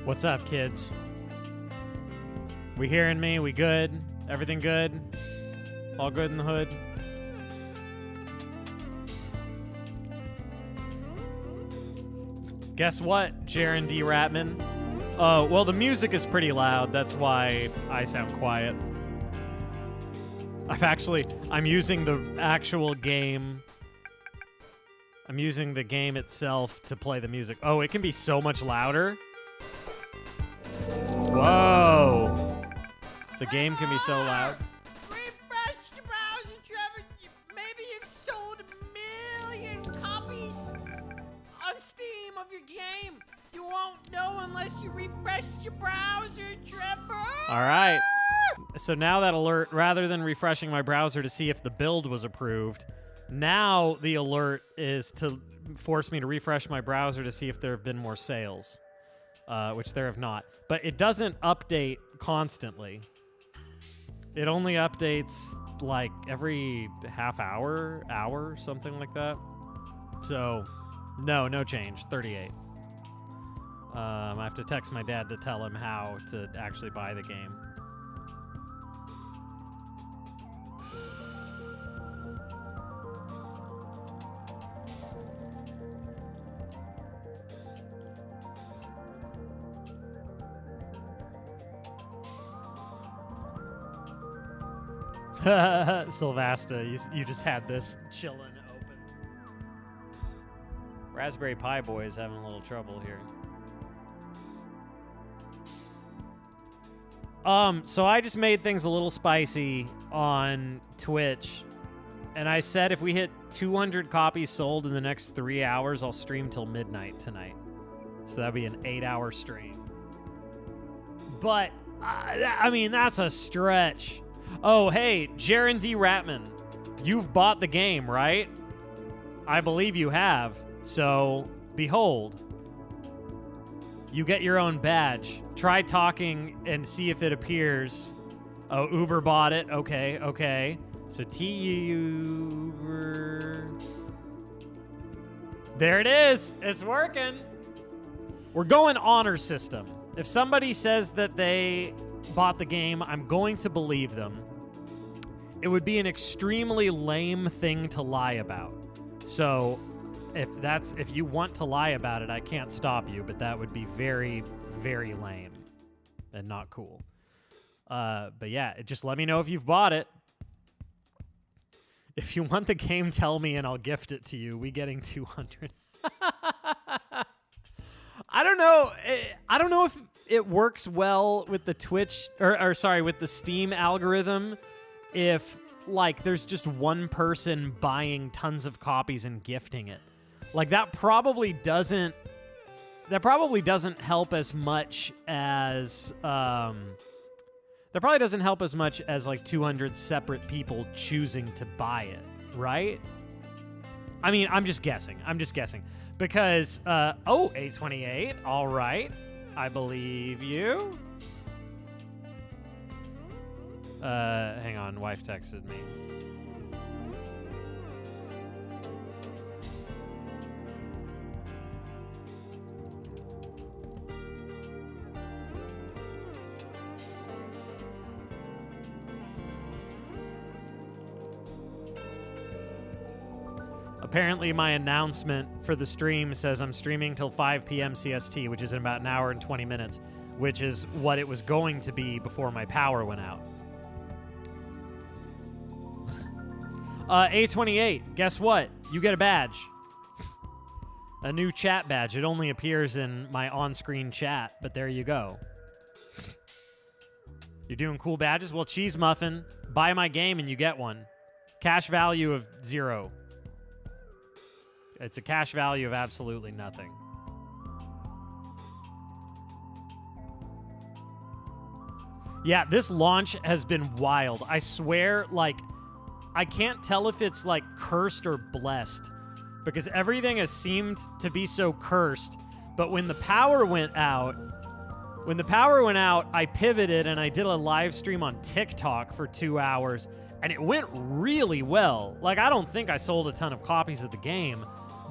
What's up, kids? We hearing me? We good? Everything good? All good in the hood? Guess what, Jaron D. Ratman? Oh, well, the music is pretty loud. That's why I sound quiet. I'm using the actual game. I'm using the game itself to play the music. Oh, it can be so much louder. Whoa. The game can be so loud. Refresh your browser, Trevor. Maybe you've sold 1 million copies on Steam of your game. You won't know unless you refresh your browser, Trevor. All right. So now that alert, rather than refreshing my browser to see if the build was approved, now the alert is to force me to refresh my browser to see if there have been more sales. Which there have not. But it doesn't update constantly. It only updates like every half hour, something like that. So, no change. 38. I have to text my dad to tell him how to actually buy the game. Sylvasta, you just had this chilling open. Raspberry Pi Boy is having a little trouble here. So I just made things a little spicy on Twitch, and I said if we hit 200 copies sold in the next 3 hours, I'll stream till midnight tonight. So that'd be an 8-hour stream. But, I mean, that's a stretch. Oh, hey, Jaron D. Ratman, you've bought the game, right? I believe you have. So, behold. You get your own badge. Try talking and see if it appears. Oh, Uber bought it. Okay. So, Uber. There it is. It's working. We're going honor system. If somebody says that they bought the game, I'm going to believe them. It would be an extremely lame thing to lie about. So if you want to lie about it, I can't stop you, but that would be very, very lame and not cool. But yeah, just let me know if you've bought it. If you want the game, tell me and I'll gift it to you. We getting 200. I don't know. I don't know if it works well with the Twitch with the Steam algorithm. If like there's just one person buying tons of copies and gifting it, like that probably doesn't help as much as like 200 separate people choosing to buy it, right? I mean, I'm just guessing. Because, 828. All right. I believe you. Hang on. Wife texted me. Apparently, my announcement for the stream says I'm streaming till 5 p.m. CST, which is in about an hour and 20 minutes, which is what it was going to be before my power went out. 828, guess what? You get a badge. A new chat badge. It only appears in my on-screen chat, but there you go. You're doing cool badges? Well, Cheese Muffin, buy my game and you get one. Cash value of 0. It's a cash value of absolutely nothing. Yeah, this launch has been wild. I swear, like, I can't tell if it's, like, cursed or blessed, because everything has seemed to be so cursed. But when the power went out, I pivoted and I did a live stream on TikTok for 2 hours, and it went really well. Like, I don't think I sold a ton of copies of the game,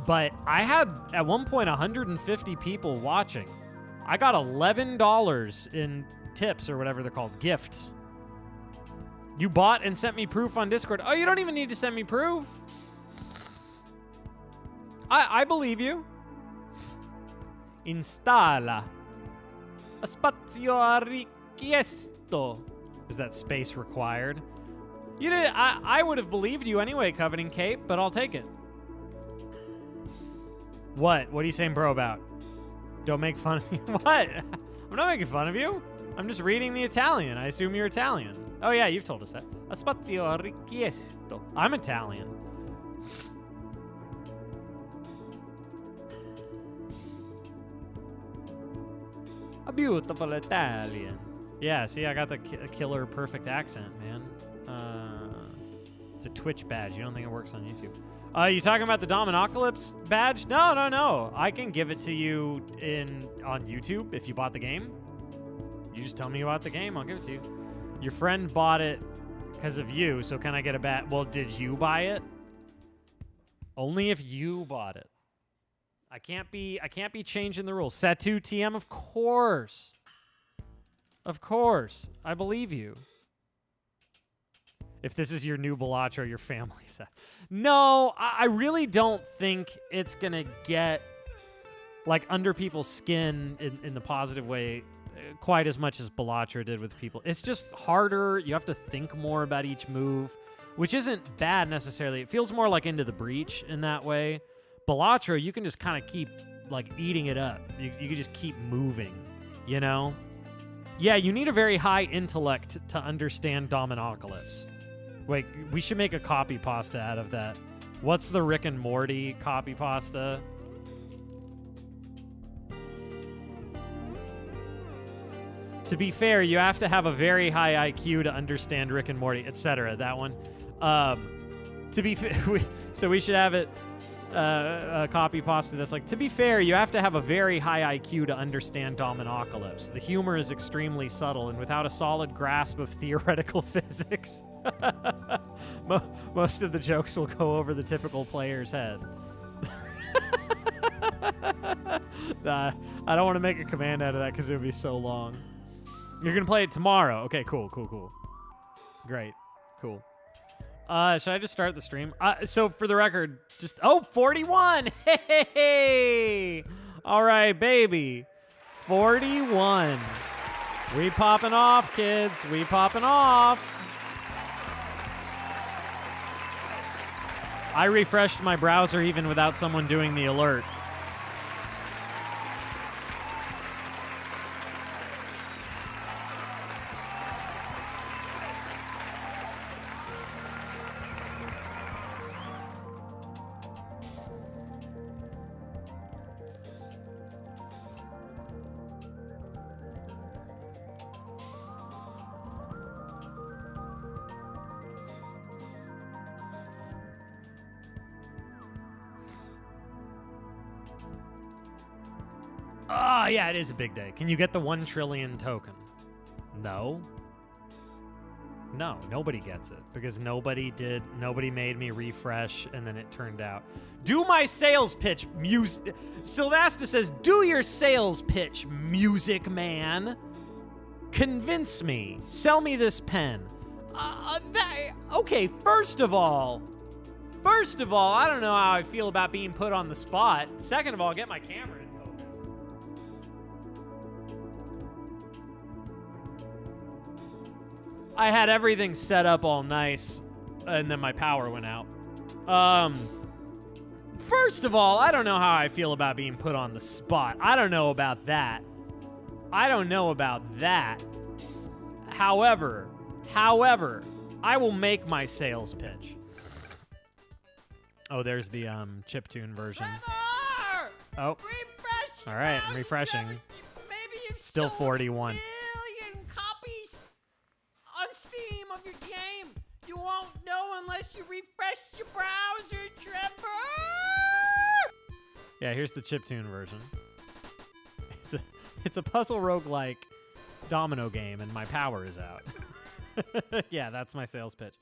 but I had, at one point, 150 people watching. I got $11 in tips, or whatever they're called, gifts. You bought and sent me proof on Discord. Oh, you don't even need to send me proof. I believe you. Installa. Spazio richiesto. Is that space required? You did. I would have believed you anyway, Coveting Cape, but I'll take it. What? What are you saying, bro, about? Don't make fun of me. What? I'm not making fun of you. I'm just reading the Italian. I assume you're Italian. Oh, yeah, you've told us that. A spazio richiesto. I'm Italian. A beautiful Italian. Yeah, see, I got the killer perfect accent, man. It's a Twitch badge. You don't think it works on YouTube? You talking about the Dominocalypse badge? No. I can give it to you on YouTube if you bought the game. You just tell me about the game, I'll give it to you. Your friend bought it because of you, so can I get a badge? Well, did you buy it? Only if you bought it. I can't be changing the rules. Satu TM, of course. Of course. I believe you. If this is your new Balatro, your family set. No, I really don't think it's going to get, like, under people's skin in the positive way quite as much as Balatro did with people. It's just harder. You have to think more about each move, which isn't bad necessarily. It feels more like Into the Breach in that way. Balatro, you can just kind of keep, like, eating it up. You can just keep moving, you know? Yeah, you need a very high intellect to understand Dominocalypse. Wait, we should make a copy pasta out of that. What's the Rick and Morty copy pasta? To be fair, you have to have a very high IQ to understand Rick and Morty, etc. That one. To be fair, so we should have it a copy pasta that's like, to be fair, you have to have a very high IQ to understand Dominocalypse. The humor is extremely subtle, and without a solid grasp of theoretical physics, most of the jokes will go over the typical player's head. Nah, I don't want to make a command out of that because it would be so long. You're going to play it tomorrow. Okay, cool. Great. Cool. Should I just start the stream? So for the record, 41. Hey! All right, baby. 41. We popping off, kids. We popping off. I refreshed my browser even without someone doing the alert. Oh, yeah, it is a big day. Can you get the 1 trillion token? No. No, nobody gets it because nobody made me refresh and then it turned out. Do my sales pitch, Sylvester says, do your sales pitch, music man. Convince me. Sell me this pen. Okay, first of all, I don't know how I feel about being put on the spot. Second of all, get my camera in focus. I had everything set up all nice, and then my power went out. First of all, I don't know how I feel about being put on the spot. I don't know about that. However, I will make my sales pitch. Oh, there's the chiptune version. Trevor! Oh. Refresh. All right, I'm refreshing. Trevor, maybe you've Still sold 41. million copies on Steam of your game. You won't know unless you refresh your browser, Trevor. Yeah, here's the chiptune version. It's a puzzle roguelike domino game, and my power is out. Yeah, that's my sales pitch.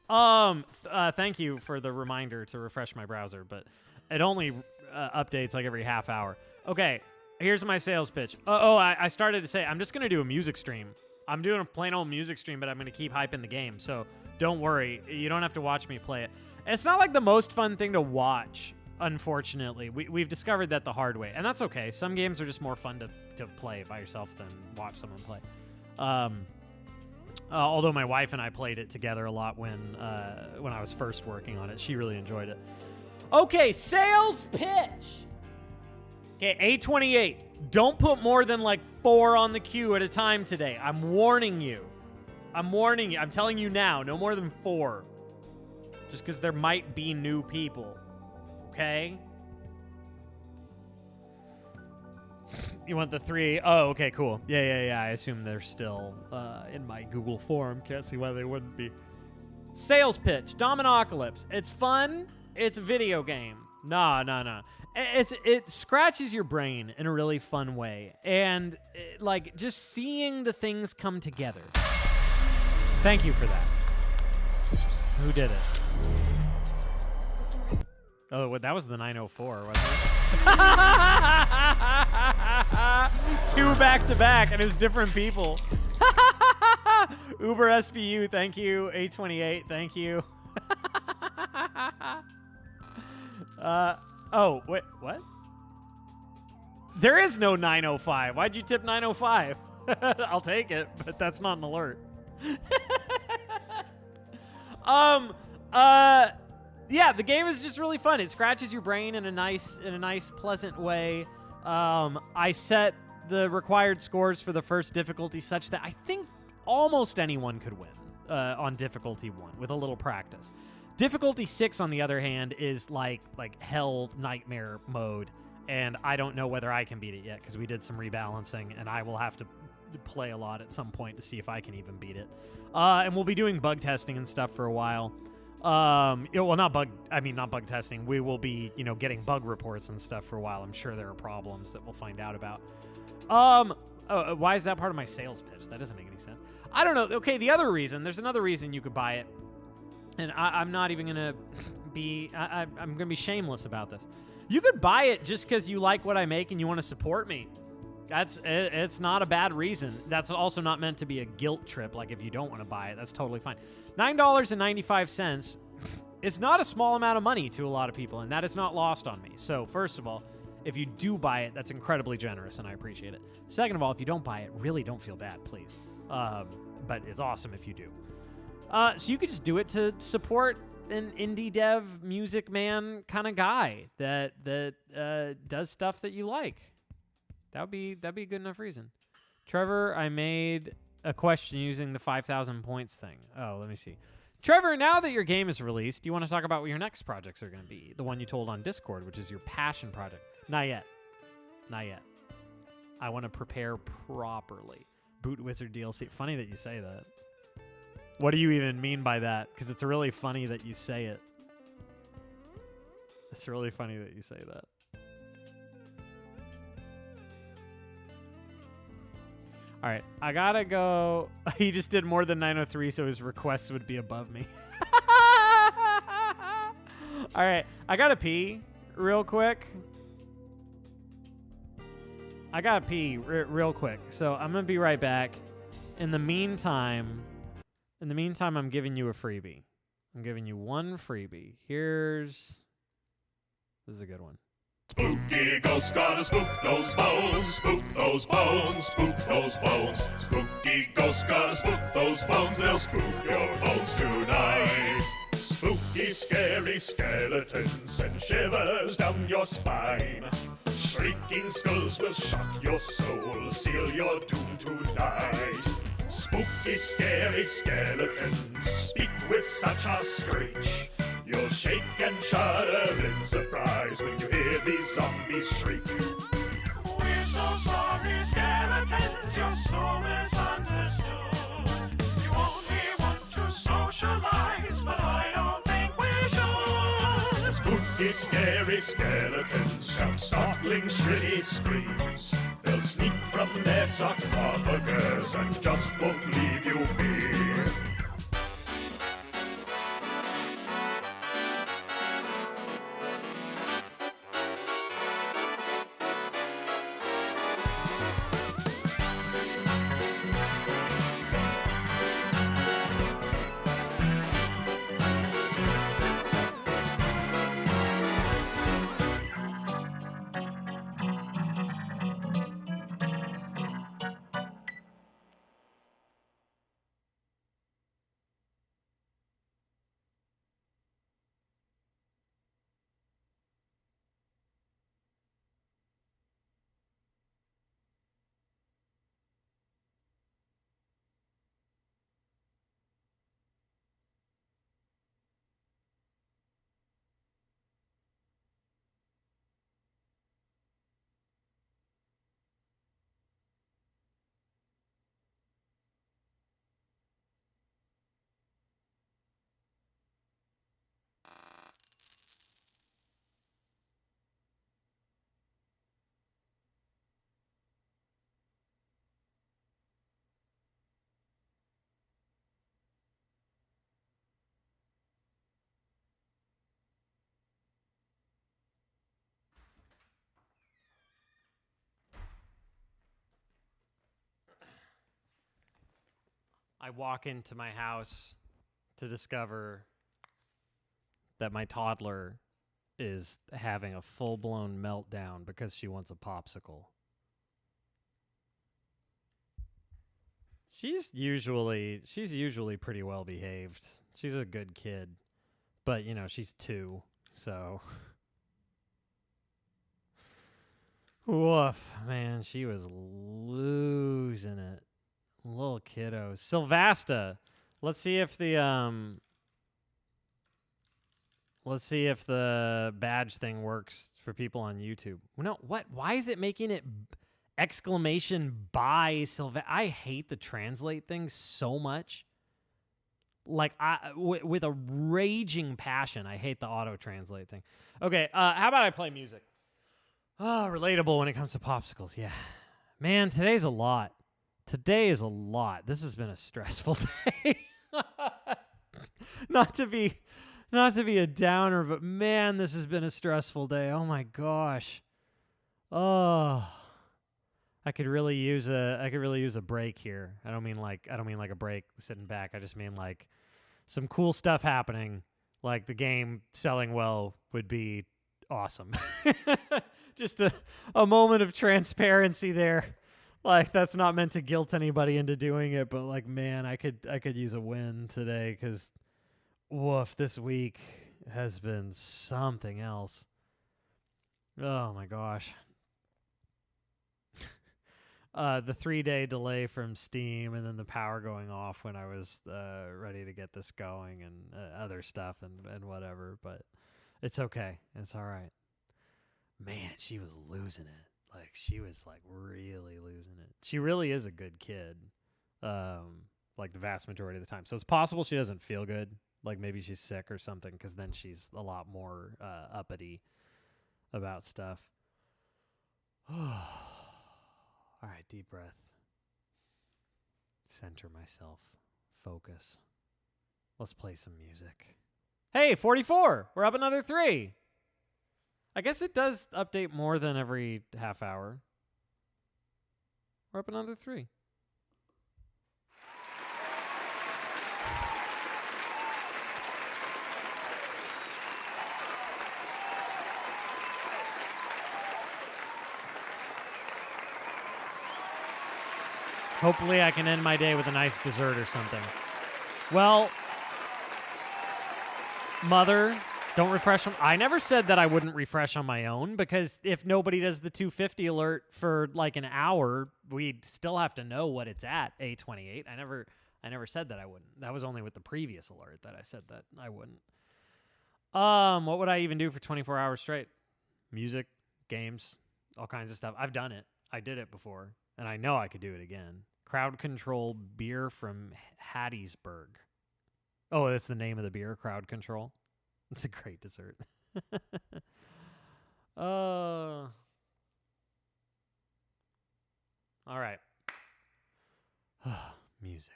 Thank you for the reminder to refresh my browser, but it only updates like every half hour. Okay, here's my sales pitch. I started to say I'm just gonna do a music stream. I'm doing a plain old music stream, but I'm gonna keep hyping the game. So don't worry, you don't have to watch me play it. It's not like the most fun thing to watch. Unfortunately, we've discovered that the hard way, and that's okay. Some games are just more fun to play by yourself than watch someone play. Although my wife and I played it together a lot when I was first working on it. She really enjoyed it. Okay, sales pitch. Okay, 828. Don't put more than like 4 on the queue at a time today. I'm warning you. I'm telling you now, no more than 4. Just because there might be new people. Okay? You want the 3? Oh, okay, cool. Yeah. I assume they're still in my Google form. Can't see why they wouldn't be. Sales pitch. Dominocalypse. It's fun. It's a video game. No. It scratches your brain in a really fun way. And, like, just seeing the things come together. Thank you for that. Who did it? Oh, that was the 904, wasn't it? 2 back-to-back, and it was different people. Uber SPU, thank you. 828, thank you. Oh, wait, what? There is no 905. Why'd you tip 905? I'll take it, but that's not an alert. Yeah, the game is just really fun. It scratches your brain in a nice, pleasant way. I set the required scores for the first difficulty such that I think almost anyone could win on difficulty 1 with a little practice. Difficulty 6, on the other hand, is like hell nightmare mode, and I don't know whether I can beat it yet because we did some rebalancing, and I will have to play a lot at some point to see if I can even beat it. And we'll be doing bug testing and stuff for a while. Not bug testing. We will be, getting bug reports and stuff for a while. I'm sure there are problems that we'll find out about. Why is that part of my sales pitch? That doesn't make any sense. I don't know. Okay, there's another reason you could buy it. And I'm not even going to be, I'm going to be shameless about this. You could buy it just because you like what I make and you want to support me. It's not a bad reason. That's also not meant to be a guilt trip. Like if you don't want to buy it, that's totally fine. $9.95. It's not a small amount of money to a lot of people, and that is not lost on me. So first of all, if you do buy it, that's incredibly generous, and I appreciate it. Second of all, if you don't buy it, really don't feel bad, please. But it's awesome if you do. So you could just do it to support an indie dev music man kind of guy that does stuff that you like. That'd be a good enough reason. Trevor, I made a question using the 5,000 points thing. Oh, let me see. Trevor, now that your game is released, do you want to talk about what your next projects are going to be? The one you told on Discord, which is your passion project. Not yet. I want to prepare properly. Boot Wizard DLC. Funny that you say that. What do you even mean by that? Because it's really funny that you say it. It's really funny that you say that. All right, I gotta go. He just did more than 903, so his requests would be above me. All right, I gotta pee real quick. Real quick, so I'm gonna be right back. In the meantime, I'm giving you a freebie. I'm giving you one freebie. This is a good one. Spooky ghosts gonna spook those bones, spook those bones, spook those bones. Spooky ghosts gonna spook those bones, they'll spook your bones tonight. Spooky, scary skeletons send shivers down your spine. Shrieking skulls will shock your soul, seal your doom tonight. Spooky, scary skeletons speak with such a screech. You'll shake and shudder in surprise when you hear these zombies shriek. We're so sorry, skeletons, your soul is understood. You only want to socialize, but I don't think we should. Spooky, scary skeletons shout startling, shrilly screams. They'll sneak from their sarcophagus and just won't leave you be. I walk into my house to discover that my toddler is having a full-blown meltdown because she wants a popsicle. She's usually pretty well behaved. She's a good kid. But, she's 2, so woof, man, she was losing it. Little kiddos. Sylvasta. Let's see if the badge thing works for people on YouTube. No, what? Why is it making it exclamation by Sylvasta? I hate the translate thing so much. Like, with a raging passion, I hate the auto translate thing. Okay, how about I play music? Oh, relatable when it comes to popsicles. Yeah, man, today's a lot. Today is a lot. This has been a stressful day. Not to be a downer, but man, this has been a stressful day. Oh my gosh. Oh, I could really use a break here. I don't mean like a break sitting back. I just mean like some cool stuff happening. Like the game selling well would be awesome. Just a moment of transparency there. Like, that's not meant to guilt anybody into doing it, but like, man, I could use a win today because, woof, this week has been something else. Oh my gosh. The 3-day delay from Steam and then the power going off when I was ready to get this going and other stuff and whatever, but it's okay. It's all right. Man, she was losing it. Like, she was, like, really losing it. She really is a good kid, like, the vast majority of the time. So it's possible she doesn't feel good. Like, maybe she's sick or something, because then she's a lot more uppity about stuff. All right, deep breath. Center myself. Focus. Let's play some music. Hey, 44! We're up another 3. I guess it does update more than every half hour. We're up another 3. Hopefully I can end my day with a nice dessert or something. Well, Mother, don't refresh them. I never said that I wouldn't refresh on my own, because if nobody does the 250 alert for like an hour, we'd still have to know what it's at, A28. I never said that I wouldn't. That was only with the previous alert that I said that I wouldn't. What would I even do for 24 hours straight? Music, games, all kinds of stuff. I've done it. I did it before, and I know I could do it again. Crowd control beer from Hattiesburg. Oh, that's the name of the beer, Crowd Control. It's a great dessert. All right. Music.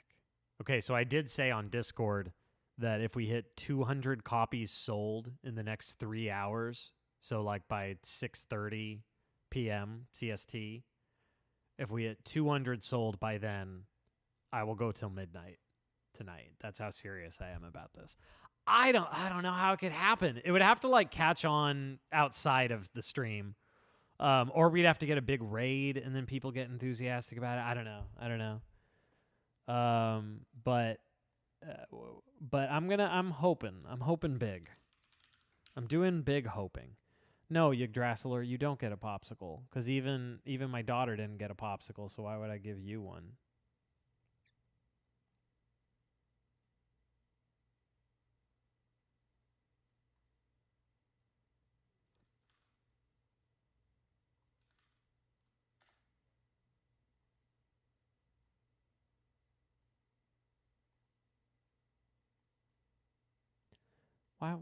Okay, so I did say on Discord that if we hit 200 copies sold in the next 3 hours, so like by 6:30 p.m. CST, if we hit 200 sold by then, I will go till midnight tonight. That's how serious I am about this. I don't know how it could happen. It would have to like catch on outside of the stream, or we'd have to get a big raid and then people get enthusiastic about it. I don't know. But I'm hoping big. I'm doing big hoping. No, Yggdrasiler, you don't get a popsicle, because even my daughter didn't get a popsicle, so why would I give you one? Why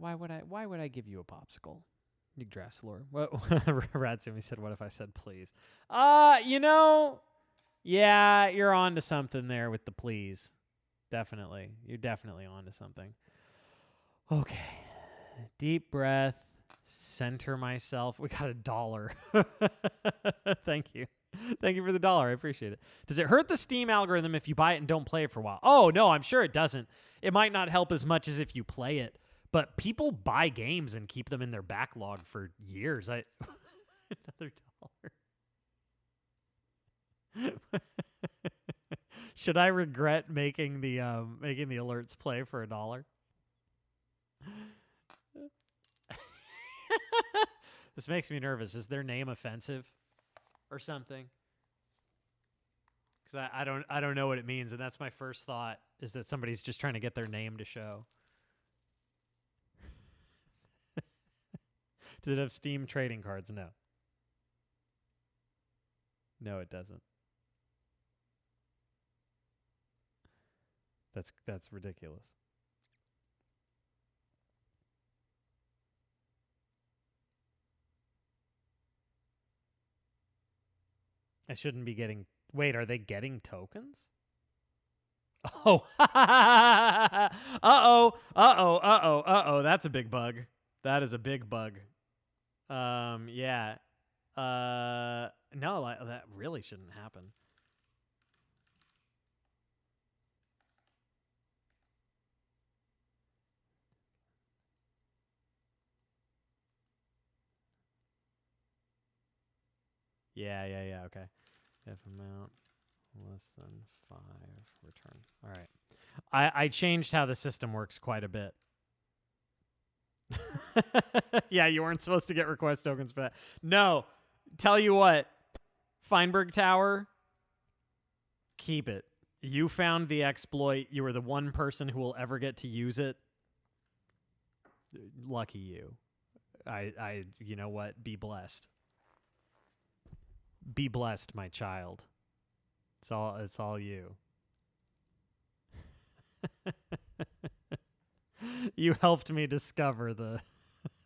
would I give you a popsicle? Yggdrasiler. What Ratsumi said, what if I said please? Yeah, you're on to something there with the please. Definitely. You're definitely on to something. Okay. Deep breath. Center myself. We got $1. Thank you. Thank you for the $1. I appreciate it. Does it hurt the Steam algorithm if you buy it and don't play it for a while? Oh, no, I'm sure it doesn't. It might not help as much as if you play it. But people buy games and keep them in their backlog for years. Another $1. Should I regret making the alerts play for $1? This makes me nervous. Is their name offensive or something? Because I don't know what it means, and that's my first thought, is that somebody's just trying to get their name to show. Does it have Steam trading cards? No. No, it doesn't. That's ridiculous. I shouldn't be getting... Wait, are they getting tokens? Oh. Uh-oh. That's a big bug. That is a big bug. Yeah. No, that really shouldn't happen. Yeah, okay. If amount less than 5, return. All right. I changed how the system works quite a bit. Yeah, you weren't supposed to get request tokens for that. No, tell you what, Feinberg Tower, keep it. You found the exploit. You were the one person who will ever get to use it. Lucky you. You know what? Be blessed. Be blessed, my child. It's all you. You helped me discover the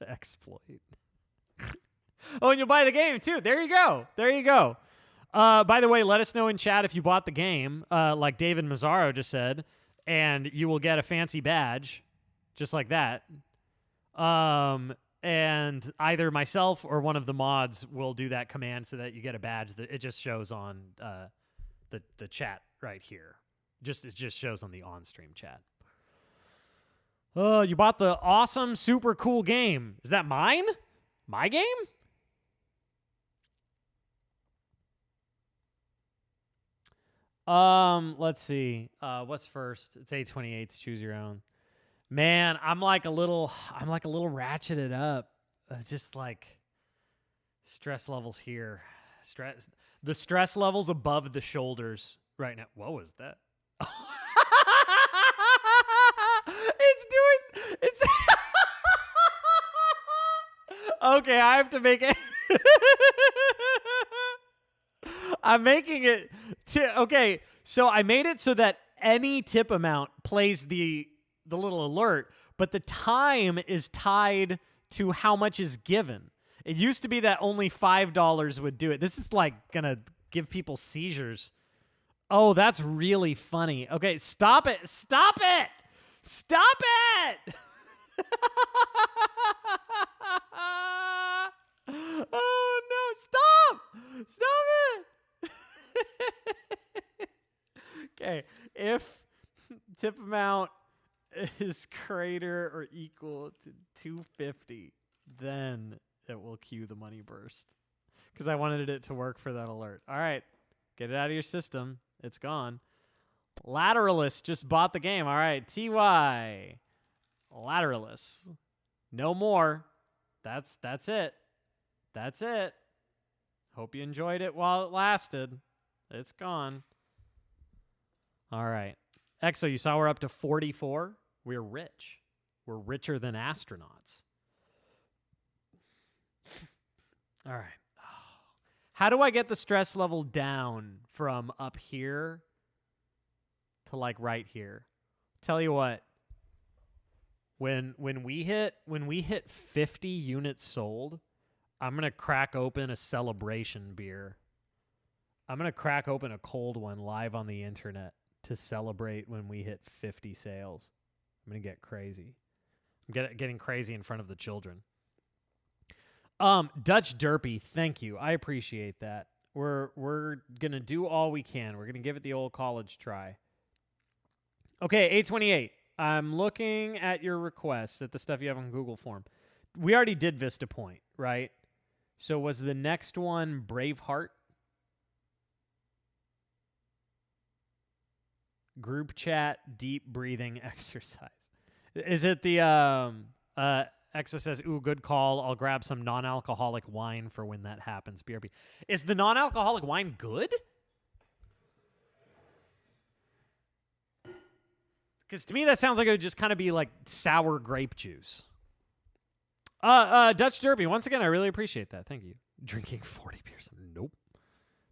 exploit. Oh, and you'll buy the game too. There you go. By the way, let us know in chat if you bought the game, like David Mazzaro just said, and you will get a fancy badge, just like that. And either myself or one of the mods will do that command so that you get a badge that it just shows on the chat right here. It just shows on the on-stream chat. Oh, you bought the awesome, super cool game. Is that mine? My game? Let's see. What's first? It's 828 to choose your own. Man, I'm like a little ratcheted up. Just like stress levels here. The stress levels above the shoulders right now. What was that? It's okay, I have to make it. I'm making it okay, so I made it so that any tip amount plays the little alert, but the time is tied to how much is given. It used to be that only $5 would do it. This is like gonna give people seizures. Oh, that's really funny. Okay, stop it. Stop it. Stop it. Oh, no. Stop. Stop it. Okay, if tip amount is greater or equal to 250, then it will cue the money burst. Because I wanted it to work for that alert. All right, get it out of your system. It's gone. Lateralist just bought the game. All right, TY. Lateralist. No more. That's it. That's it. Hope you enjoyed it while it lasted. It's gone. All right. Exo, you saw we're up to 44? We're rich. We're richer than astronauts. All right. How do I get the stress level down from up here to like right here? Tell you what. When we hit 50 units sold, I'm going to crack open a celebration beer. I'm going to crack open a cold one live on the internet to celebrate when we hit 50 sales. I'm going to get crazy. I'm getting crazy in front of the children. Dutch Derpy, thank you. I appreciate that. We're going to do all we can. We're going to give it the old college try. Okay, 828. I'm looking at your requests, at the stuff you have on Google Form. We already did Vista Point, right? So was the next one Braveheart? Group chat, deep breathing exercise. Is it the Exo says, ooh, good call. I'll grab some non-alcoholic wine for when that happens. BRB. Is the non-alcoholic wine good? Because to me, that sounds like it would just kind of be like sour grape juice. Dutch Derby, once again, I really appreciate that. Thank you. Drinking 40 beers. Nope.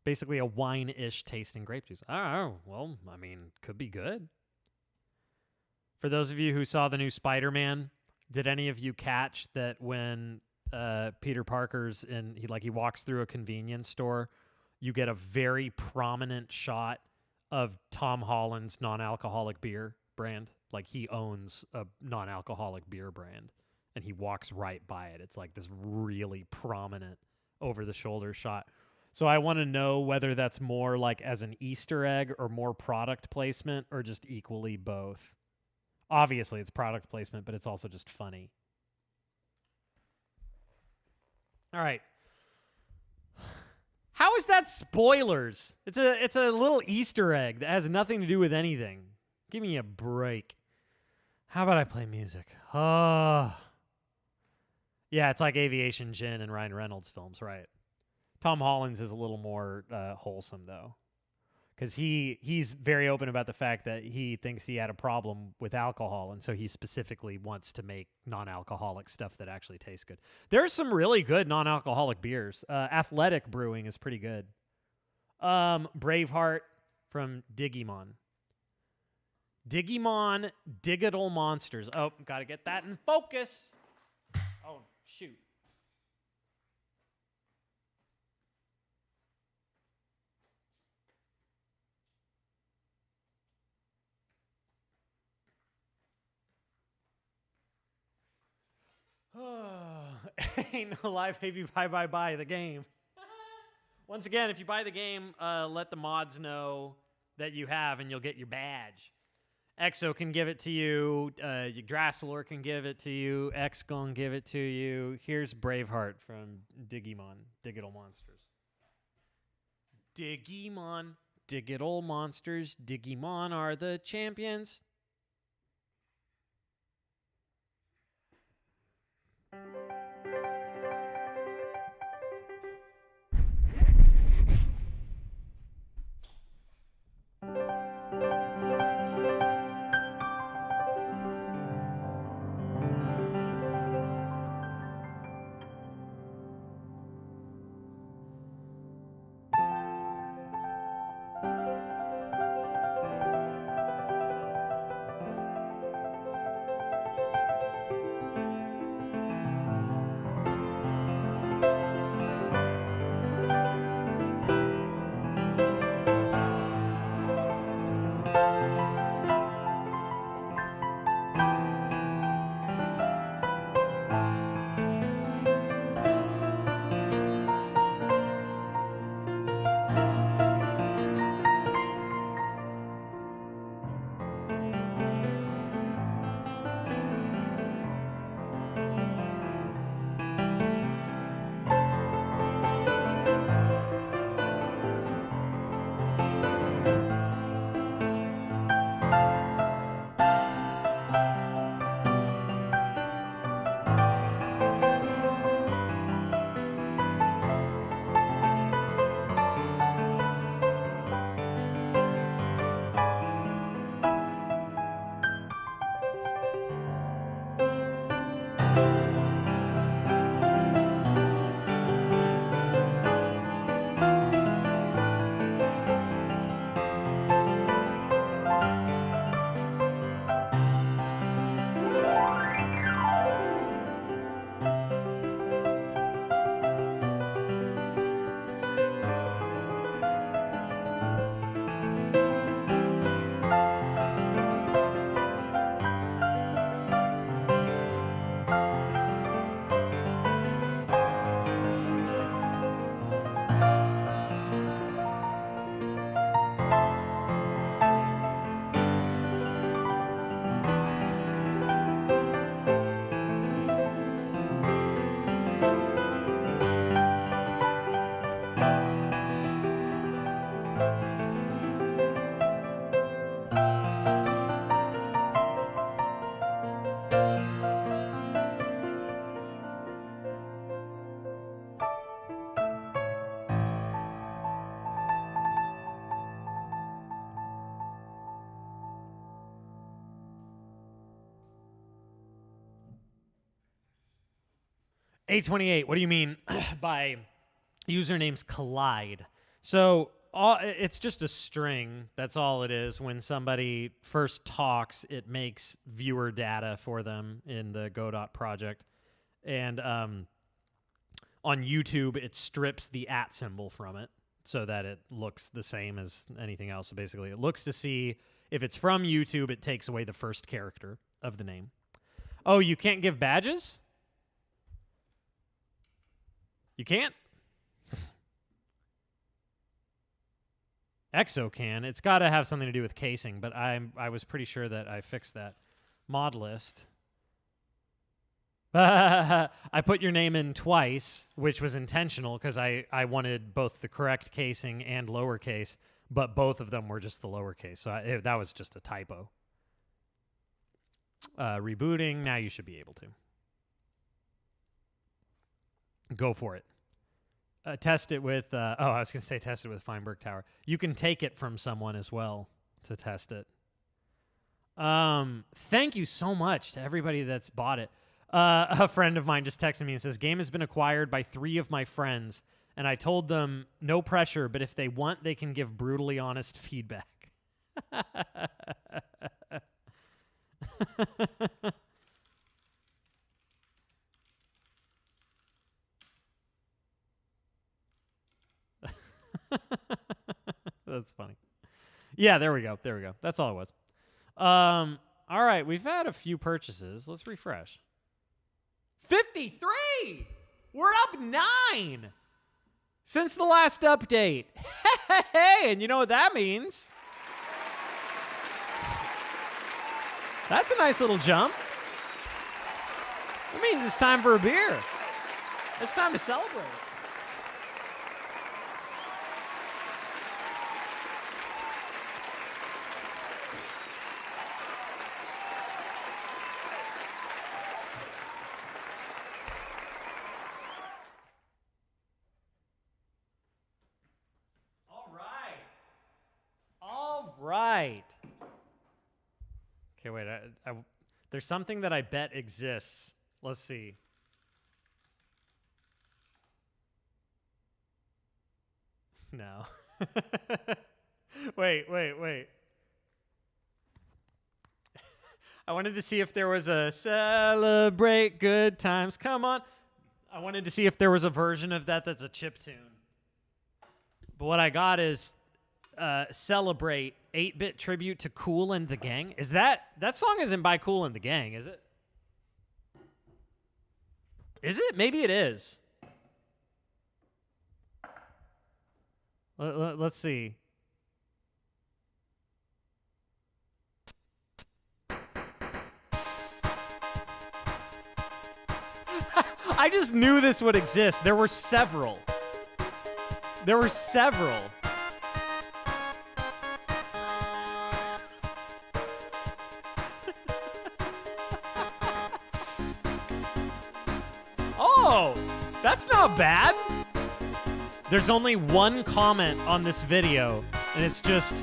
Basically a wine-ish tasting grape juice. Oh, well, I mean, could be good. For those of you who saw the new Spider-Man, did any of you catch that when Peter Parker's he walks through a convenience store, you get a very prominent shot of Tom Holland's non-alcoholic beer brand? Like he owns a non-alcoholic beer brand and he walks right by it. It's like this really prominent over-the-shoulder shot. So I want to know whether that's more like as an Easter egg or more product placement or just equally both. Obviously, it's product placement, but it's also just funny. All right. How is that spoilers? It's a little Easter egg that has nothing to do with anything. Give me a break. How about I play music? Oh. Yeah, it's like Aviation Gin and Ryan Reynolds films, right? Tom Holland's is a little more wholesome, though. Because he's very open about the fact that he thinks he had a problem with alcohol, and so he specifically wants to make non-alcoholic stuff that actually tastes good. There's some really good non-alcoholic beers. Athletic Brewing is pretty good. Braveheart from Digimon. Digimon Digital Monsters. Oh, gotta get that in focus. Oh, shoot. Ain't no lie, baby. Buy the game. Once again, if you buy the game, let the mods know that you have, and you'll get your badge. Exo can give it to you. Drassilor can give it to you. X gonna give it to you. Here's Braveheart from Digimon, Digital Monsters. Digimon, Digital Monsters. Digimon are the champions. A28, what do you mean by usernames collide? So it's just a string. That's all it is. When somebody first talks, it makes viewer data for them in the Godot project. And on YouTube, it strips the @ symbol from it so that it looks the same as anything else. So basically, it looks to see if it's from YouTube, it takes away the first character of the name. Oh, you can't give badges? You can't? Exo can. It's got to have something to do with casing, but I was pretty sure that I fixed that. Mod list. I put your name in twice, which was intentional because I wanted both the correct casing and lowercase, but both of them were just the lowercase. So that was just a typo. Rebooting. Now you should be able to. Go for it. Test it with, I was going to say test it with Feinberg Tower. You can take it from someone as well to test it. Thank you so much to everybody that's bought it. A friend of mine just texted me and says, game has been acquired by 3 of my friends, and I told them, no pressure, but if they want, they can give brutally honest feedback. That's funny. Yeah, there we go. There we go. That's all it was. All right, we've had a few purchases. Let's refresh. 53! We're up 9 since the last update. Hey, and you know what that means? That's a nice little jump. That means it's time for a beer. It's time to celebrate. All right. Okay, wait. There's something that I bet exists. Let's see. No. Wait. I wanted to see if there was a celebrate good times. Come on. I wanted to see if there was a version of that that's a chiptune. But what I got is celebrate 8-bit tribute to Kool and the Gang. Is that song isn't by Kool and the Gang, is it? Is it? Maybe it is. Let's see. I just knew this would exist. There were several. Oh, that's not bad. There's only one comment on this video, and it's just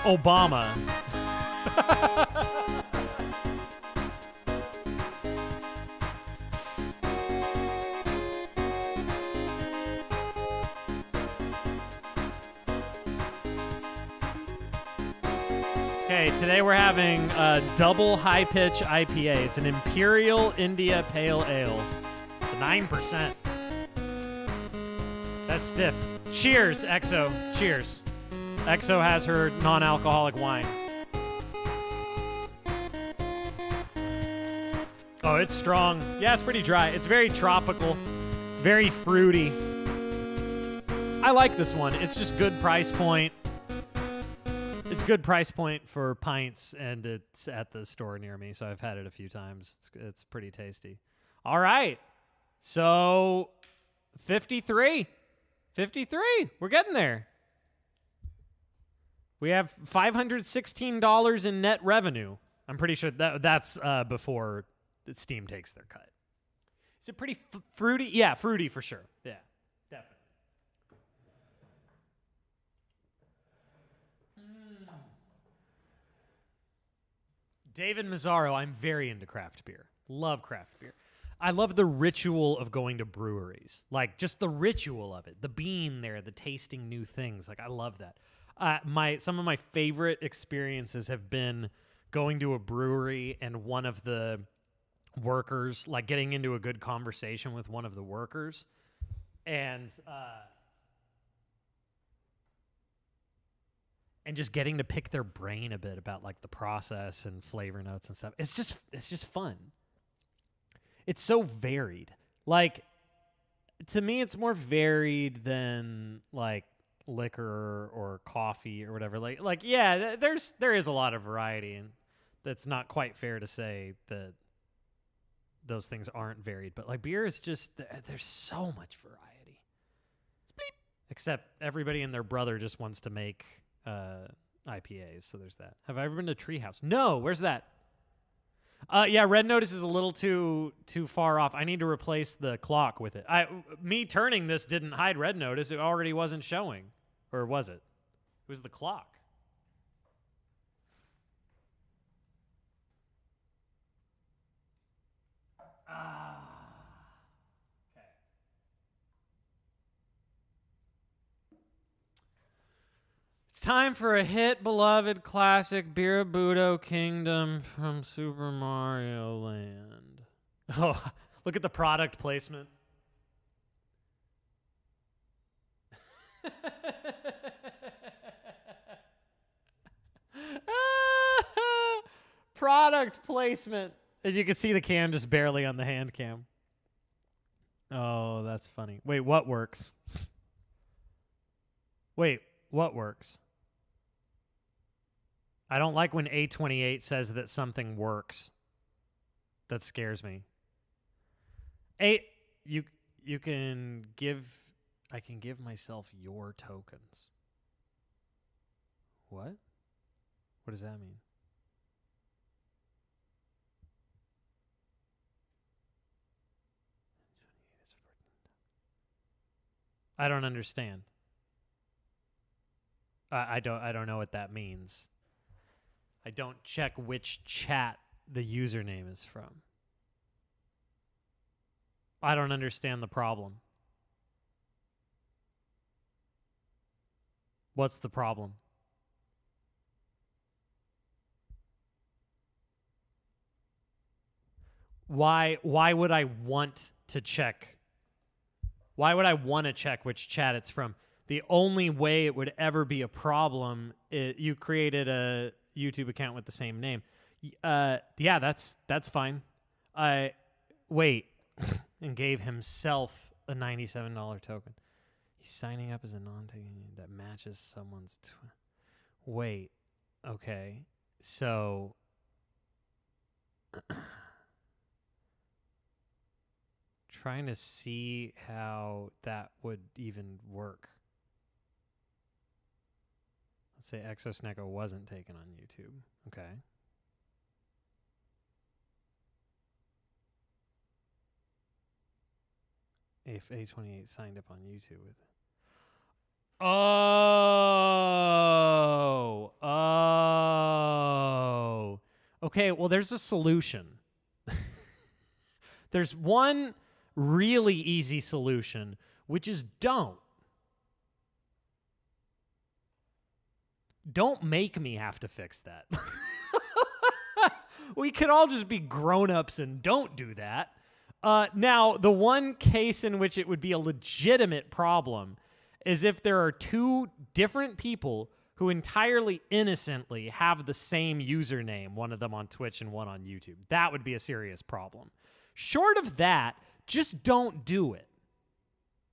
Obama. Okay, today we're having a double high-pitch IPA. It's an Imperial India Pale Ale. It's 9%. That's stiff. Cheers, EXO. Cheers. EXO has her non-alcoholic wine. Oh, it's strong. Yeah, it's pretty dry. It's very tropical, very fruity. I like this one. It's just good price point. It's good price point for pints, and it's at the store near me, so I've had it a few times. It's pretty tasty. All right. So, 53. We're getting there. We have $516 in net revenue. I'm pretty sure that's before Steam takes their cut. Is it pretty fruity? Yeah, fruity for sure. Yeah, definitely. David Mazzaro, I'm very into craft beer. Love craft beer. I love the ritual of going to breweries. Like, just the ritual of it. The being there, the tasting new things. Like, I love that. Some of my favorite experiences have been going to a brewery and one of the workers, like getting into a good conversation with one of the workers. And just getting to pick their brain a bit about like the process and flavor notes and stuff. It's just fun. It's so varied. Like, to me, it's more varied than like liquor or coffee or whatever. Like yeah, there is a lot of variety, and that's not quite fair to say that those things aren't varied. But like beer is just there's so much variety. Bleep. Except everybody and their brother just wants to make IPAs, so there's that. Have I ever been to Treehouse? No. Where's that? Yeah, Red Notice is a little too far off. I need to replace the clock with it. Me turning this didn't hide Red Notice. It already wasn't showing. Or was it? It was the clock. Okay. It's time for a hit beloved classic Birabudo Kingdom from Super Mario Land. Oh, look at the product placement. Product placement. And you can see the can just barely on the hand cam. Oh, that's funny. Wait, what works? Wait, what works? I don't like when A28 says that something works. That scares me. You can give... I can give myself your tokens. What? What does that mean? I don't understand. I don't know what that means. I don't check which chat the username is from. I don't understand the problem. What's the problem? Why would I want to check? Why would I want to check which chat it's from? The only way it would ever be a problem is you created a YouTube account with the same name. Yeah, that's fine. Wait, and gave himself a $97 token. He's signing up as a non-taking that matches someone's... Wait, okay, so... Trying to see how that would even work. Let's say Exosnecko wasn't taken on YouTube. Okay. If A28 signed up on YouTube with it. Oh. Okay, well, there's a solution. There's one really easy solution, which is don't. Don't make me have to fix that. We could all just be grown-ups and don't do that. Now, the one case in which it would be a legitimate problem is if there are two different people who entirely innocently have the same username, one of them on Twitch and one on YouTube. That would be a serious problem. Short of that, just don't do it.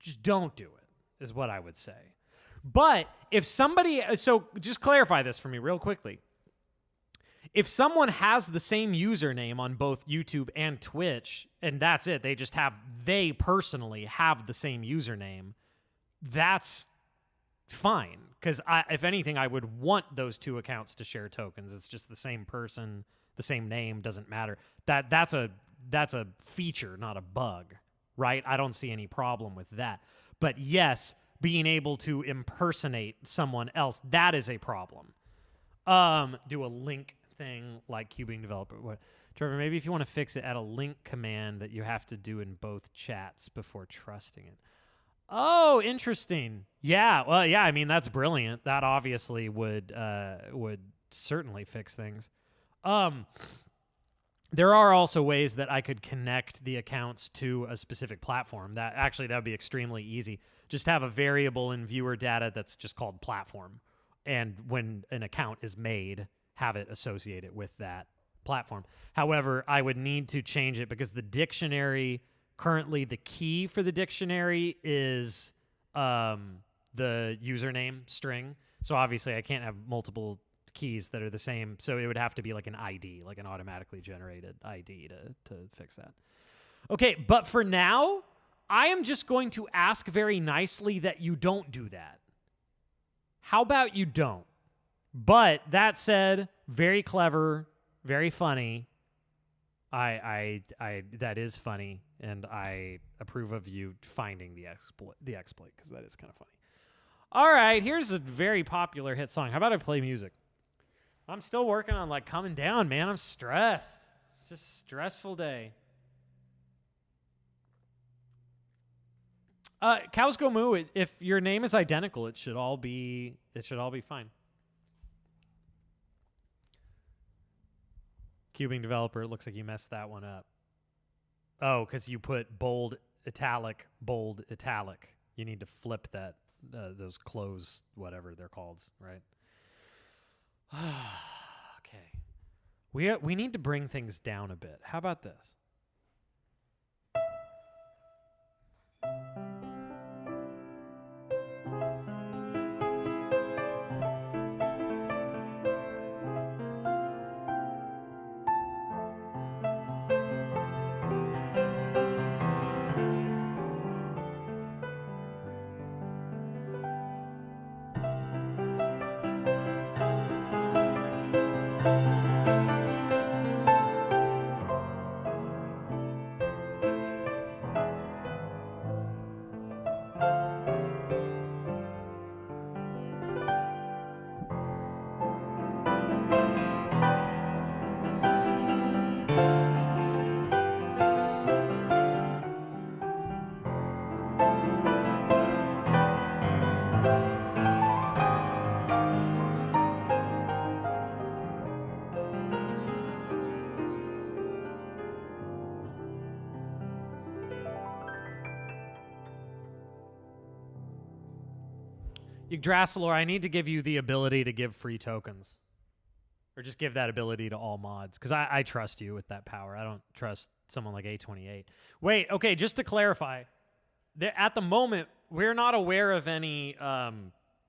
Just don't do it, is what I would say. But if somebody... So just clarify this for me real quickly. If someone has the same username on both YouTube and Twitch, and that's it, they personally have the same username, that's fine. Because if anything, I would want those two accounts to share tokens. It's just the same person, the same name, doesn't matter. That's a feature, not a bug, right? I don't see any problem with that. But yes, being able to impersonate someone else, that is a problem. Do a link thing like cubing developer. What, Trevor, maybe if you want to fix it, add a link command that you have to do in both chats before trusting it. Oh, interesting. Yeah, well, yeah, I mean, that's brilliant. That obviously would certainly fix things. There are also ways that I could connect the accounts to a specific platform. That would be extremely easy. Just have a variable in viewer data that's just called platform. And when an account is made, have it associated with that platform. However, I would need to change it because the dictionary, currently the key for the dictionary is the username string. So obviously I can't have multiple keys that are the same. So it would have to be like an ID, like an automatically generated ID to fix that. Okay, but for now, I am just going to ask very nicely that you don't do that. How about you don't? But that said, very clever, very funny. I that is funny, and I approve of you finding the exploit because that is kind of funny. All right, here's a very popular hit song. How about I play music? I'm still working on like coming down, man. I'm stressed. Just stressful day. Cows Go Moo. If your name is identical, it should all be fine. Cubing developer, it looks like you messed that one up. Oh, because you put bold, italic. You need to flip that, those close, whatever they're called, right? Okay. We need to bring things down a bit. How about this? Yggdrasil, I need to give you the ability to give free tokens. Or just give that ability to all mods. Because I trust you with that power. I don't trust someone like A28. Wait, okay, just to clarify. At the moment, we're not aware of any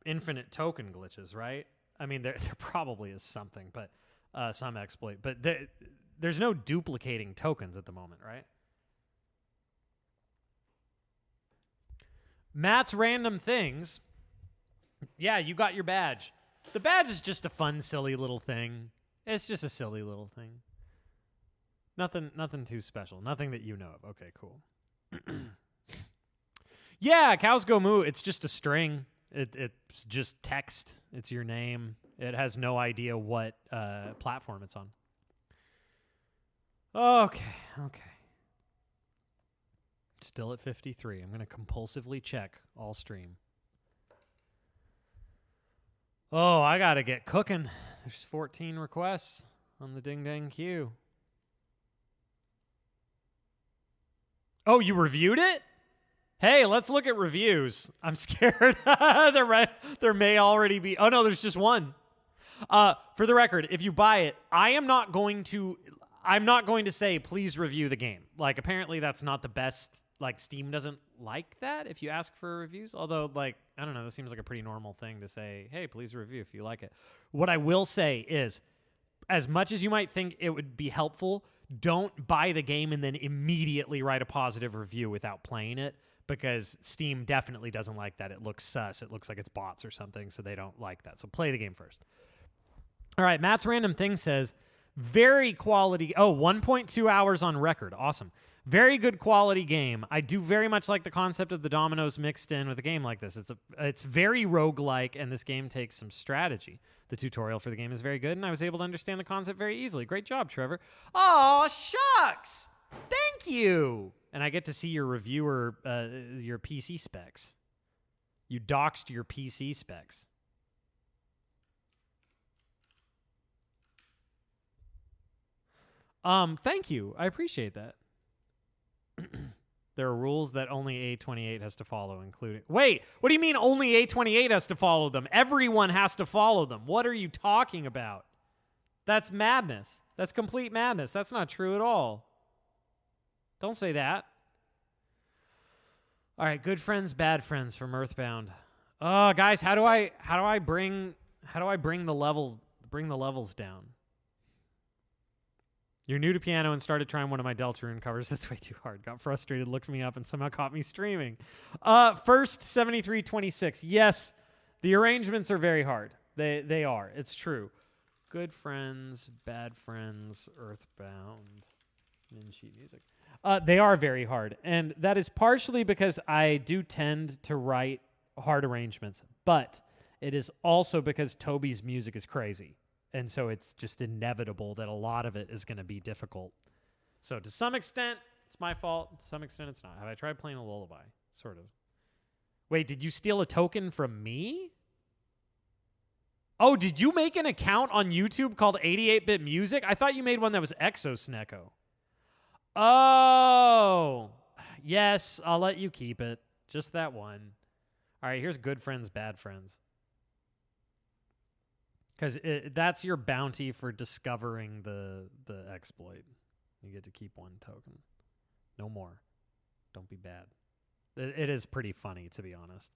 infinite token glitches, right? I mean, there probably is something, but some exploit. But there's no duplicating tokens at the moment, right? Matt's random things. Yeah, you got your badge. The badge is just a fun, silly little thing. It's just a silly little thing. Nothing too special. Nothing that you know of. Okay, cool. Yeah, cows go moo. It's just a string. It's just text. It's your name. It has no idea what platform it's on. Okay. Still at 53. I'm going to compulsively check all stream. Oh, I got to get cooking. There's 14 requests on the ding dang queue. Oh, you reviewed it? Hey, let's look at reviews. I'm scared. There may already be. Oh, no, there's just one. For the record, if you buy it, I'm not going to say, please review the game. Like, apparently that's not the best. Like, Steam doesn't like that if you ask for reviews. Although, like, I don't know, this seems like a pretty normal thing to say, hey, please review if you like it. What I will say is, as much as you might think it would be helpful, don't buy the game and then immediately write a positive review without playing it, because Steam definitely doesn't like that. It looks sus. It looks like it's bots or something, so they don't like that. So play the game first. All right, Matt's random thing says, very quality. Oh, 1.2 hours on record. Awesome. Very good quality game. I do very much like the concept of the dominoes mixed in with a game like this. It's very roguelike, and this game takes some strategy. The tutorial for the game is very good, and I was able to understand the concept very easily. Great job, Trevor. Oh, shucks. Thank you. And I get to see your reviewer, your PC specs. You doxed your PC specs. Thank you. I appreciate that. There are rules that only A28 has to follow, including... Wait, what do you mean only A28 has to follow them? Everyone has to follow them. What are you talking about? That's madness. That's complete madness. That's not true at all. Don't say that. All right, good friends, bad friends from Earthbound. Oh, guys, how do I bring the levels down? You're new to piano and started trying one of my Deltarune covers. That's way too hard. Got frustrated, looked me up, and somehow caught me streaming. First, 7326. Yes, the arrangements are very hard. They are. It's true. Good friends, bad friends, Earthbound, and sheet music. They are very hard, and that is partially because I do tend to write hard arrangements, but it is also because Toby's music is crazy. And so it's just inevitable that a lot of it is going to be difficult. So to some extent, it's my fault. To some extent, it's not. Have I tried playing a lullaby? Sort of. Wait, did you steal a token from me? Oh, did you make an account on YouTube called 88-Bit Music? I thought you made one that was Exosnecko. Oh, yes, I'll let you keep it. Just that one. All right, here's good friends, bad friends. Because that's your bounty for discovering the exploit. You get to keep one token. No more. Don't be bad. It is pretty funny, to be honest.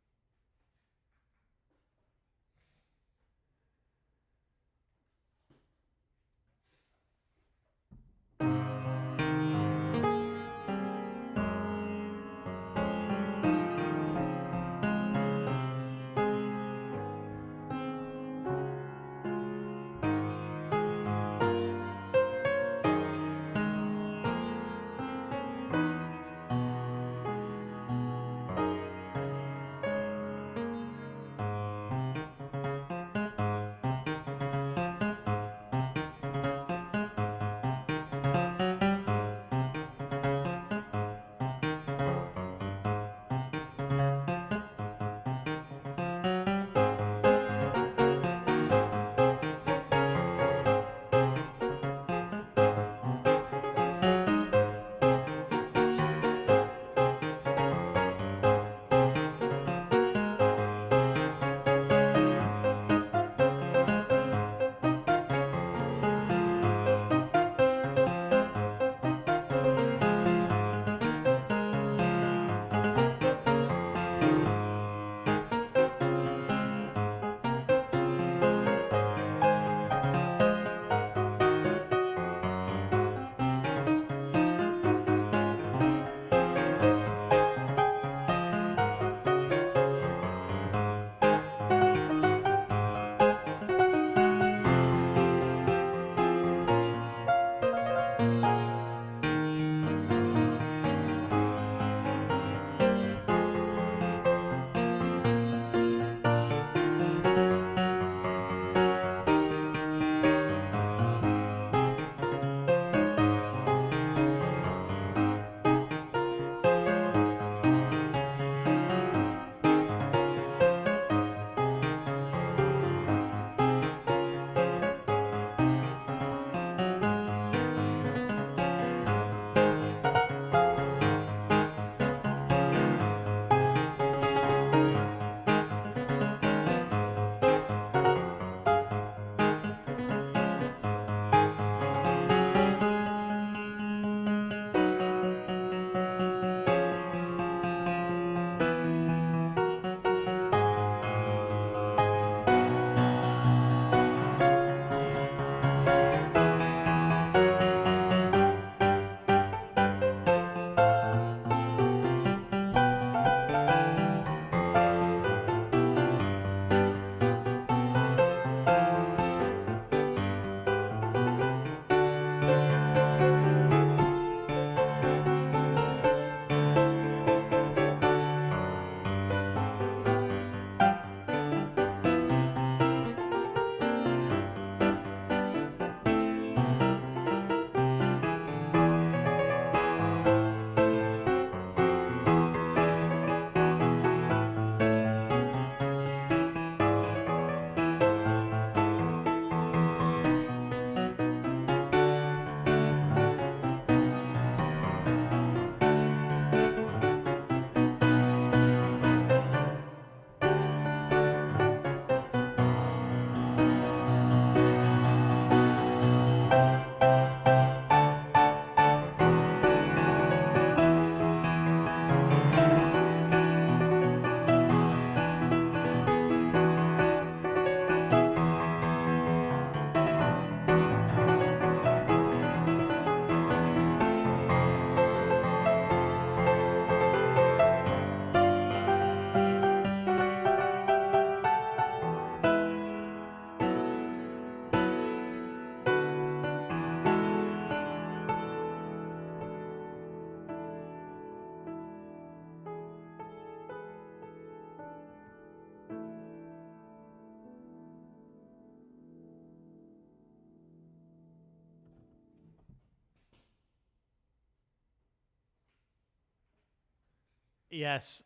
Yes,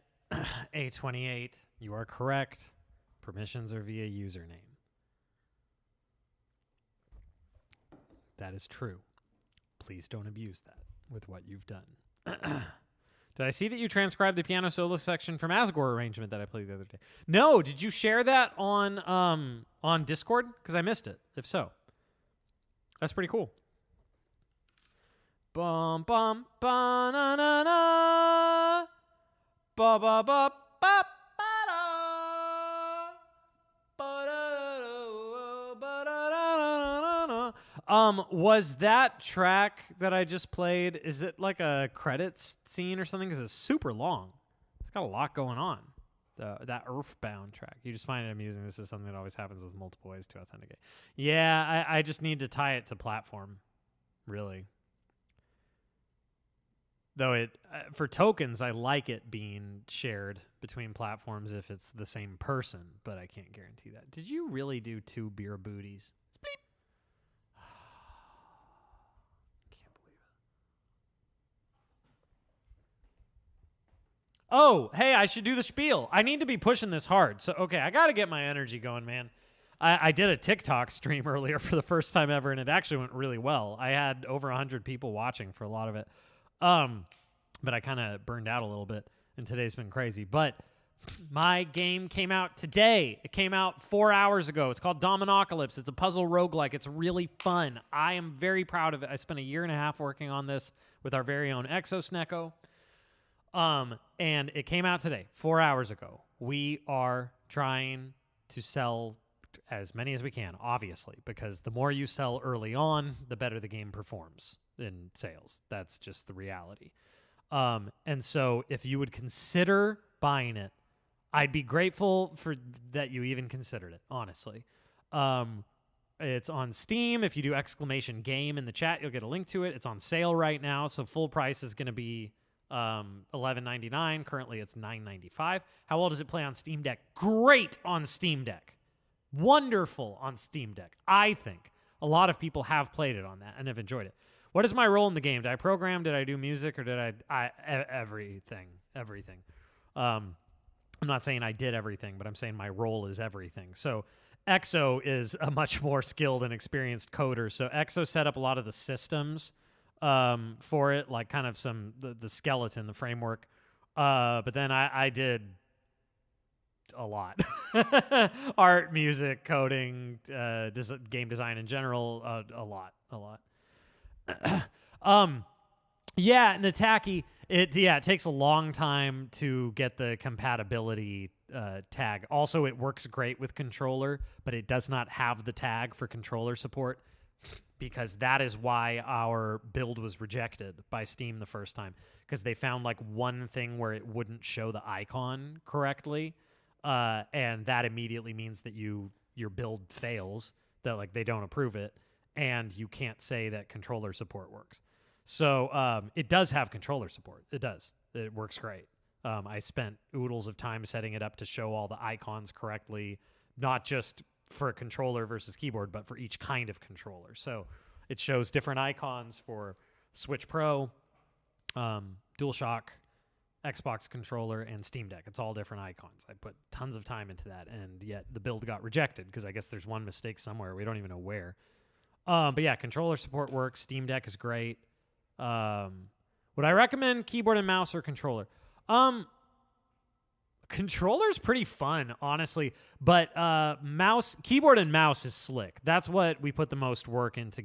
A28, you are correct. Permissions are via username. That is true. Please don't abuse that with what you've done. Did I see that you transcribed the piano solo section from Asgore arrangement that I played the other day? No, did you share that on Discord? Because I missed it. If so, that's pretty cool. Bum bum ba na na na ba ba ba ba ba da ba da ba da da da da. Was that track that I just played? Is it like a credits scene or something? Because it's super long. It's got a lot going on. That Earthbound track. You just find it amusing. This is something that always happens with multiple ways to authenticate. Yeah, I just need to tie it to platform, really. Though for tokens, I like it being shared between platforms if it's the same person, but I can't guarantee that. Did you really do 2 beer booties? Bleep. Can't believe it. Oh, hey, I should do the spiel. I need to be pushing this hard. So, okay, I got to get my energy going, man. I did a TikTok stream earlier for the first time ever, and it actually went really well. I had over 100 people watching for a lot of it. But I kind of burned out a little bit, and today's been crazy. But my game came out today. It came out 4 hours ago. It's called Dominocalypse. It's a puzzle roguelike. It's really fun. I am very proud of it. I spent 1.5 years working on this with our very own Exosnecko. And it came out today, 4 hours ago. We are trying to sell as many as we can, obviously, because the more you sell early on, the better the game performs in sales. That's just the reality. And so if you would consider buying it, I'd be grateful for that you even considered it, honestly. It's on Steam. If you do !game in the chat, you'll get a link to it. It's on sale right now, so full price is going to be $11.99. Currently, it's $9.95. How well does it play on Steam Deck? Great on Steam Deck. Wonderful on Steam Deck, I think. A lot of people have played it on that and have enjoyed it. What is my role in the game? Did I program? Did I do music? Or did I everything? Everything. I'm not saying I did everything, but I'm saying my role is everything. So Exo is a much more skilled and experienced coder. So Exo set up a lot of the systems for it, like kind of the skeleton, the framework. But then I did a lot. Art, music, coding, game design in general, a lot. Yeah, Nataki, it takes a long time to get the compatibility tag. Also, it works great with controller, but it does not have the tag for controller support, because that is why our build was rejected by Steam the first time, because they found like one thing where it wouldn't show the icon correctly, and that immediately means that your build fails, that like they don't approve it, and you can't say that controller support works. So it does have controller support. It does. It works great. I spent oodles of time setting it up to show all the icons correctly, not just for a controller versus keyboard, but for each kind of controller. So it shows different icons for Switch Pro, DualShock, Xbox controller, and Steam Deck. It's all different icons. I put tons of time into that, and yet the build got rejected because I guess there's one mistake somewhere. We don't even know where. But yeah, controller support works. Steam Deck is great. Would I recommend keyboard and mouse or controller? Controller's pretty fun, honestly, but keyboard and mouse is slick. That's what we put the most work into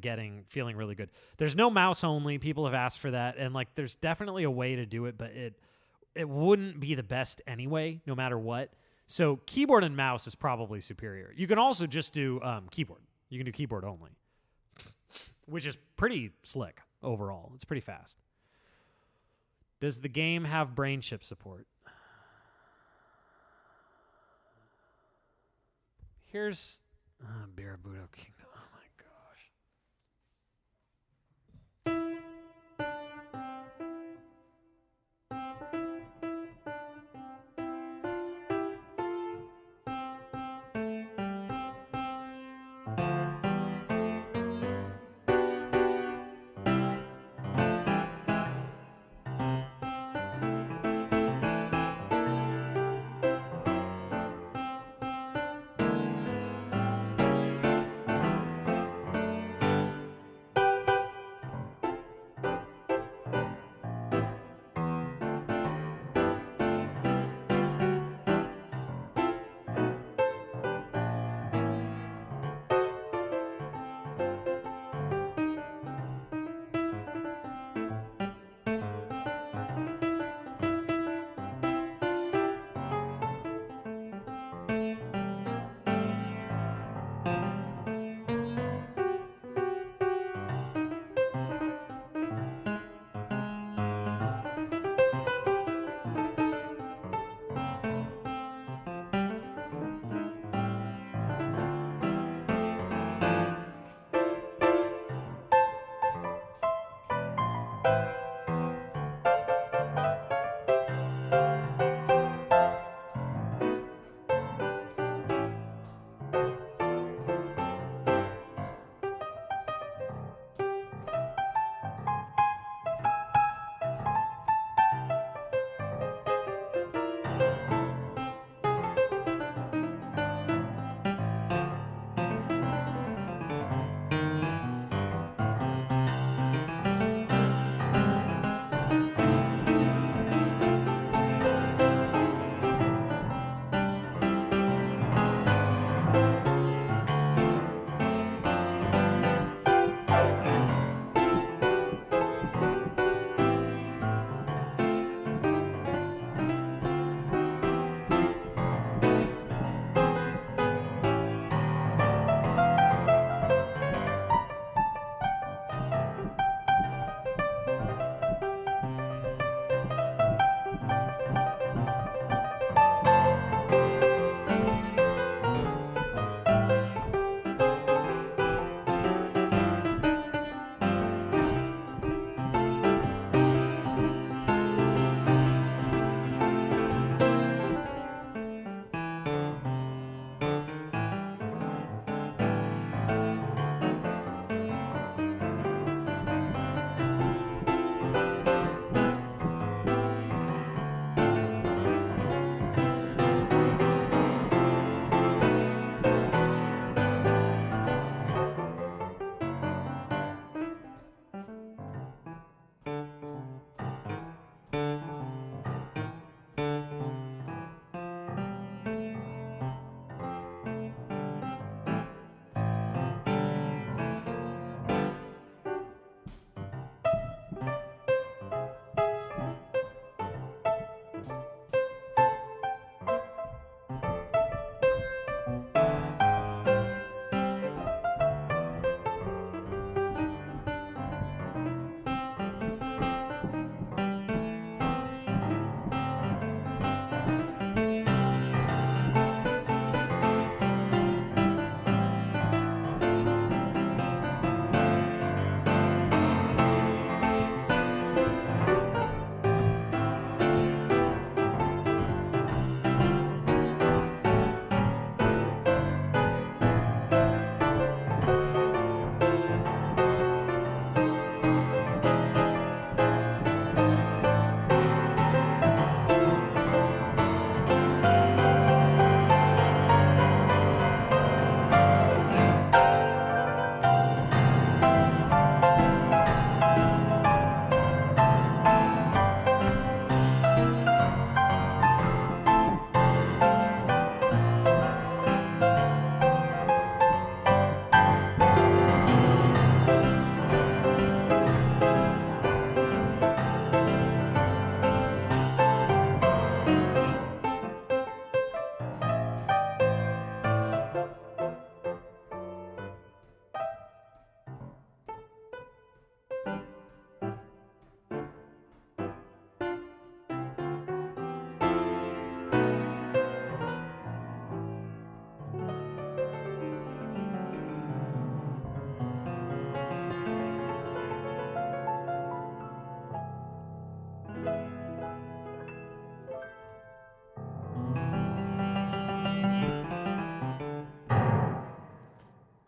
feeling really good. There's no mouse only. People have asked for that, and like there's definitely a way to do it, but it wouldn't be the best anyway, no matter what. So keyboard and mouse is probably superior. You can also just do keyboard. You can do keyboard only, which is pretty slick overall. It's pretty fast. Does the game have brain chip support? Here's Barabudo Kingdom. Oh my gosh.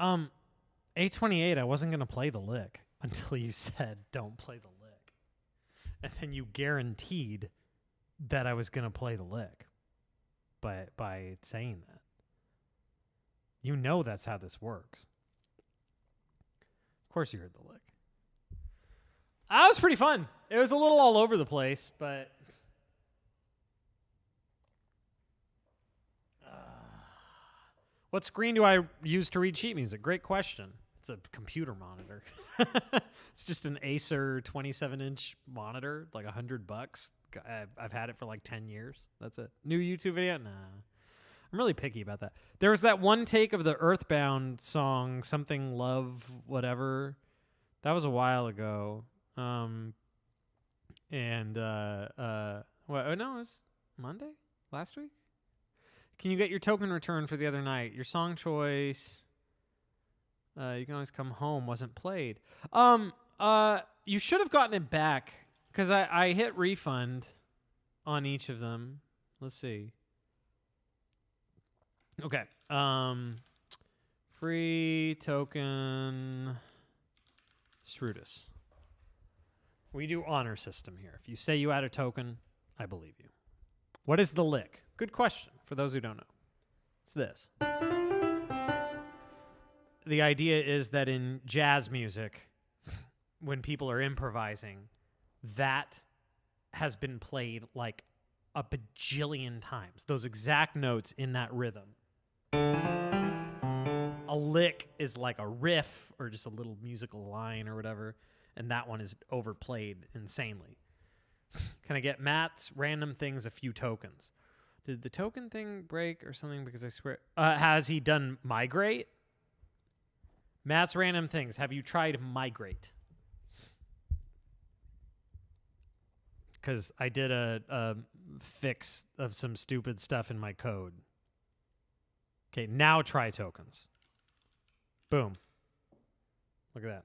A28, I wasn't going to play the lick until you said don't play the lick. And then you guaranteed that I was going to play the lick by saying that. You know that's how this works. Of course you heard the lick. That was pretty fun. It was a little all over the place, but... What screen do I use to read sheet music? Great question. It's a computer monitor. It's just an Acer 27-inch monitor, like $100. I've had it for like 10 years. That's it. New YouTube video? Nah. I'm really picky about that. There was that one take of the Earthbound song, something love, whatever. That was a while ago. Well, no, it was Monday? Last week? Can you get your token returned for the other night? Your song choice, you can always come home, wasn't played. You should have gotten it back because I hit refund on each of them. Let's see. Okay. Free token. Shrudis. We do honor system here. If you say you had a token, I believe you. What is the lick? Good question for those who don't know. It's this. The idea is that in jazz music, when people are improvising, that has been played like a bajillion times. Those exact notes in that rhythm. A lick is like a riff or just a little musical line or whatever, and that one is overplayed insanely. Can I get Matt's random things a few tokens? Did the token thing break or something? Because I swear... has he done migrate? Matt's random things. Have you tried migrate? Because I did a fix of some stupid stuff in my code. Okay, now try tokens. Boom. Look at that.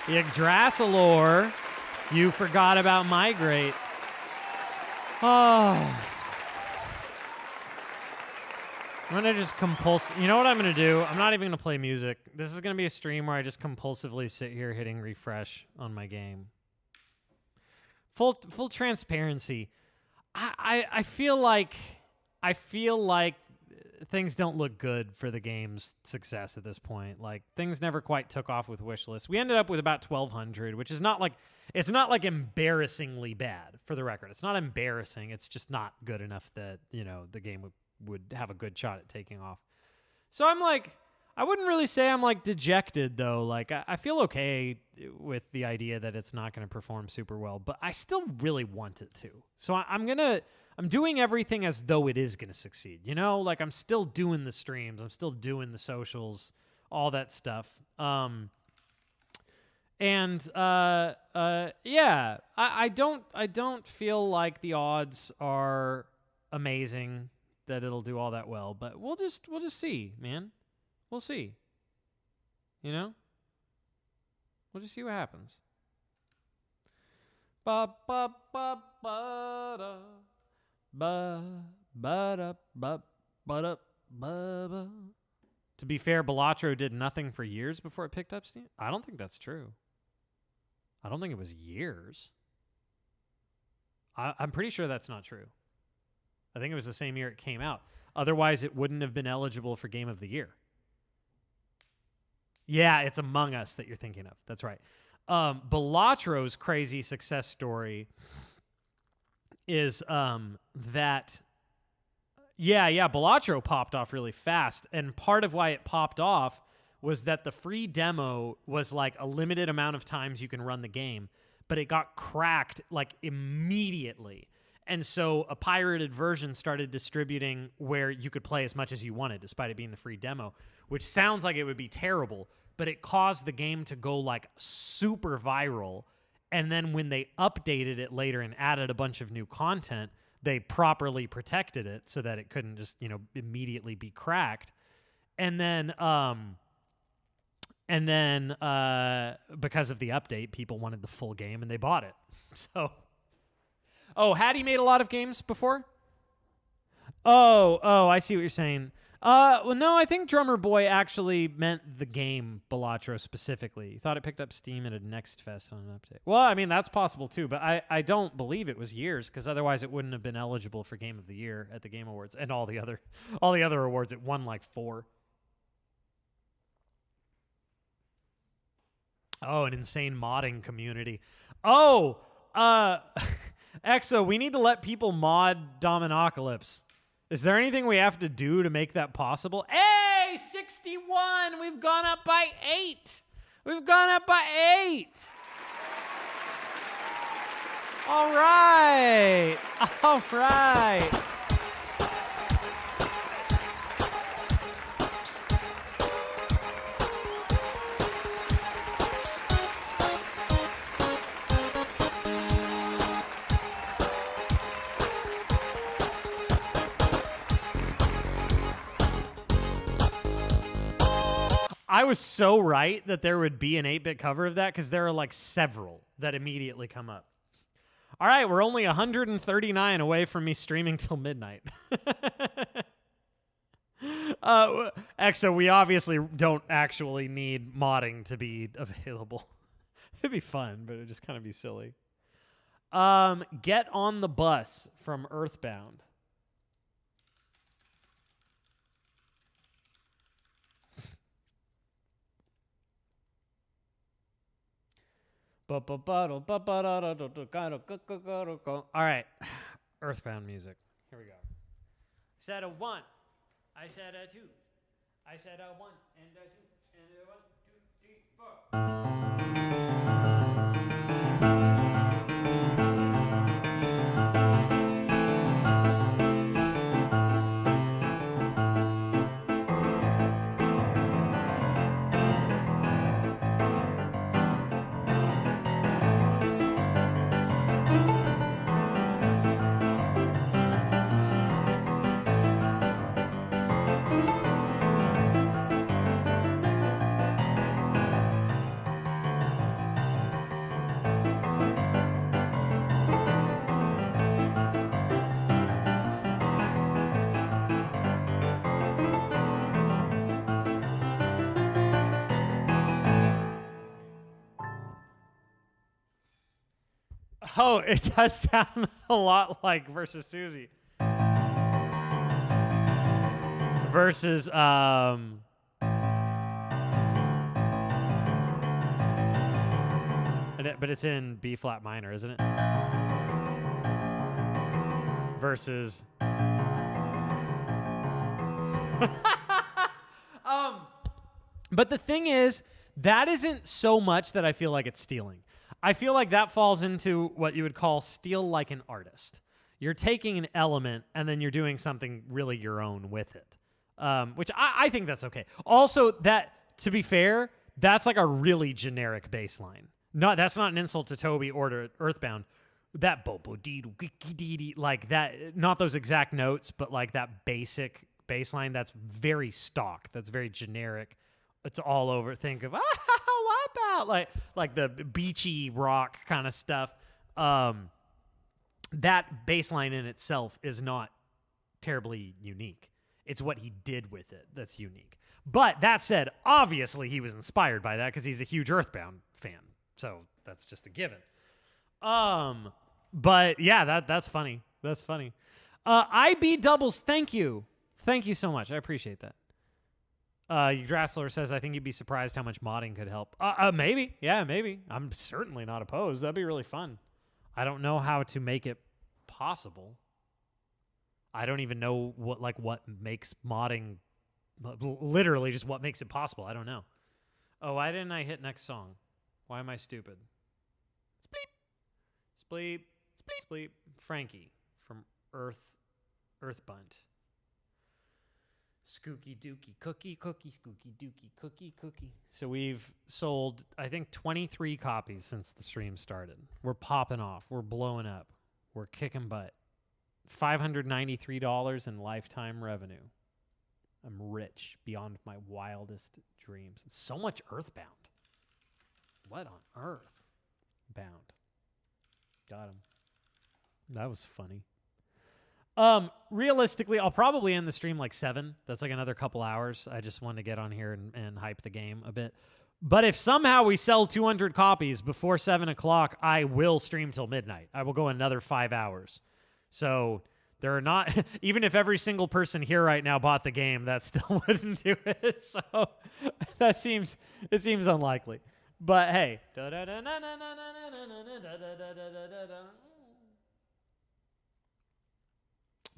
Yggdrasilor, you forgot about migrate. Oh. I'm going to just You know what I'm going to do? I'm not even going to play music. This is going to be a stream where I just compulsively sit here hitting refresh on my game. Full transparency. I feel like things don't look good for the game's success at this point. Like, things never quite took off with Wishlist. We ended up with about 1,200, which is not like... It's not like embarrassingly bad, for the record. It's not embarrassing. It's just not good enough that, you know, the game would have a good shot at taking off. So I'm like... I wouldn't really say I'm, like, dejected, though. Like, I feel okay with the idea that it's not going to perform super well, but I still really want it to. So I'm doing everything as though it is going to succeed, you know? Like, I'm still doing the streams. I'm still doing the socials, all that stuff. Yeah, I don't feel like the odds are amazing that it'll do all that well, but we'll just see, man. We'll see. You know? We'll just see what happens. Ba ba ba ba da ba ba da ba ba da ba ba. To be fair, Balatro did nothing for years before it picked up steam. I don't think that's true. I don't think it was years. I'm pretty sure that's not true. I think it was the same year it came out. Otherwise, it wouldn't have been eligible for Game of the Year. Yeah, it's Among Us that you're thinking of. That's right. Balatro's crazy success story is that... Yeah, Balatro popped off really fast. And part of why it popped off was that the free demo was like a limited amount of times you can run the game, but it got cracked like immediately. And so a pirated version started distributing where you could play as much as you wanted, despite it being the free demo, which sounds like it would be terrible, but it caused the game to go like super viral. And then when they updated it later and added a bunch of new content, they properly protected it so that it couldn't just, you know, immediately be cracked. And then because of the update, people wanted the full game and they bought it. So, had he made a lot of games before? Oh, I see what you're saying. Well, no, I think Drummer Boy actually meant the game Balatro specifically. He thought it picked up steam at a Next Fest on an update. Well, I mean, that's possible too, but I don't believe it was years, because otherwise it wouldn't have been eligible for Game of the Year at the Game Awards, and all the other awards. It won like 4. Oh, an insane modding community. Oh, Exo, we need to let people mod Dominocalypse. Is there anything we have to do to make that possible? Hey, 61! We've gone up by 8! We've gone up by 8! All right! All right! I was so right that there would be an 8-bit cover of that, because there are like several that immediately come up. All right, we're only 139 away from me streaming till midnight. Exo, we obviously don't actually need modding to be available. It'd be fun, but it'd just kind of be silly. Get on the Bus from Earthbound. All right, Earthbound music. Here we go. I said a 1. I said a 2. I said a 1 and a 2 and a 1, 2, 3, 4. Oh, it does sound a lot like Versus Susie. Versus, but it's in B flat minor, isn't it? Versus. But the thing is, that isn't so much that I feel like it's stealing. I feel like that falls into what you would call steal like an artist. You're taking an element and then you're doing something really your own with it, which I think that's okay. Also, that, to be fair, that's like a really generic bass line. That's not an insult to Toby or to Earthbound. That bo-bo-dee-doo-gee-dee-dee, like that, not those exact notes, but like that basic bass line, that's very stock. That's very generic. It's all over. Think of, what about? Like the beachy rock kind of stuff. That bass line in itself is not terribly unique. It's what he did with it that's unique. But that said, obviously he was inspired by that because he's a huge Earthbound fan. So that's just a given. But yeah, that's funny. That's funny. IB Doubles, thank you. Thank you so much. I appreciate that. Grassler says, I think you'd be surprised how much modding could help. Maybe. Yeah, maybe. I'm certainly not opposed. That'd be really fun. I don't know how to make it possible. I don't even know what makes modding, literally just what makes it possible. I don't know. Oh, why didn't I hit next song? Why am I stupid? Spleep. Spleep. Spleep. Spleep. Frankie from Earthbunt. Skooky dookie cookie skooky dookie cookie. So we've sold, I think, 23 copies since the stream started. We're popping off. We're blowing up. We're kicking butt. $593 in lifetime revenue. I'm rich beyond my wildest dreams. So much Earthbound. What on earth? Bound. Got him. That was funny. Realistically, I'll probably end the stream like 7. That's like another couple hours. I just want to get on here and hype the game a bit. But if somehow we sell 200 copies before 7 o'clock, I will stream till midnight. I will go another 5 hours. So there are not, even if every single person here right now bought the game, that still wouldn't do it. So it seems unlikely. But hey.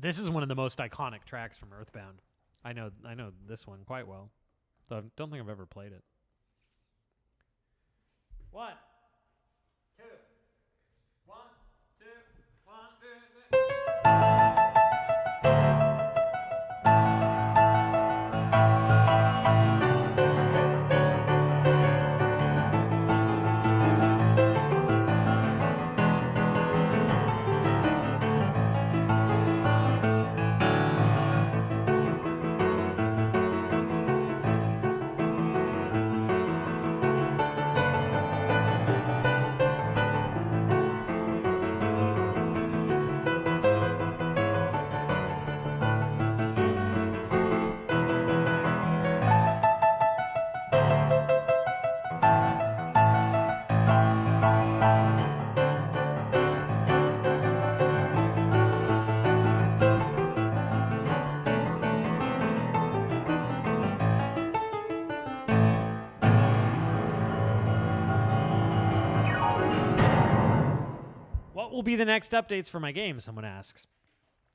This is one of the most iconic tracks from Earthbound. I know this one quite well. Though I don't think I've ever played it. 1, 2, 1, 2, 1, 2, 3. What will be the next updates for my game, someone asks.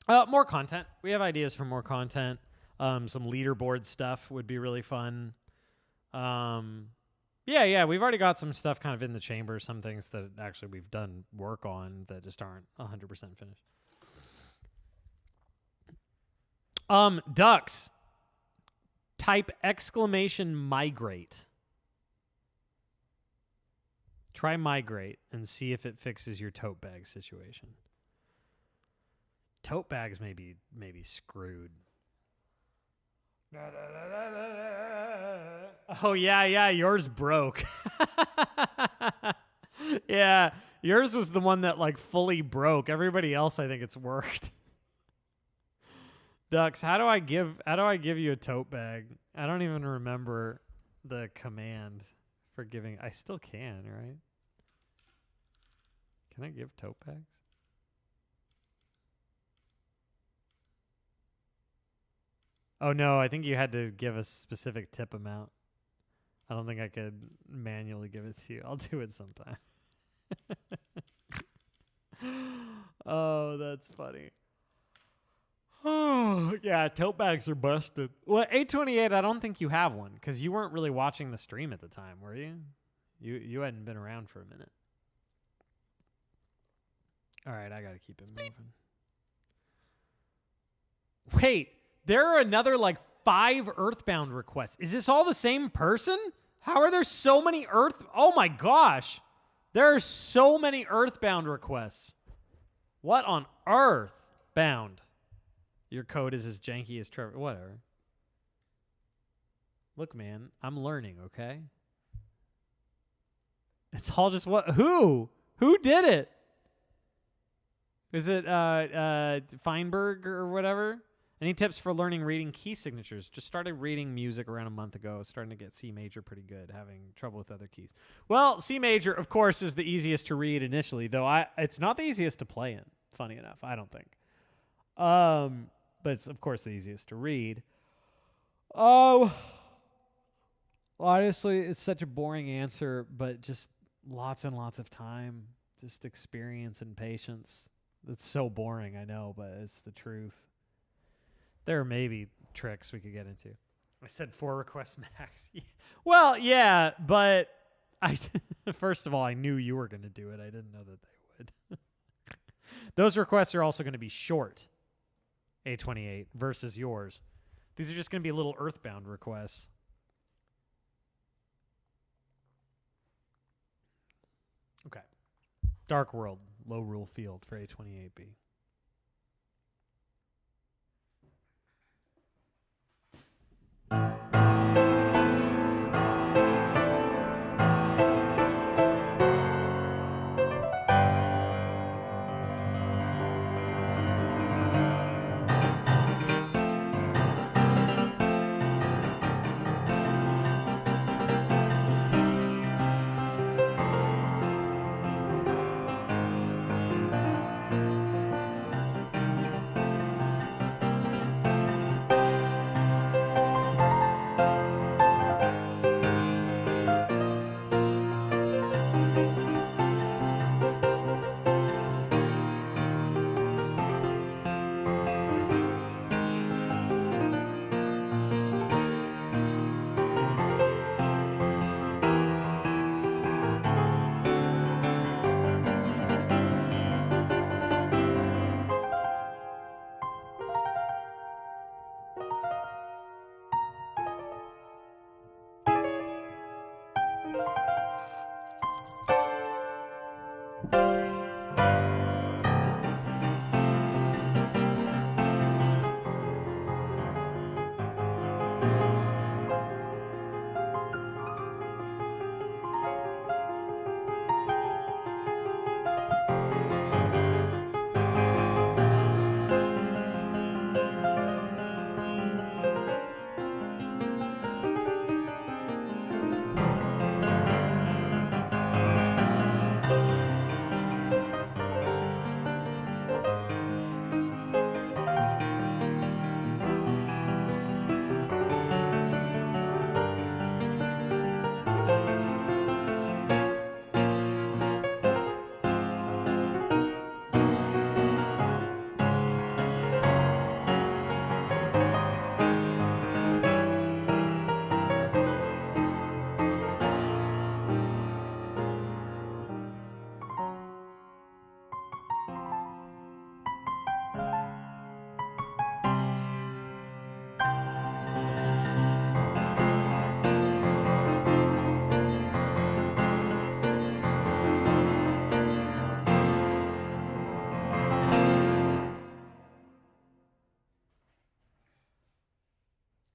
More content. We have ideas for more content. Some leaderboard stuff would be really fun. Yeah, we've already got some stuff kind of in the chamber, some things that actually we've done work on that just aren't 100% finished. Ducks. Type !migrate. Try migrate and see if it fixes your tote bag situation. Tote bags may be screwed. Oh, yeah, yours broke. Yeah, yours was the one that like fully broke. Everybody else, I think it's worked. Ducks, how do I give you a tote bag? I don't even remember the command for giving. I still can, right? Can I give tote bags? Oh no, I think you had to give a specific tip amount. I don't think I could manually give it to you. I'll do it sometime. Oh, that's funny. Oh, yeah, tote bags are busted. Well, 828, I don't think you have one because you weren't really watching the stream at the time, were you? You hadn't been around for a minute. All right, I got to keep it moving. Wait, there are another like 5 Earthbound requests. Is this all the same person? How are there so many Oh my gosh. There are so many Earthbound requests. What on Earthbound? Your code is as janky as Trevor. Whatever. Look, man, I'm learning, okay? It's all just what? Who? Who did it? Is it Feinberg or whatever? Any tips for learning reading key signatures? Just started reading music around a month ago. Starting to get C major pretty good. Having trouble with other keys. Well, C major, of course, is the easiest to read initially, though it's not the easiest to play in. Funny enough, I don't think. But it's of course the easiest to read. Honestly, it's such a boring answer, but just lots and lots of time, just experience and patience. It's so boring, I know, but it's the truth. There are maybe tricks we could get into. I said 4 requests max. Well, yeah, but first of all, I knew you were going to do it. I didn't know that they would. Those requests are also going to be short, A28, versus yours. These are just going to be little Earthbound requests. Okay. Dark World, low rule field for A28B.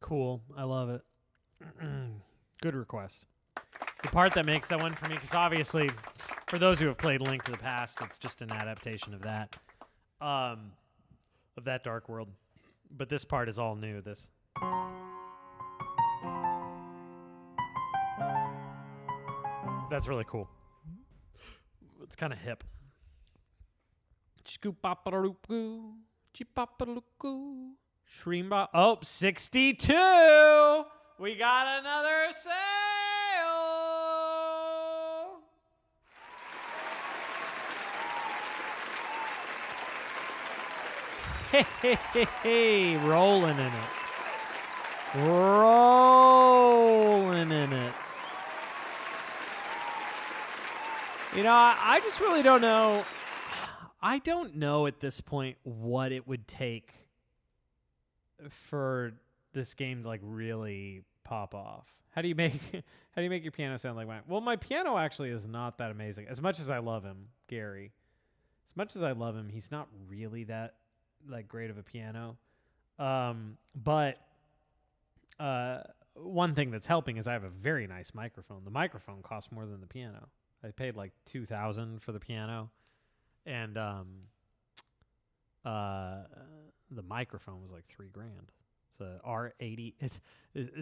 Cool. I love it. Good request. The part that makes that one for me, because obviously, for those who have played Link to the Past, it's just an adaptation of that Dark World. But this part is all new. This. That's really cool. It's kind of hip. Shrimba. Oh, 62. We got another sale. Hey, rolling in it. Rolling in it. You know, I just really don't know. I don't know at this point what it would take for this game to like really pop off. How do you make your piano sound like mine? Well, my piano actually is not that amazing. As much as I love him, Gary. As much as I love him, he's not really that like great of a piano. But one thing that's helping is I have a very nice microphone. The microphone costs more than the piano. I paid like $2,000 for the piano, and the microphone was like $3,000. It's a R80. It's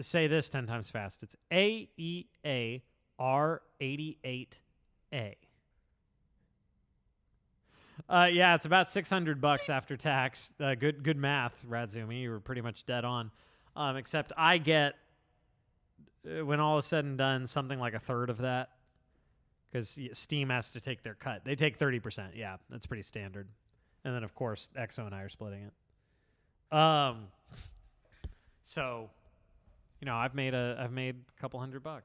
say this 10 times fast. It's AEA R88A. Yeah, it's about $600 after tax. Good math, Radzumi. You were pretty much dead on. Except I get, when all is said and done, something like a third of that. Because Steam has to take their cut. They take 30%. Yeah, that's pretty standard. And then, of course, Exo and I are splitting it. So, you know, I've made a couple $100.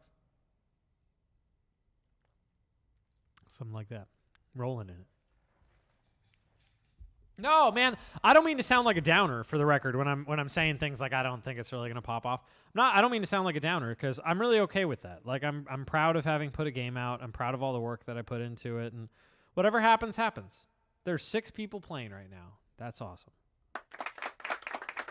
Something like that. Rolling in it. No, man, I don't mean to sound like a downer, for the record, when I'm saying things like I don't think it's really going to pop off. I don't mean to sound like a downer, because I'm really okay with that. Like, I'm proud of having put a game out. I'm proud of all the work that I put into it, and whatever happens, happens. There's 6 people playing right now. That's awesome.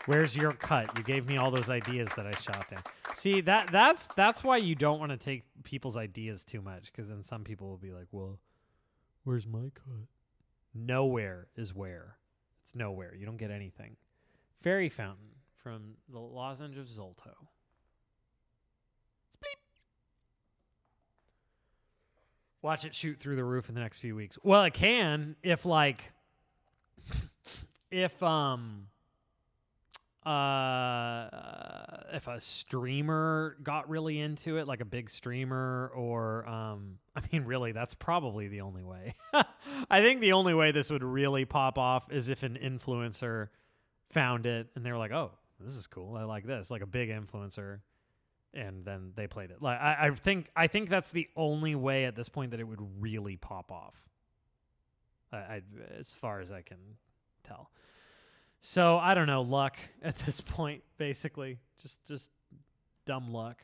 Where's your cut? You gave me all those ideas that I shot down. See, that's why you don't want to take people's ideas too much, because then some people will be like, well, where's my cut? Nowhere is where. It's nowhere. You don't get anything. Fairy Fountain from the Lozenge of Zolto. Spleep. Watch it shoot through the roof in the next few weeks. Well, it can if if a streamer got really into it, like a big streamer, or I mean, really, that's probably the only way. I think the only way this would really pop off is if an influencer found it and they were like, "Oh, this is cool. I like this." Like a big influencer, and then they played it. Like I think that's the only way at this point that it would really pop off. As far as I can tell. So, I don't know, luck at this point, basically. Just dumb luck.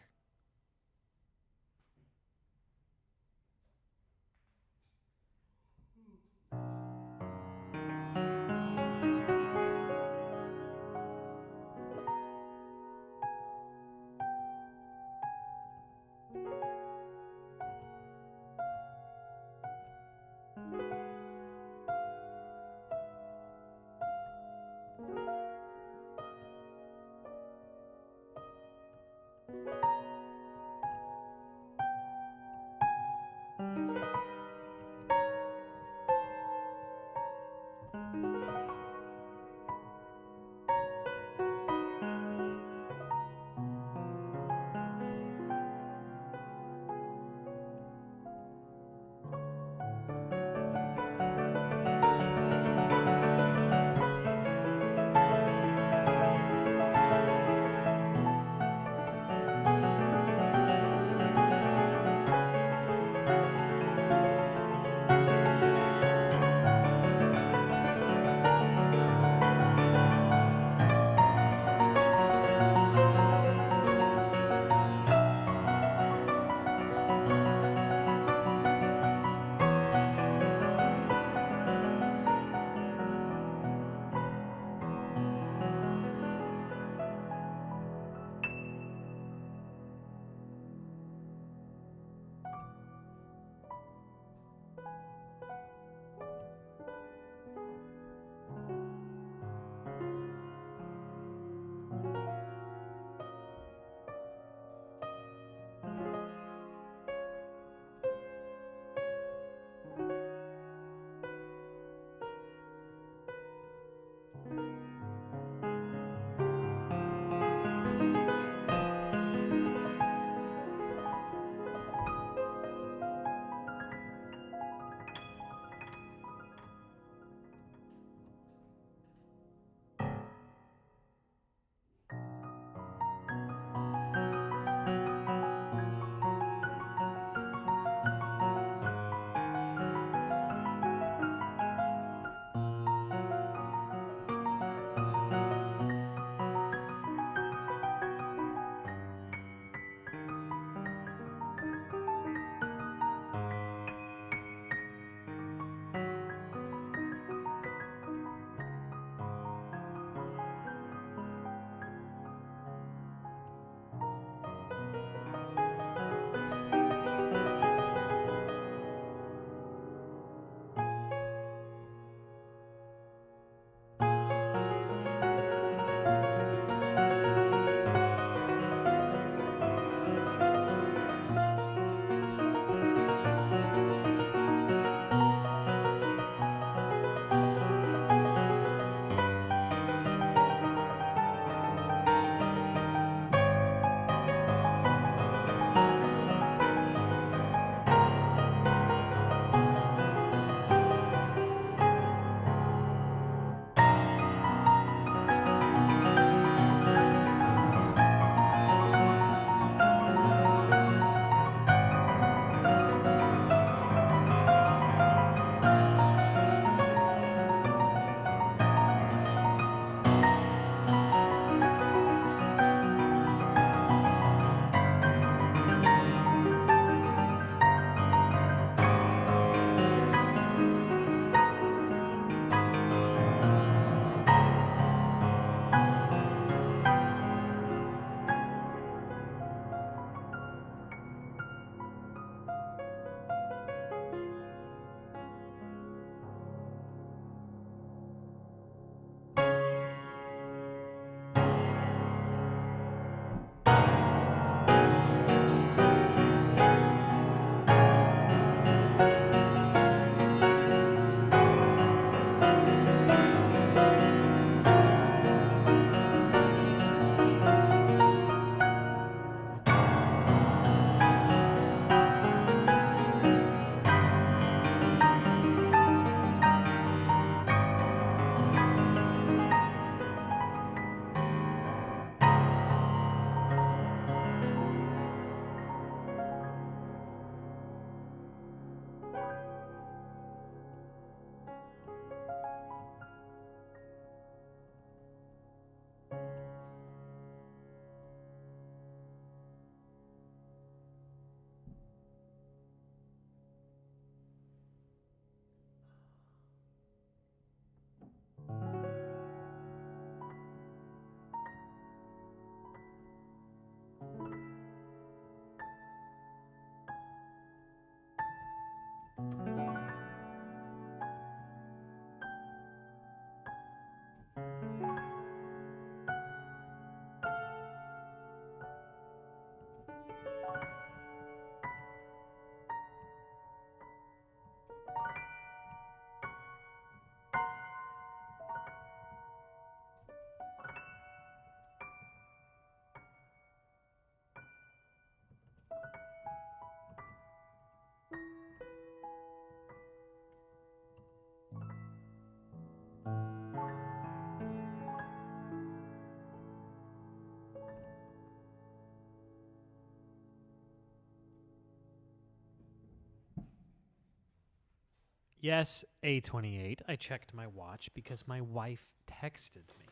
Yes, A28. I checked my watch because my wife texted me.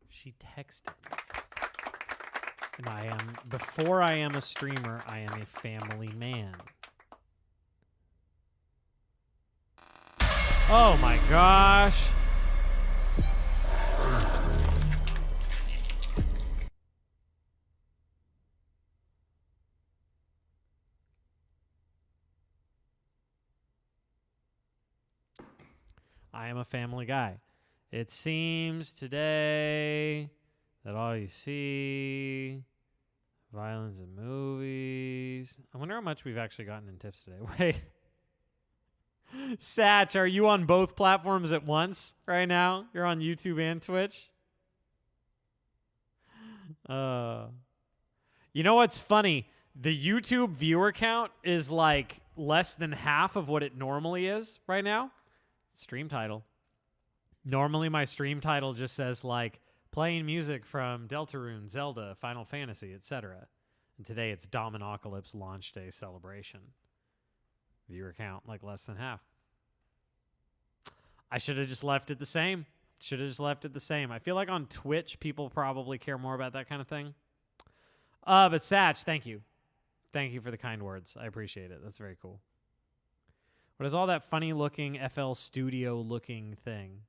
She texted me. And before I am a streamer, I am a family man. Oh my gosh. I am a family guy. It seems today that all you see, violence in movies. I wonder how much we've actually gotten in tips today. Wait. Satch, are you on both platforms at once right now? You're on YouTube and Twitch? You know what's funny? The YouTube viewer count is like less than half of what it normally is right now. Stream title. Normally my stream title just says like playing music from Deltarune, Zelda, Final Fantasy, etc. And today it's Dominocalypse launch day celebration. Viewer count like less than half. I should have just left it the same. I feel like on Twitch people probably care more about that kind of thing. But Satch, thank you. Thank you for the kind words. I appreciate it. That's very cool. What is all that funny looking FL Studio looking thing?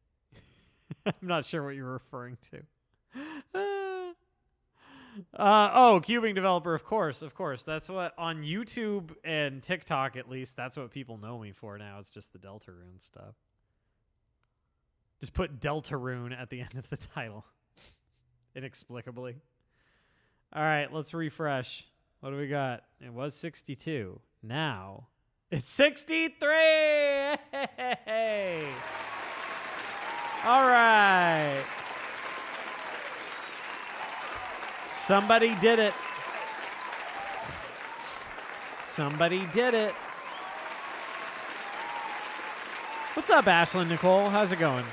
I'm not sure what you're referring to. Cubing developer, of course. That's what, on YouTube and TikTok at least, that's what people know me for now. It's just the Deltarune stuff. Just put Deltarune at the end of the title. Inexplicably. All right, let's refresh. What do we got? It was 62. Now it's 63. Hey! All right. Somebody did it. What's up, Ashlyn Nicole? How's it going?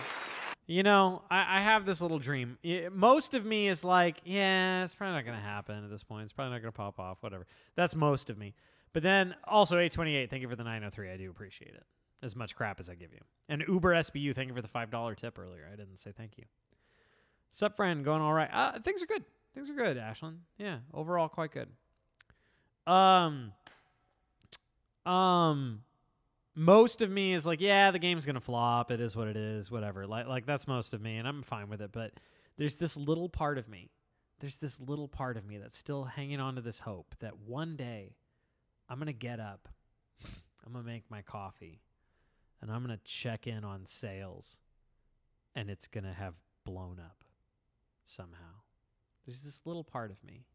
You know, I have this little dream. Most of me is like, yeah, it's probably not going to happen at this point. It's probably not going to pop off, whatever. That's most of me. But then also 828, thank you for the 903. I do appreciate it. As much crap as I give you. And Uber SBU, thank you for the $5 tip earlier. I didn't say thank you. Sup, friend? Going all right? Things are good. Things are good, Ashlyn. Yeah, overall quite good. Most of me is like, yeah, the game's gonna flop. It is what it is. Whatever. Like that's most of me, and I'm fine with it. But there's this little part of me. That's still hanging on to this hope that one day I'm gonna get up, I'm gonna make my coffee, and I'm gonna check in on sales, and it's gonna have blown up somehow. There's this little part of me,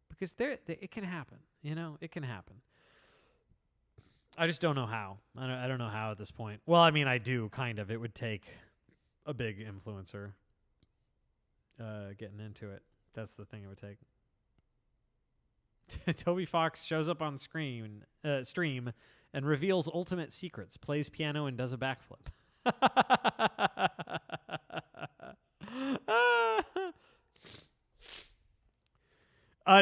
because it can happen. You know, it can happen. I just don't know how. I don't know how at this point. Well, I mean, I do, kind of. It would take a big influencer getting into it. That's the thing it would take. Toby Fox shows up on stream and reveals ultimate secrets, plays piano, and does a backflip.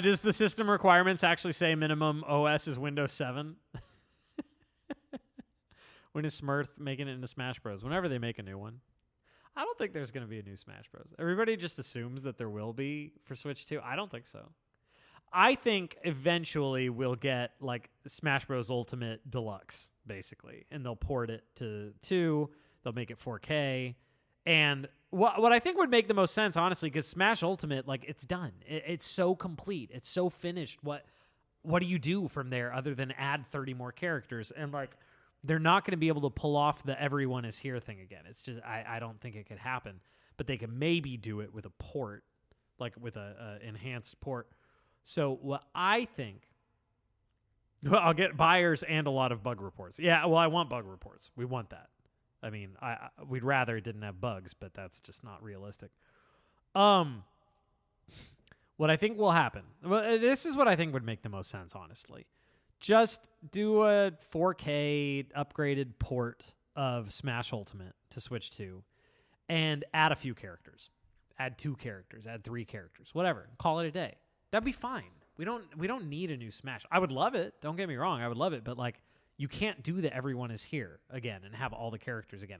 Does the system requirements actually say minimum OS is Windows 7? When is Smurf making it into Smash Bros? Whenever they make a new one. I don't think there's going to be a new Smash Bros. Everybody just assumes that there will be for Switch 2. I don't think so. I think eventually we'll get like Smash Bros. Ultimate Deluxe, basically. And they'll port it to 2. They'll make it 4K. And what I think would make the most sense, honestly, because Smash Ultimate, like, it's done. It's so complete. It's so finished. What do you do from there other than add 30 more characters? And, like, they're not going to be able to pull off the everyone is here thing again. It's just, I don't think it could happen. But they can maybe do it with a port, like with a enhanced port. So what I think, well, I'll get buyers and a lot of bug reports. Yeah, well, I want bug reports. We want that. I mean, we'd rather it didn't have bugs, but that's just not realistic. What I think will happen, well, this is what I think would make the most sense, honestly. Just do a 4K upgraded port of Smash Ultimate to Switch 2 and add a few characters. Add 2 characters, add 3 characters, whatever. Call it a day. That'd be fine. We don't need a new Smash. I would love it. Don't get me wrong. I would love it. But, like, You can't do the everyone is here again and have all the characters again.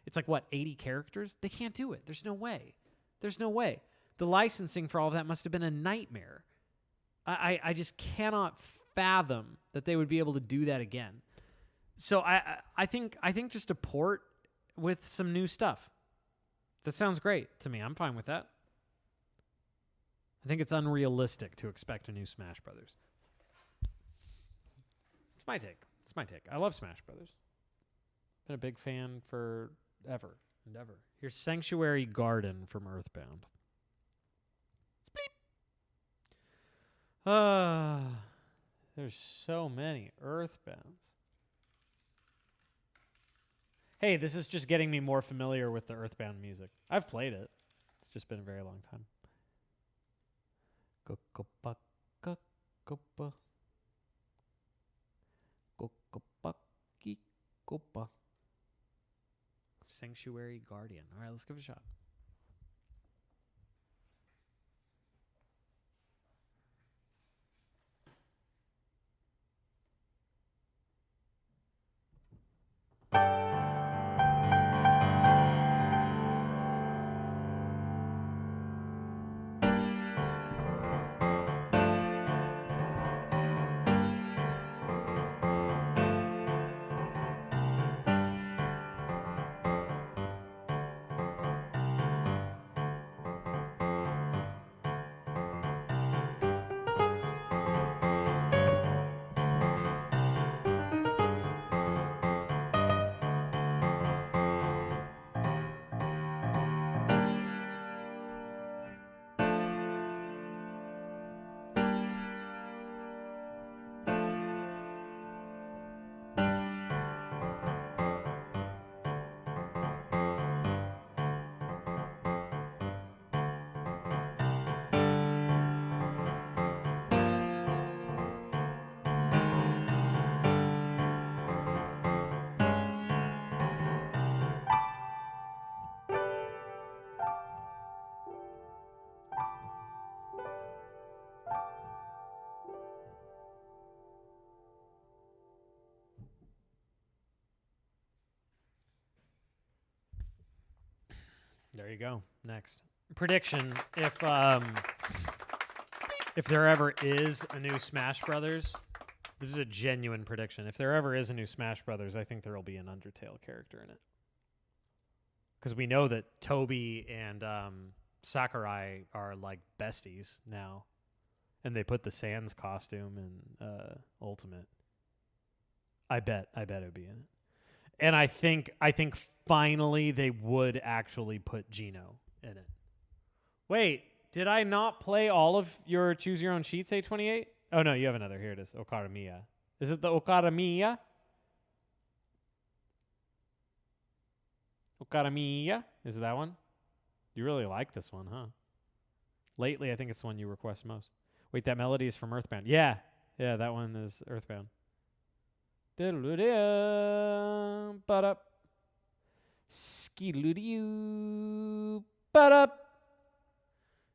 It's like, what, 80 characters? They can't do it. There's no way. There's no way. The licensing for all of that must have been a nightmare. I just cannot fathom that they would be able to do that again. So I think just a port with some new stuff. That sounds great to me. I'm fine with that. I think it's unrealistic to expect a new Smash Brothers. It's my take. I love Smash Brothers. Been a big fan forever and ever. Here's Sanctuary Garden from Earthbound. Spleep. There's so many Earthbounds. Hey, this is just getting me more familiar with the Earthbound music. I've played it. It's just been a very long time. Sanctuary Guardian. All right, let's give it a shot. There you go. Next prediction: if there ever is a new Smash Brothers, this is a genuine prediction. If there ever is a new Smash Brothers, I think there will be an Undertale character in it, because we know that Toby and Sakurai are like besties now, and they put the Sans costume in Ultimate. I bet it would be in it. And I think finally they would actually put Gino in it. Wait, did I not play all of your Choose Your Own Sheets, A28? Oh, no, you have another. Here it is. Okadamiya. Is it the Okadamiya? Okadamiya? Is it that one? You really like this one, huh? Lately, I think it's the one you request most. Wait, that melody is from Earthbound. Yeah, that one is Earthbound. Ba-dup. Ski-loo-doo. Ba-dup.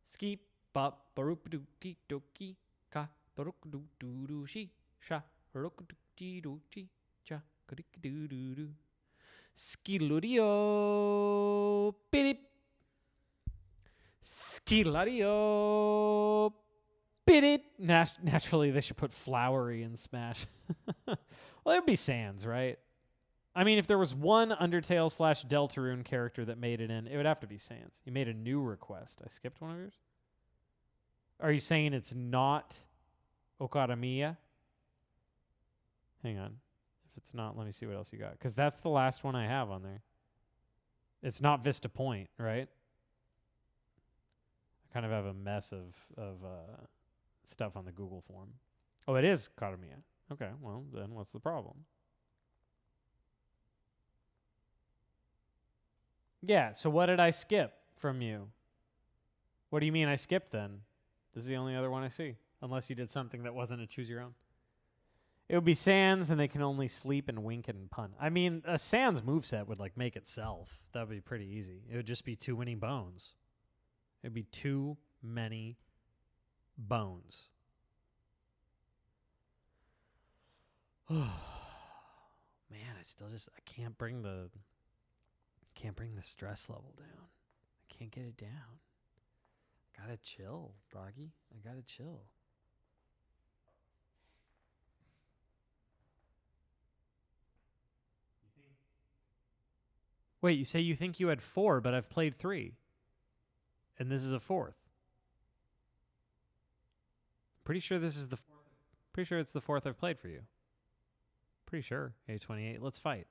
Ski bop barup-doo-ki doki ka baruk-doo-doo-doo-shi sha baruk-doo-doo-doo-chi cha kadik-doo-doo-doo. Ski-loo-doo. Bidip. Ski-la-doo. Bidip. Naturally, they should put flowery in Smash. Well, it would be Sans, right? I mean, if there was one Undertale / Deltarune character that made it in, it would have to be Sans. You made a new request. I skipped one of yours? Are you saying it's not Okadamiya? Hang on. If it's not, let me see what else you got. Because that's the last one I have on there. It's not Vista Point, right? I kind of have a mess of stuff on the Google form. Oh, it is Okadamiya. Okay, well, then what's the problem? Yeah, so what did I skip from you? What do you mean I skipped then? This is the only other one I see. Unless you did something that wasn't a choose your own. It would be Sans, and they can only sleep and wink and punt. I mean, a Sans moveset would like make itself. That would be pretty easy. It would just be too many bones. It would be too many bones. man, I can't bring the stress level down. I can't get it down. Gotta chill, doggy. I gotta chill. Wait, you say you think you had 4, but I've played 3. And this is a 4th. Pretty sure this is the 4th. Pretty sure it's the 4th I've played for you. Pretty sure. A28. Let's fight.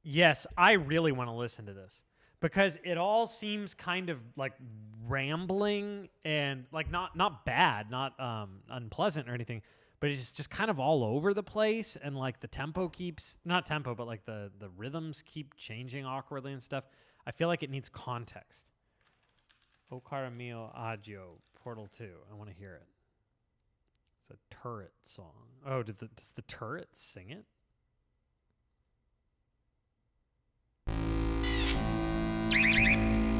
Yes, I really want to listen to this because it all seems kind of like rambling and like not bad, not unpleasant or anything, but it's just kind of all over the place, and like the tempo keeps not tempo, but like the rhythms keep changing awkwardly and stuff. I feel like it needs context. O Cara Mio Agio, Portal 2. I want to hear it. It's a turret song. Oh, does the turret sing it?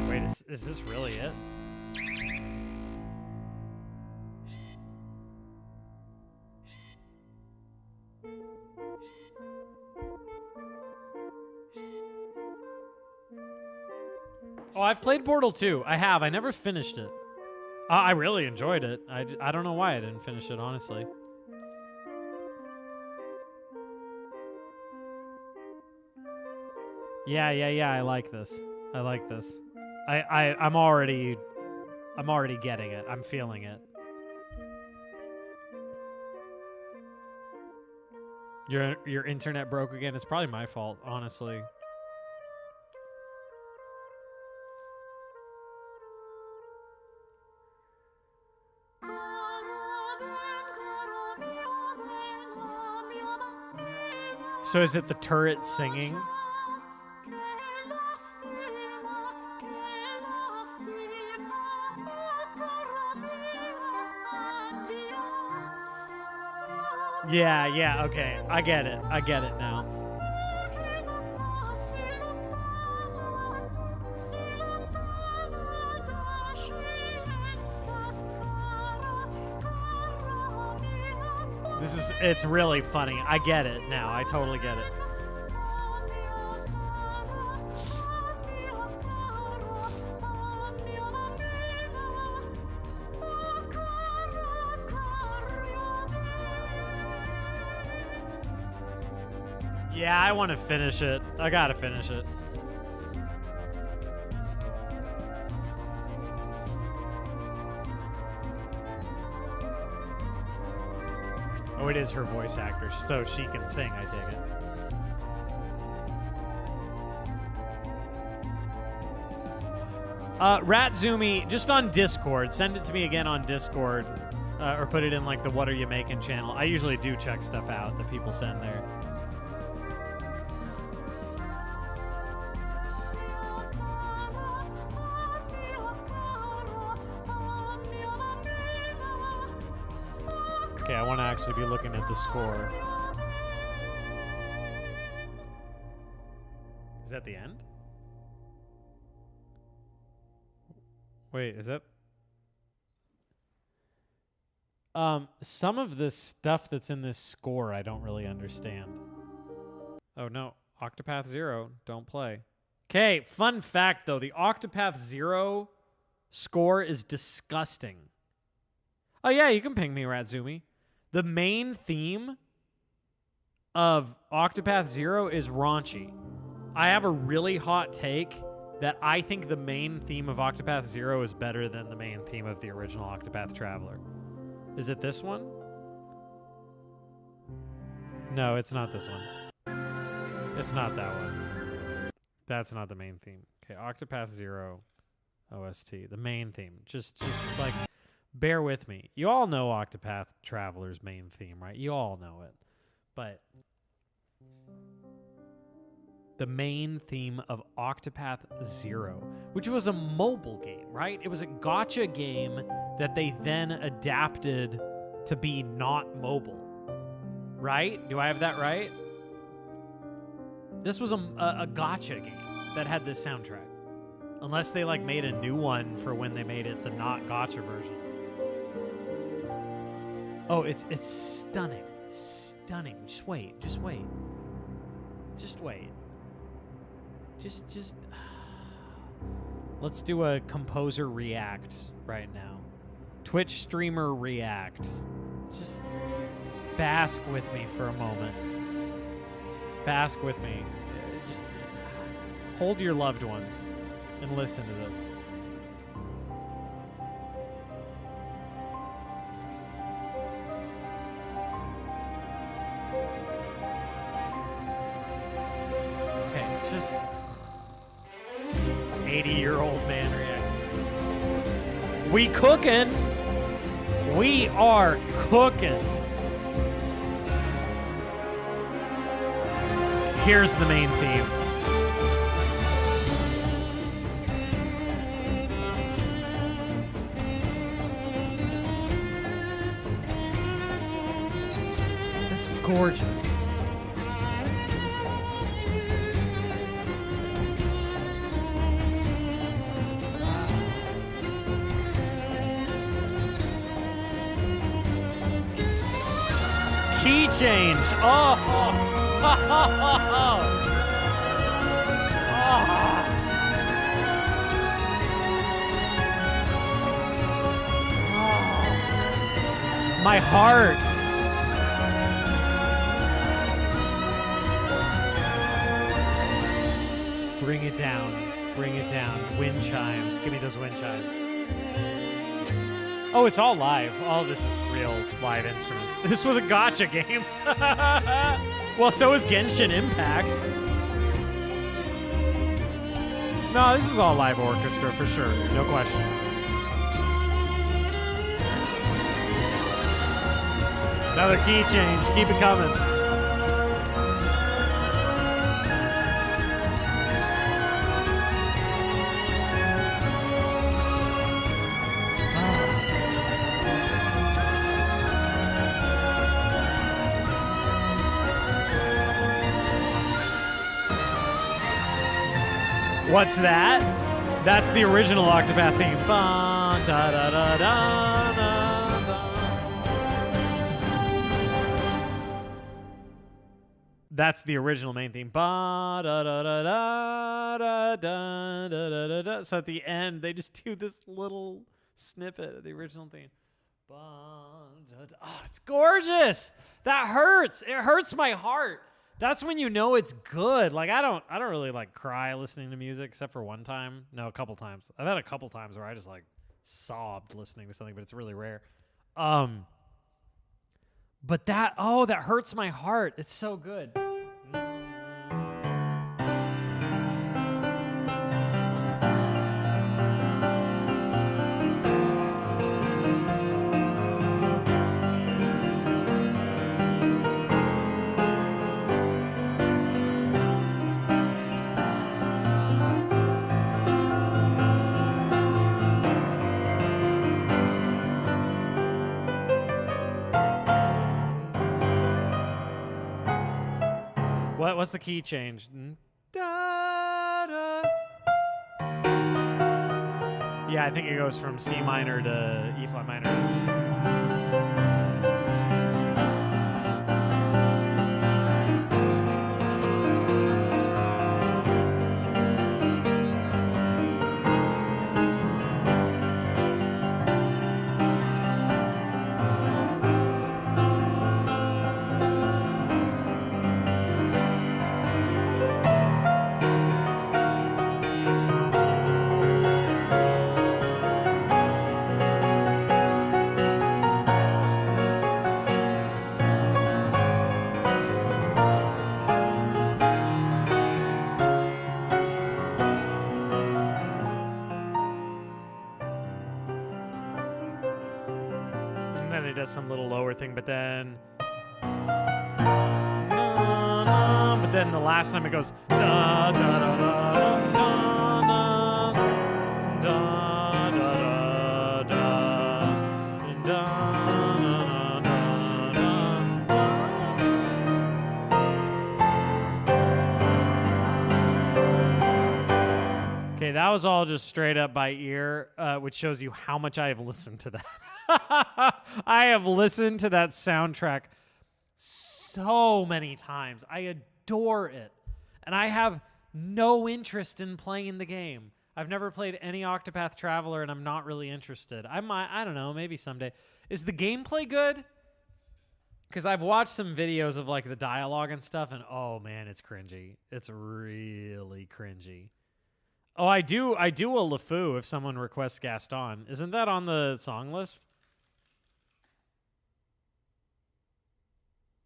Wait, is this really it? Oh, I've played Portal 2. I have. I never finished it. I really enjoyed it. I don't know why I didn't finish it, honestly. Yeah. I like this. I'm already getting it. I'm feeling it. Your internet broke again. It's probably my fault, honestly. So is it the turret singing? Yeah, okay. I get it now. It's really funny. I get it now. I totally get it. Yeah, I want to finish it. I gotta finish it. Oh, it is her voice actor, so she can sing, I take it. Ratzumi, just on Discord. Send it to me again on Discord. Or put it in like the What Are You Making channel. I usually do check stuff out that people send there. Okay, I want to actually be looking at the score. Is that the end? Wait, is that... some of the stuff that's in this score I don't really understand. Oh no, Octopath Zero, don't play. Okay, fun fact though, the Octopath Zero score is disgusting. Oh yeah, you can ping me, Ratzumi. The main theme of Octopath Zero is raunchy. I have a really hot take that I think the main theme of Octopath Zero is better than the main theme of the original Octopath Traveler. Is it this one? No, it's not this one. It's not that one. That's not the main theme. Okay, Octopath Zero OST, the main theme. Just like, bear with me. You all know Octopath Traveler's main theme, right? You all know it. But the main theme of Octopath Zero, which was a mobile game, right? It was a gacha game that they then adapted to be not mobile, right? Do I have that right? This was a gacha game that had this soundtrack. Unless they like made a new one for when they made it the not gacha version. Oh, it's stunning. Stunning. Just wait. Just wait. Let's do a composer react right now. Twitch streamer reacts. Just bask with me for a moment. Bask with me. Just hold your loved ones and listen to this. Okay, just 80-year-old man react. We cooking. We are cooking. Here's the main theme. That's gorgeous. Key change. Oh. My heart. Bring it down. Bring it down. Wind chimes. Give me those wind chimes. Oh, it's all live. All of this is real live instruments. This was a gacha game. Well, so is Genshin Impact. No, this is all live orchestra for sure. No question. Another key change. Keep it coming. What's that? That's the original Octopath theme. Ba, da, da, da, da, da, da. That's the original main theme. Ba, da, da, da, da, da, da, da, da, da, da. So at the end, they just do this little snippet of the original theme. Ba, da, da. Oh, it's gorgeous. That hurts. It hurts my heart. That's when you know it's good. Like I don't really like cry listening to music except for one time. No, a couple times. I've had a couple times where I just like sobbed listening to something, but it's really rare. But that hurts my heart. It's so good. What's the key change? Da, da. Yeah, I think it goes from C minor to E flat minor. Some little lower thing, but then the last time it goes da da da da da da da da da. Okay, that was all just straight up by ear, which shows you how much I have listened to that. I have listened to that soundtrack so many times. I adore it. And I have no interest in playing the game. I've never played any Octopath Traveler, and I'm not really interested. I don't know, maybe someday. Is the gameplay good? Because I've watched some videos of like the dialogue and stuff, and oh man, it's cringy. It's really cringy. Oh, I do a LeFou if someone requests Gaston. Isn't that on the song list?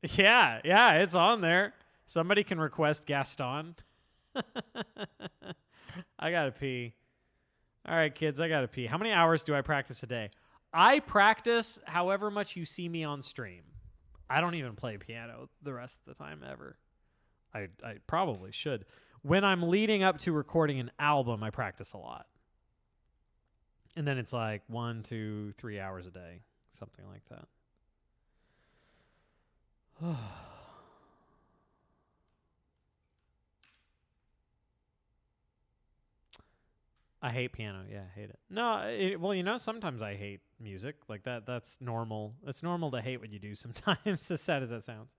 Yeah, it's on there. Somebody can request Gaston. I gotta pee. All right, kids, I gotta pee. How many hours do I practice a day? I practice however much you see me on stream. I don't even play piano the rest of the time ever. I probably should. When I'm leading up to recording an album, I practice a lot. And then it's like 1, 2, 3 hours a day, something like that. I hate piano. Yeah, I hate it. No, well, you know, sometimes I hate music like that. That's normal. It's normal to hate what you do sometimes, as sad as that sounds.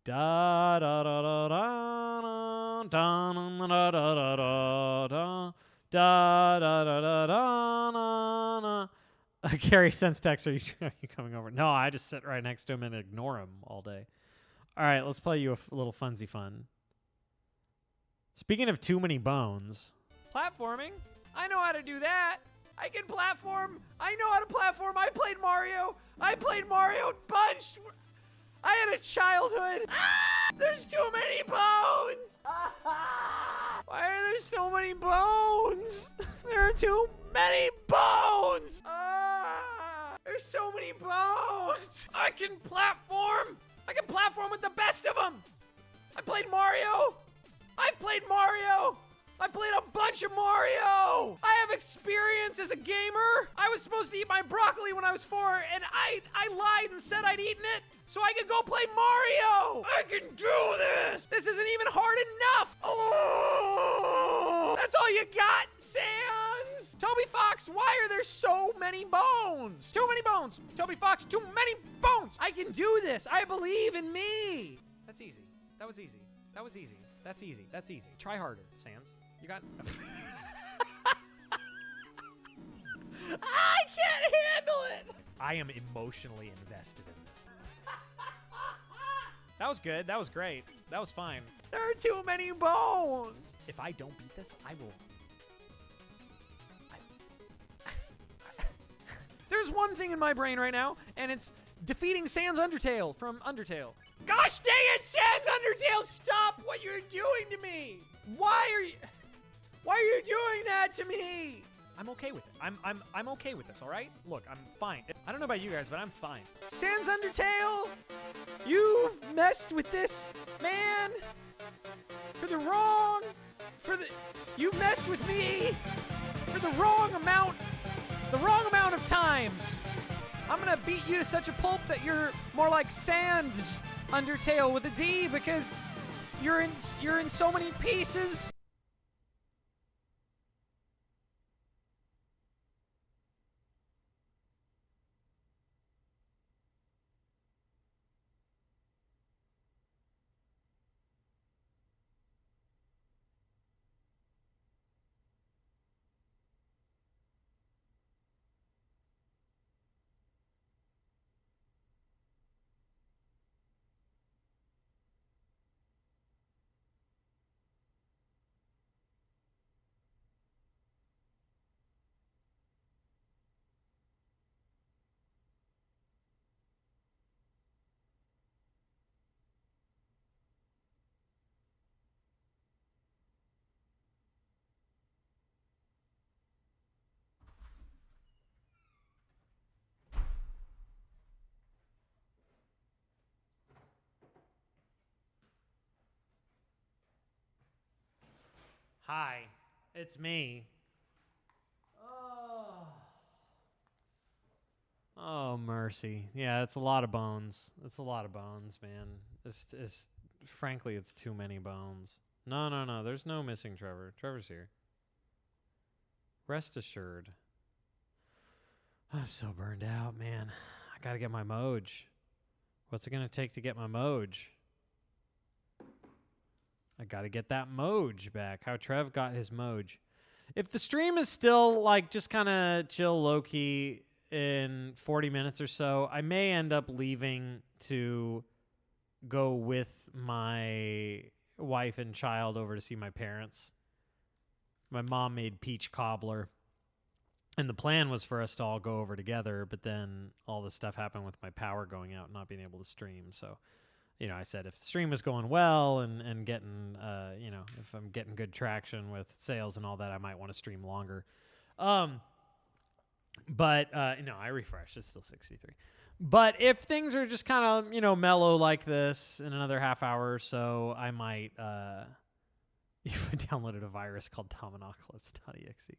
Da da da da da da da da da da da da da da da. Gary sends text. Are you coming over? No, I just sit right next to him and ignore him all day. All right, let's play you a little funsy fun. Speaking of too many bones. Platforming? I know how to do that. I can platform. I know how to platform. I played Mario a bunch. I had a childhood. There's too many bones. Why are there so many bones? There are too many bones. There's so many bones. I can platform. I can platform with the best of them. I played Mario. I played a bunch of Mario! I have experience as a gamer! I was supposed to eat my broccoli when I was 4, and I lied and said I'd eaten it so I could go play Mario! I can do this! This isn't even hard enough! Oh! That's all you got, Sans? Toby Fox, why are there so many bones? Too many bones! Toby Fox, too many bones! I can do this! I believe in me! That's easy. That was easy. That was easy. That's easy. That's easy. Try harder, Sans. You got... I can't handle it! I am emotionally invested in this. That was good. That was great. That was fine. There are too many bones! If I don't beat this, I will... There's one thing in my brain right now, and it's defeating Sans Undertale from Undertale. Gosh dang it, Sans Undertale, stop what you're doing to me! Why are you doing that to me? I'm okay with it. I'm okay with this, all right? Look, I'm fine. I don't know about you guys, but I'm fine. Sans Undertale, you've messed with this man you've messed with me for the wrong amount of times. I'm gonna beat you to such a pulp that you're more like Sans Undertale with a D because you're in so many pieces. Hi, it's me. Oh, mercy. Yeah, it's a lot of bones. It's a lot of bones, man. Frankly, it's too many bones. No. There's no missing Trevor. Trevor's here. Rest assured. I'm so burned out, man. I gotta get my Moj. What's it gonna take to get my Moj? I gotta get that Moj back. How Trev got his Moj. If the stream is still like just kind of chill, low key in 40 minutes or so, I may end up leaving to go with my wife and child over to see my parents. My mom made peach cobbler, and the plan was for us to all go over together, but then all this stuff happened with my power going out and not being able to stream. So, you know, I said if the stream is going well and getting, if I'm getting good traction with sales and all that, I might want to stream longer. But I refreshed. It's still 63. But if things are just kind of, mellow like this in another half hour or so, I might even downloaded a virus called Dominocalypse.exe.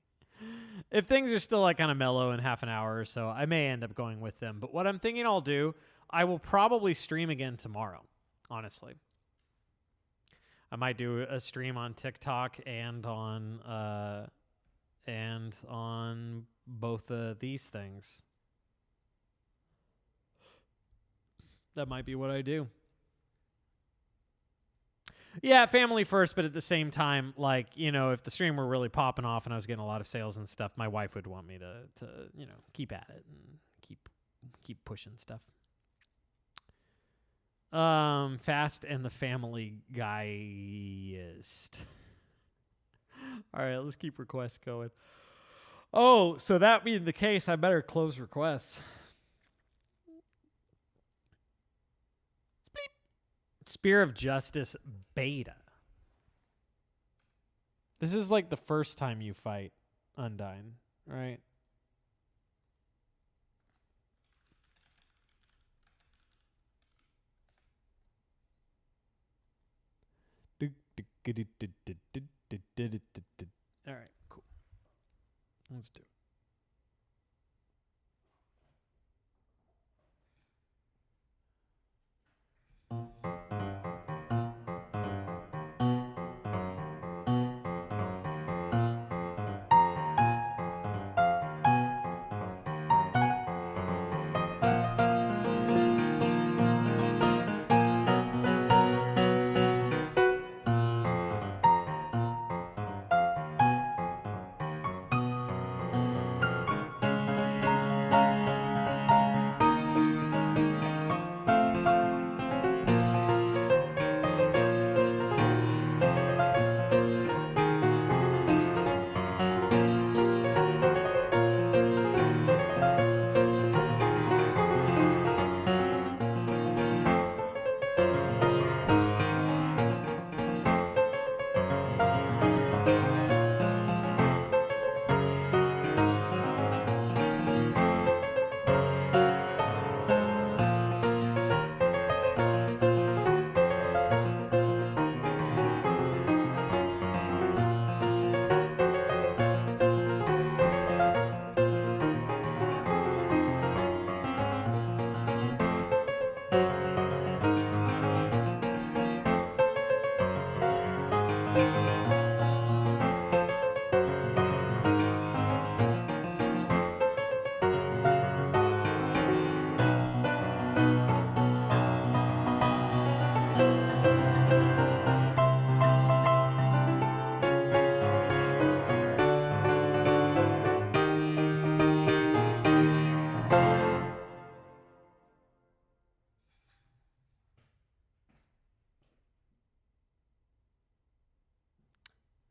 If things are still like kind of mellow in half an hour or so, I may end up going with them. But what I'm thinking I'll do, I will probably stream again tomorrow, honestly. I might do a stream on TikTok and on both of these things. That might be what I do. Yeah, family first, but at the same time, like, if the stream were really popping off and I was getting a lot of sales and stuff, my wife would want me to keep at it and keep pushing stuff. Fast and the Family Guyist. All right, let's keep requests going. Oh, so that being the case, I better close requests. Spear of Justice Beta. This is like the first time you fight Undyne, right? All right, cool. Let's do it.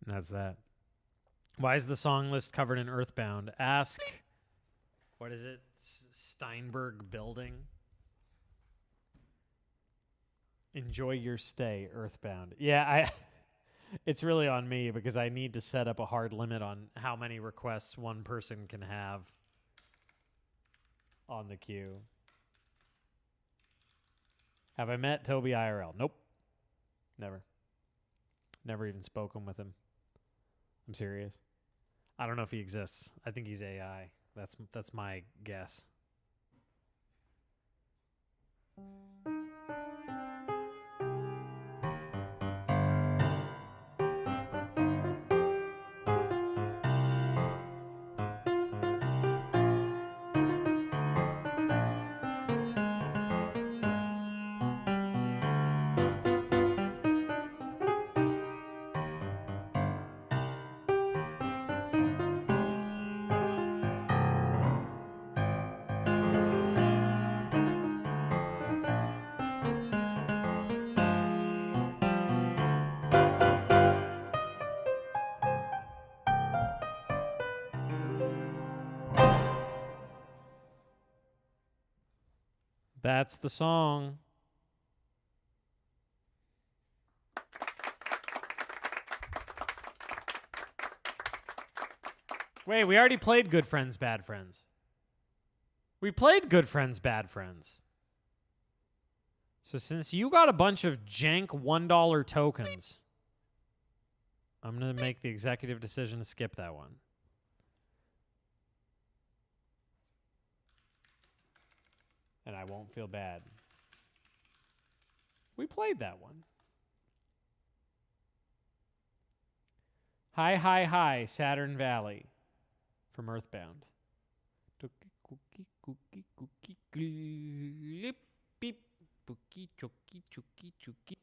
That's that. Why is the song list covered in Earthbound? Ask, what is it? Steinberg Building? Enjoy your stay, Earthbound. Yeah, it's really on me because I need to set up a hard limit on how many requests one person can have on the queue. Have I met Toby IRL? Nope. Never. Never even spoken with him. I'm serious. I don't know if he exists. I think he's AI. That's my guess. That's the song. Wait, we already played Good Friends, Bad Friends. We played Good Friends, Bad Friends. So since you got a bunch of jank $1 tokens, I'm going to make the executive decision to skip that one. And I won't feel bad. We played that one. Hi, hi, hi, Saturn Valley from Earthbound. Cookie, cookie, cookie, clip, beep, bookie, chookie, chookie, chookie.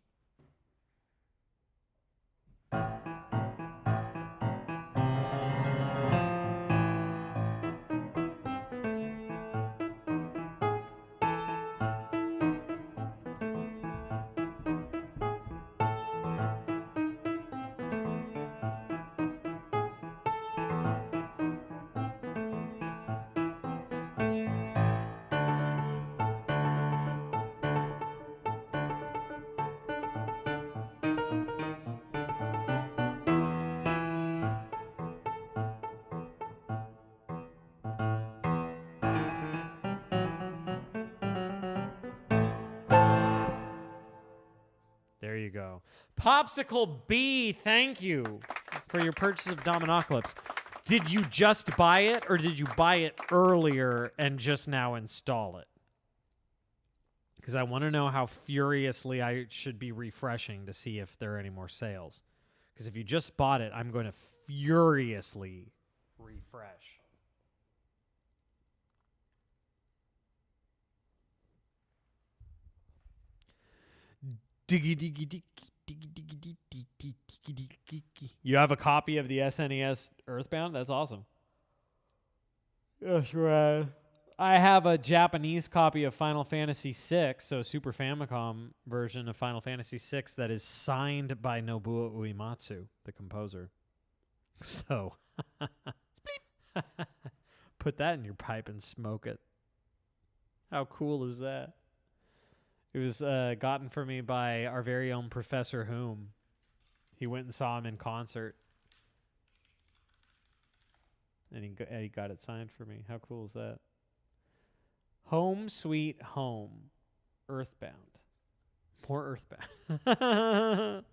There you go. Popsicle B, thank you. for your purchase of Dominocalypse, did you just buy it or did you buy it earlier and just now install it? Because I want to know how furiously I should be refreshing to see if there are any more sales. Because if you just bought it, I'm going to furiously refresh. You have a copy of the SNES Earthbound? That's awesome. That's right. I have a Japanese copy of Final Fantasy VI, so Super Famicom version of Final Fantasy VI that is signed by Nobuo Uematsu, the composer. So, put that in your pipe and smoke it. How cool is that? It was gotten for me by our very own Professor Whom. He went and saw him in concert. And he got it signed for me. How cool is that? Home Sweet Home. Earthbound. More Earthbound.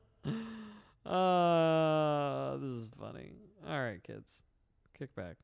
This is funny. All right, kids. Kick back.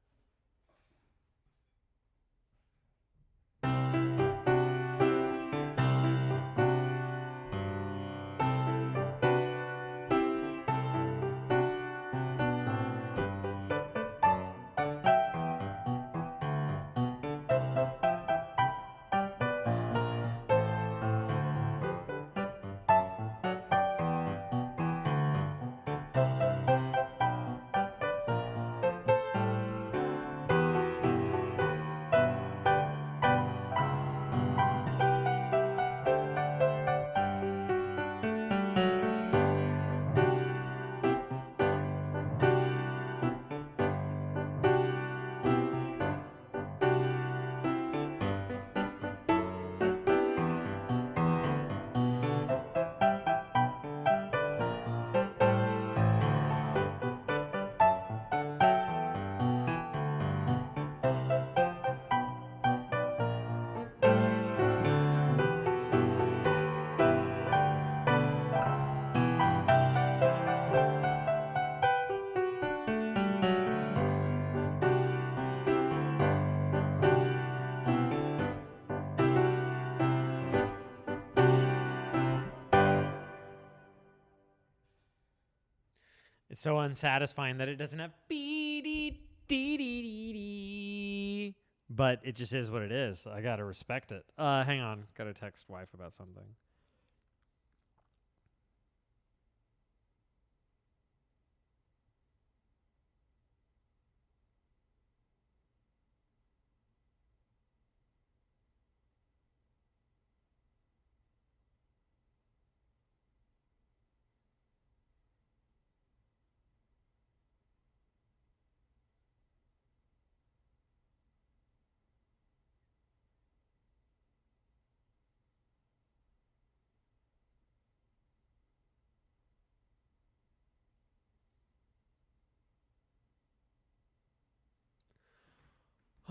It's so unsatisfying that it doesn't have but it just is what it is. I gotta respect it. Hang on, gotta text wife about something.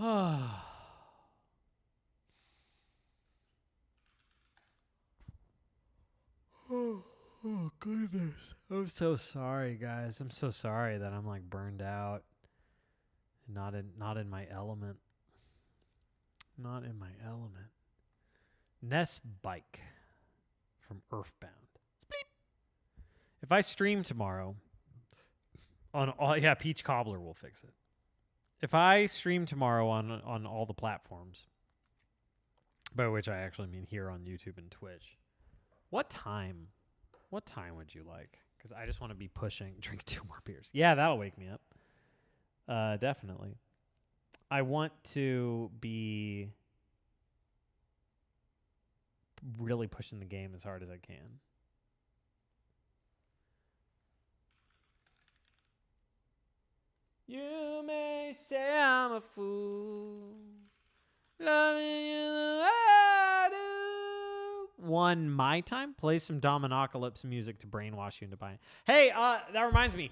Oh goodness. I'm so sorry, guys. I'm so sorry that I'm like burned out and not in my element. Not in my element. Ness Bike from Earthbound. Spleep. If I stream tomorrow on all Peach Cobbler will fix it. If I stream tomorrow on all the platforms, by which I actually mean here on YouTube and Twitch, what time would you like? Because I just want to be drink 2 more beers. Yeah, that'll wake me up. Definitely. I want to be really pushing the game as hard as I can. You may say I'm a fool, loving you the way I do. One my time. Play some Dominocalypse music to brainwash you into buying. Hey, that reminds me.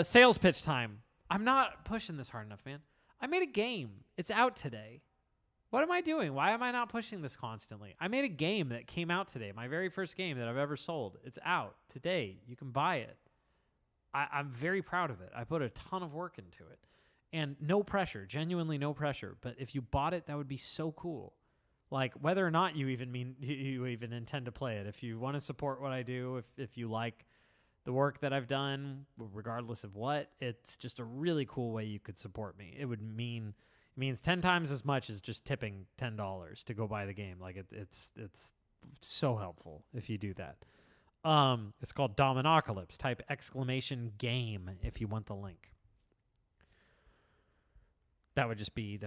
Sales pitch time. I'm not pushing this hard enough, man. I made a game. It's out today. What am I doing? Why am I not pushing this constantly? I made a game that came out today. My very first game that I've ever sold. It's out today. You can buy it. I'm very proud of it. I put a ton of work into it. And no pressure, genuinely no pressure. But if you bought it, that would be so cool. Like, whether or not you even intend to play it, if you want to support what I do, if you like the work that I've done, regardless of what, it's just a really cool way you could support me. It means 10 times as much as just tipping $10 to go buy the game. Like, it's so helpful if you do that. It's called Dominocalypse. Type !game if you want the link. That'd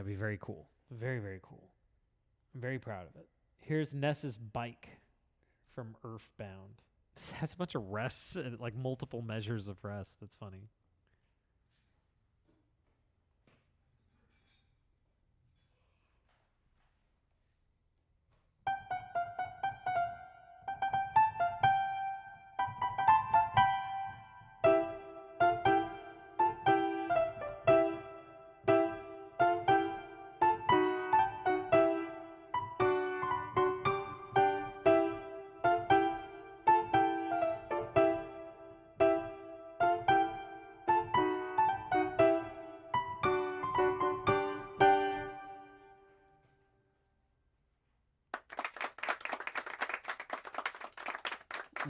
be very cool. Very, very cool. I'm very proud of it. Here's Ness's bike from Earthbound. It has a bunch of rests and like multiple measures of rest. That's funny.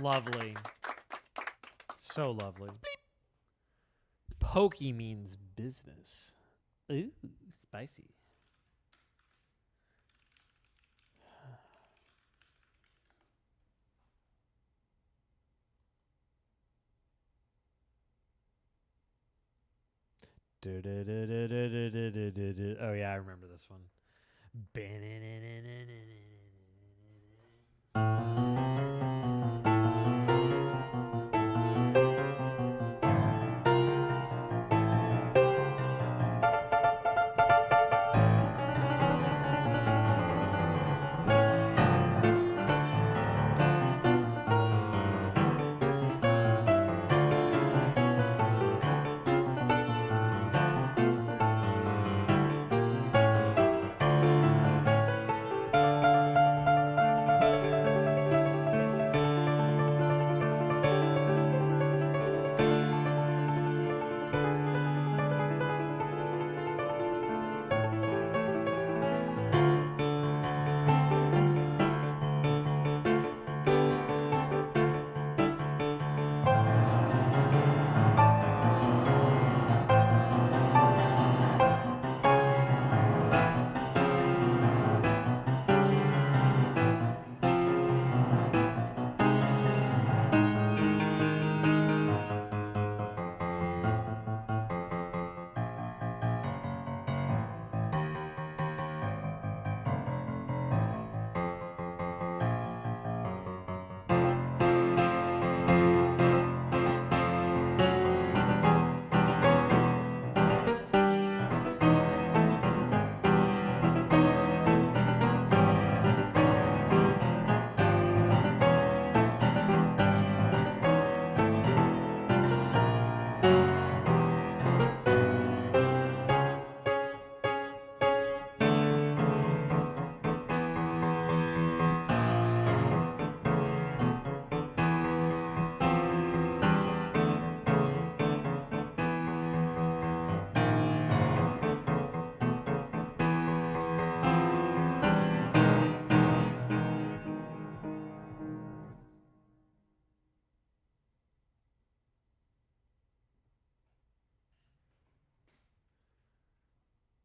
Lovely. So lovely. Pokey means business. Ooh, spicy. Oh yeah, I remember this one.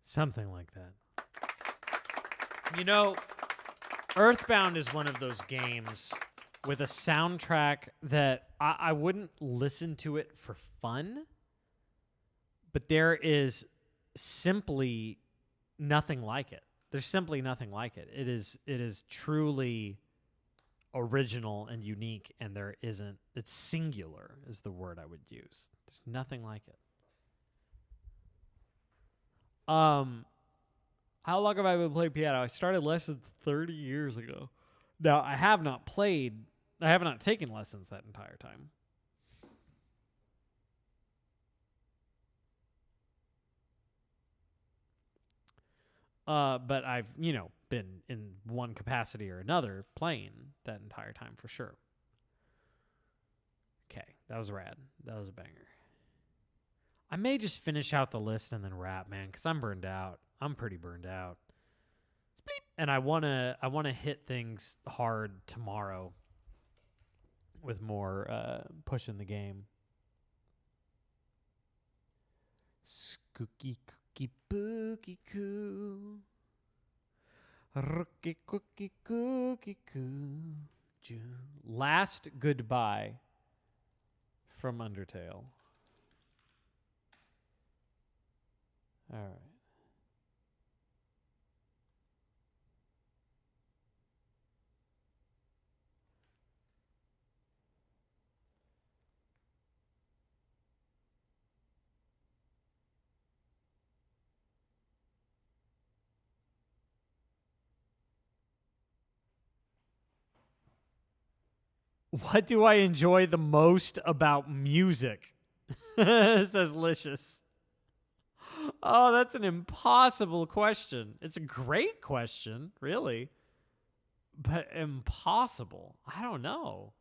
Something like that. You know, Earthbound is one of those games with a soundtrack that I wouldn't listen to it for fun, but there is simply nothing like it. There's simply nothing like it. It is truly original and unique, and it's singular is the word I would use. There's nothing like it. How long have I been playing piano? I started lessons 30 years ago. Now, I have not taken lessons that entire time. But I've, been in one capacity or another playing that entire time for sure. Okay, that was rad. That was a banger. I may just finish out the list and then wrap, man, because I'm burned out. I'm pretty burned out. And I wanna hit things hard tomorrow with more pushing the game. Skooky cookie boogie coo. Rookie cookie cookie coo. Last goodbye from Undertale. All right. What do I enjoy the most about music? Says Licious. Oh, that's an impossible question. It's a great question, really. But impossible. I don't know.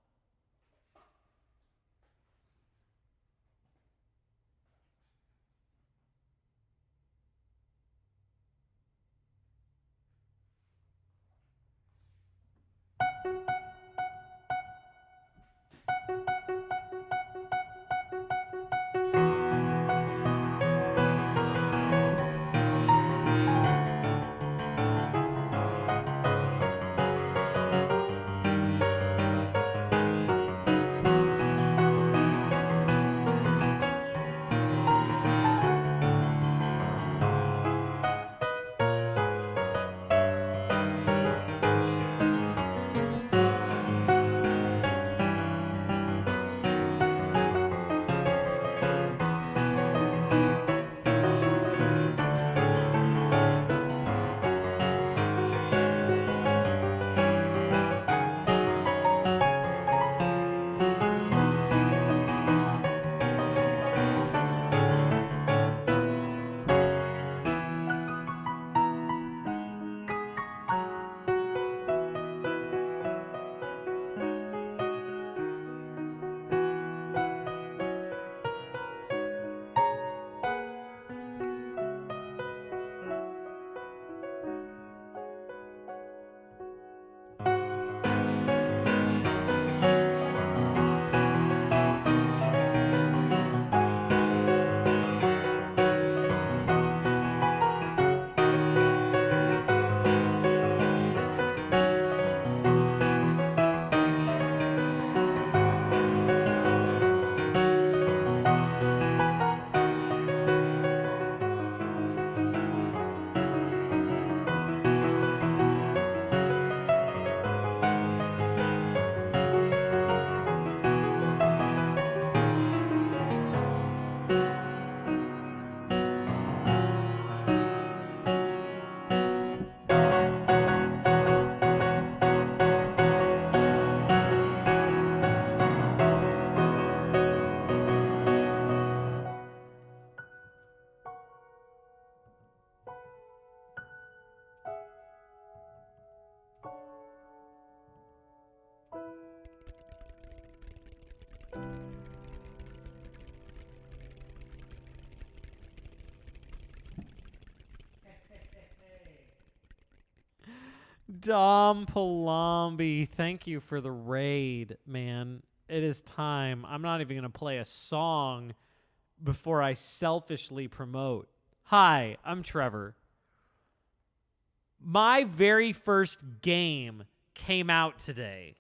Dom Palombi, thank you for the raid, man. It is time. I'm not even going to play a song before I selfishly promote. Hi, I'm Trevor. My very first game came out today.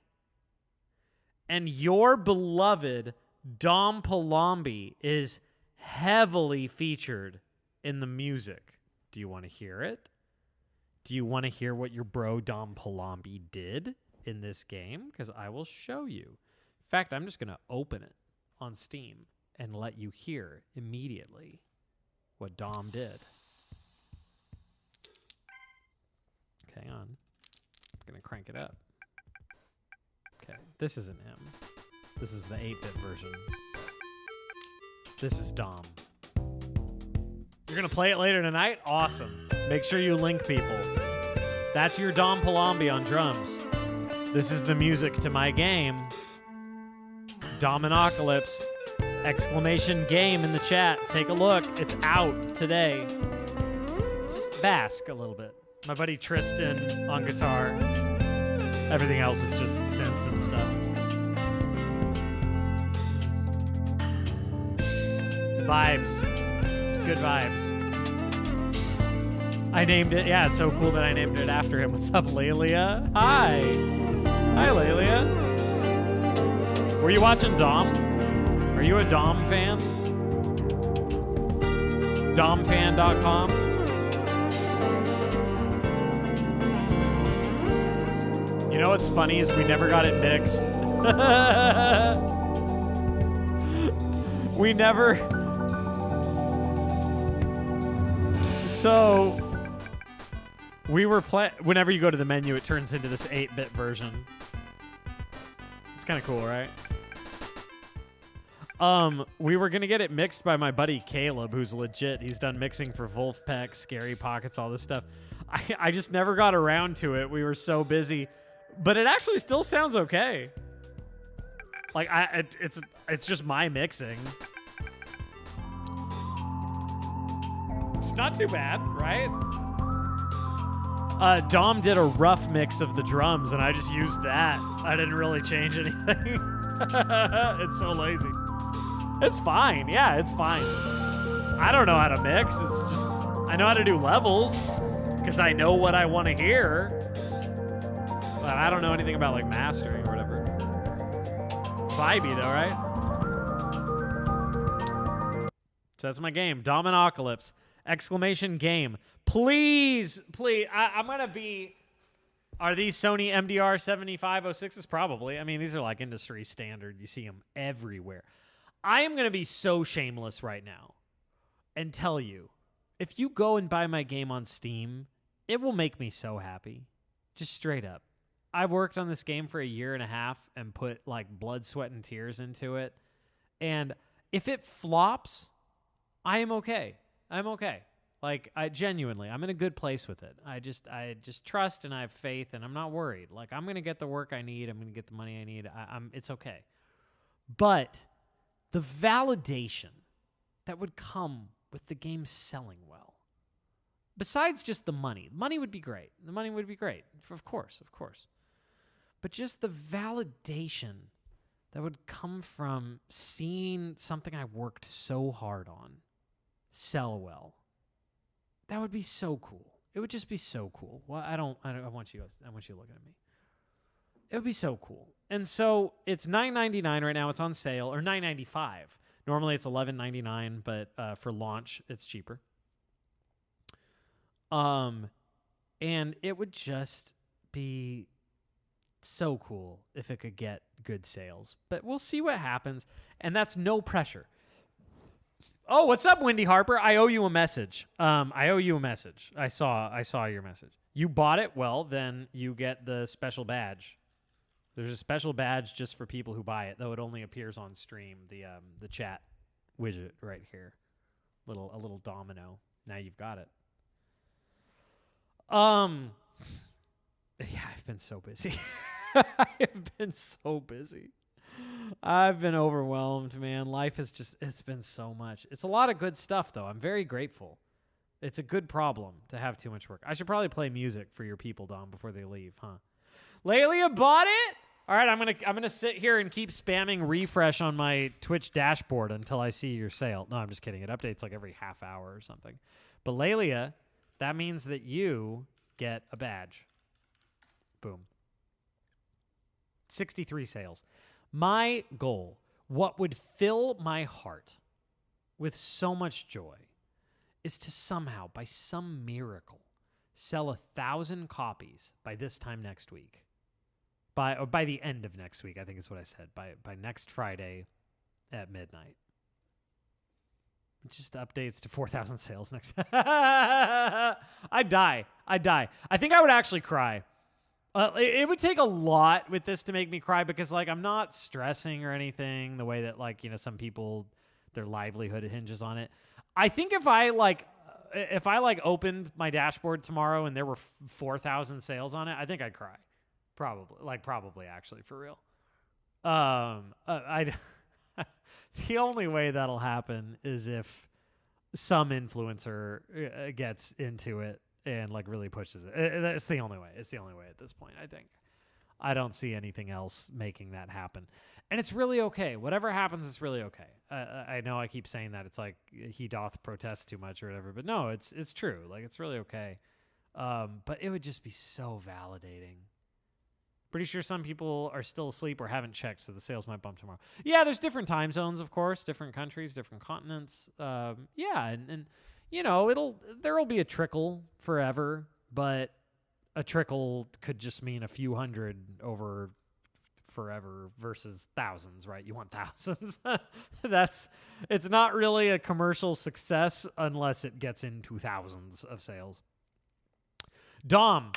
And your beloved Dom Palombi is heavily featured in the music. Do you want to hear it? Do you want to hear what your bro Dom Palombi did in this game? Because I will show you. In fact, I'm just going to open it on Steam and let you hear immediately what Dom did. Hang on. I'm going to crank it up. Okay, this isn't him. This is the 8-bit version. This is Dom. You're going to play it later tonight? Awesome. Make sure you link people. That's your Dom Palombi on drums. This is the music to my game, Dominocalypse. Exclamation game in the chat. Take a look. It's out today. Just bask a little bit. My buddy Tristan on guitar. Everything else is just synths and stuff. It's vibes. It's good vibes. I named it. Yeah, it's so cool that I named it after him. What's up, Lelia? Hi. Hi, Lelia. Were you watching Dom? Are you a Dom fan? Domfan.com? You know what's funny is we never got it mixed. We never... So... We were whenever you go to the menu, it turns into this 8-bit version. It's kind of cool, right? We were gonna get it mixed by my buddy Caleb, who's legit. He's done mixing for Wolfpack, Scary Pockets, all this stuff. I just never got around to it. We were so busy, but it actually still sounds okay. Like it's just my mixing. It's not too bad, right? Dom did a rough mix of the drums, and I just used that. I didn't really change anything. It's so lazy. It's fine. Yeah, it's fine. I don't know how to mix. It's just, I know how to do levels because I know what I want to hear. But I don't know anything about like mastering or whatever. It's vibey though, right? So that's my game. Dominocalypse. Exclamation game. Please, please. I'm going to be... Are these Sony MDR 7506s? Probably. I mean, these are like industry standard. You see them everywhere. I am going to be so shameless right now and tell you, if you go and buy my game on Steam, it will make me so happy. Just straight up. I worked on this game for a year and a half and put like blood, sweat, and tears into it. And if it flops, I am okay. I'm okay. Like, I'm in a good place with it. I just trust and I have faith and I'm not worried. Like, I'm going to get the work I need. I'm going to get the money I need. It's okay. But the validation that would come with the game selling well, besides just the money would be great. The money would be great. Of course. But just the validation that would come from seeing something I worked so hard on sell well. That would be so cool. It would just be so cool. Well, I want you looking at me. It would be so cool. And so it's $9.99 right now. It's on sale, or $9.95. Normally it's $11.99, but for launch it's cheaper. And it would just be so cool if it could get good sales. But we'll see what happens, and that's no pressure. Oh, what's up, Wendy Harper? I owe you a message. I saw your message. You bought it? Well, then you get the special badge. There's a special badge just for people who buy it, though it only appears on stream. The chat widget right here. A little domino. Now you've got it. Yeah, I've been so busy. I've been overwhelmed, man. Life is it's been so much. It's a lot of good stuff, though. I'm very grateful. It's a good problem to have too much work. I should probably play music for your people, Dom, before they leave, huh? Lelia bought it? All right, I'm gonna sit here and keep spamming refresh on my Twitch dashboard until I see your sale. No, I'm just kidding. It updates like every half hour or something. But Lelia, that means that you get a badge. Boom. 63 sales. My goal, what would fill my heart with so much joy, is to somehow, by some miracle, sell 1,000 copies by this time next week. By the end of next week, I think is what I said. By next Friday at midnight. It just updates to 4,000 sales next. I'd die. I think I would actually cry. It would take a lot with this to make me cry because, like, I'm not stressing or anything the way that, like, you know, some people, their livelihood hinges on it. I think if I opened my dashboard tomorrow and there were 4,000 sales on it, I think I'd cry. Probably actually, for real. I The only way that'll happen is if some influencer gets into it and like really pushes it. That's the only way. It's the only way at this point, I think. I don't see anything else making that happen. And it's really okay. Whatever happens, it's really okay. I know I keep saying that. It's like he doth protest too much or whatever. But no, it's true. Like, it's really okay. But it would just be so validating. Pretty sure some people are still asleep or haven't checked, so the sales might bump tomorrow. Yeah, there's different time zones, of course, different countries, different continents. Yeah, and you know, there'll be a trickle forever, but a trickle could just mean a few hundred over forever versus thousands, right? You want thousands. It's not really a commercial success unless it gets into thousands of sales. Dom,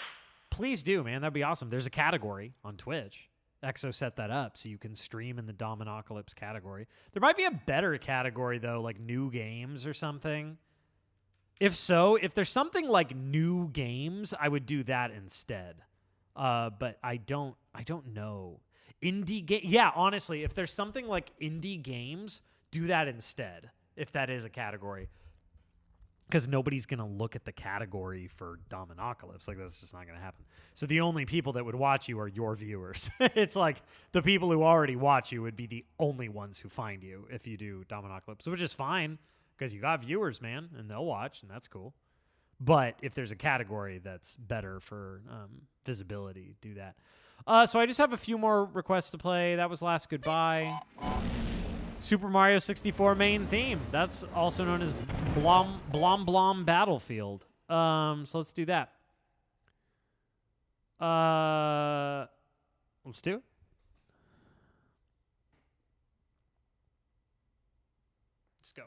please do, man. That'd be awesome. There's a category on Twitch. Exo set that up so you can stream in the Dominocalypse category. There might be a better category, though, like new games or something. If so, if there's something like new games, I would do that instead. But I don't know. Indie game, yeah, honestly, if there's something like indie games, do that instead, if that is a category. Because nobody's going to look at the category for Dominocalypse. Like, that's just not going to happen. So the only people that would watch you are your viewers. It's like the people who already watch you would be the only ones who find you if you do Dominocalypse, which is fine because you got viewers, man, and they'll watch, and that's cool. But if there's a category that's better for visibility, do that. So I just have a few more requests to play. That was Last Goodbye. Super Mario 64 main theme. That's also known as Blom Blom Battlefield. So let's do that. Let's do it. Let's go.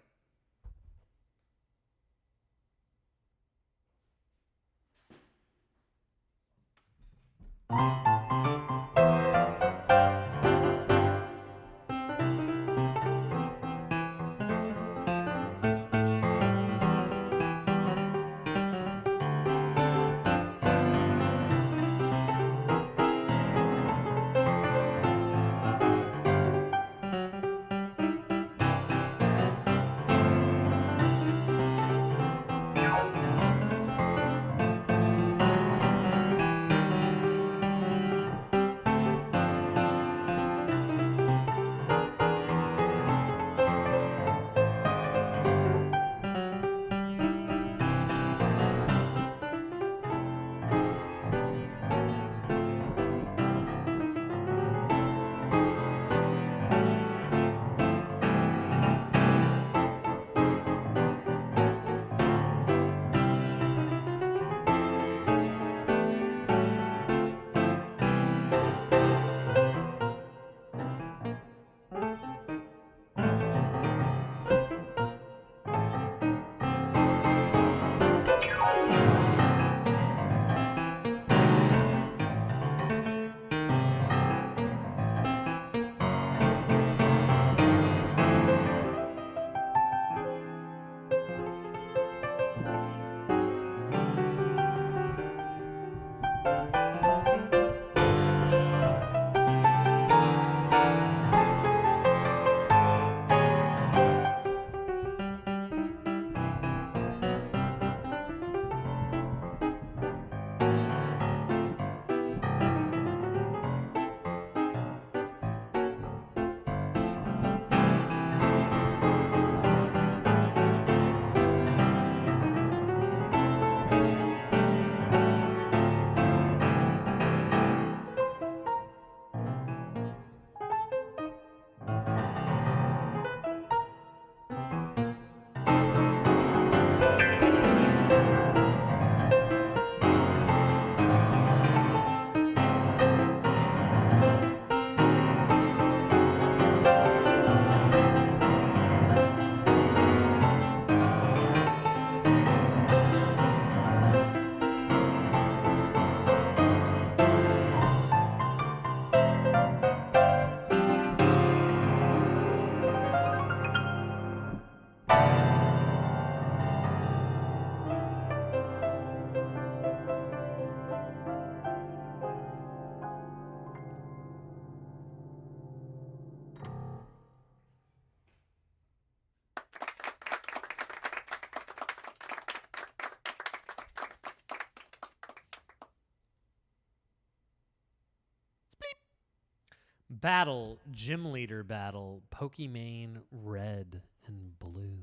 Battle, gym leader battle, Pokimane red and blue.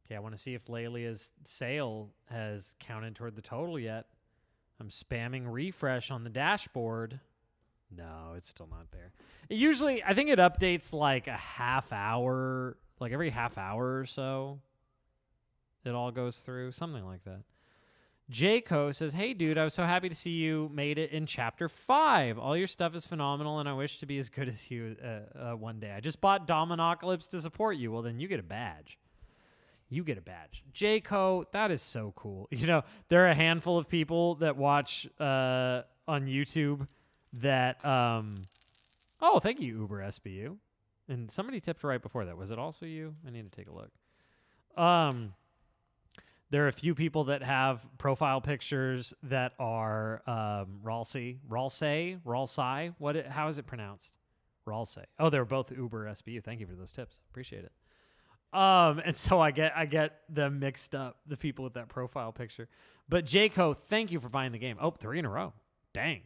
Okay, I want to see if Lelia's sale has counted toward the total yet. I'm spamming refresh on the dashboard. No, it's still not there. It usually, I think it updates like a half hour, like every half hour or so. It all goes through, something like that. Jayco says, hey, dude, I was so happy to see you made it in Chapter 5. All your stuff is phenomenal, and I wish to be as good as you one day. I just bought Dominocalypse to support you. Well, then you get a badge. You get a badge. Jayco, that is so cool. You know, there are a handful of people that watch on YouTube that, oh, thank you, Uber SBU. And somebody tipped right before that. Was it also you? I need to take a look. There are a few people that have profile pictures that are Ralsei. How is it pronounced? Ralsei. Oh, they're both Uber SBU. Thank you for those tips. Appreciate it. And so I get them mixed up, the people with that profile picture. But Jayco, thank you for buying the game. Oh, 3 in a row. Dang.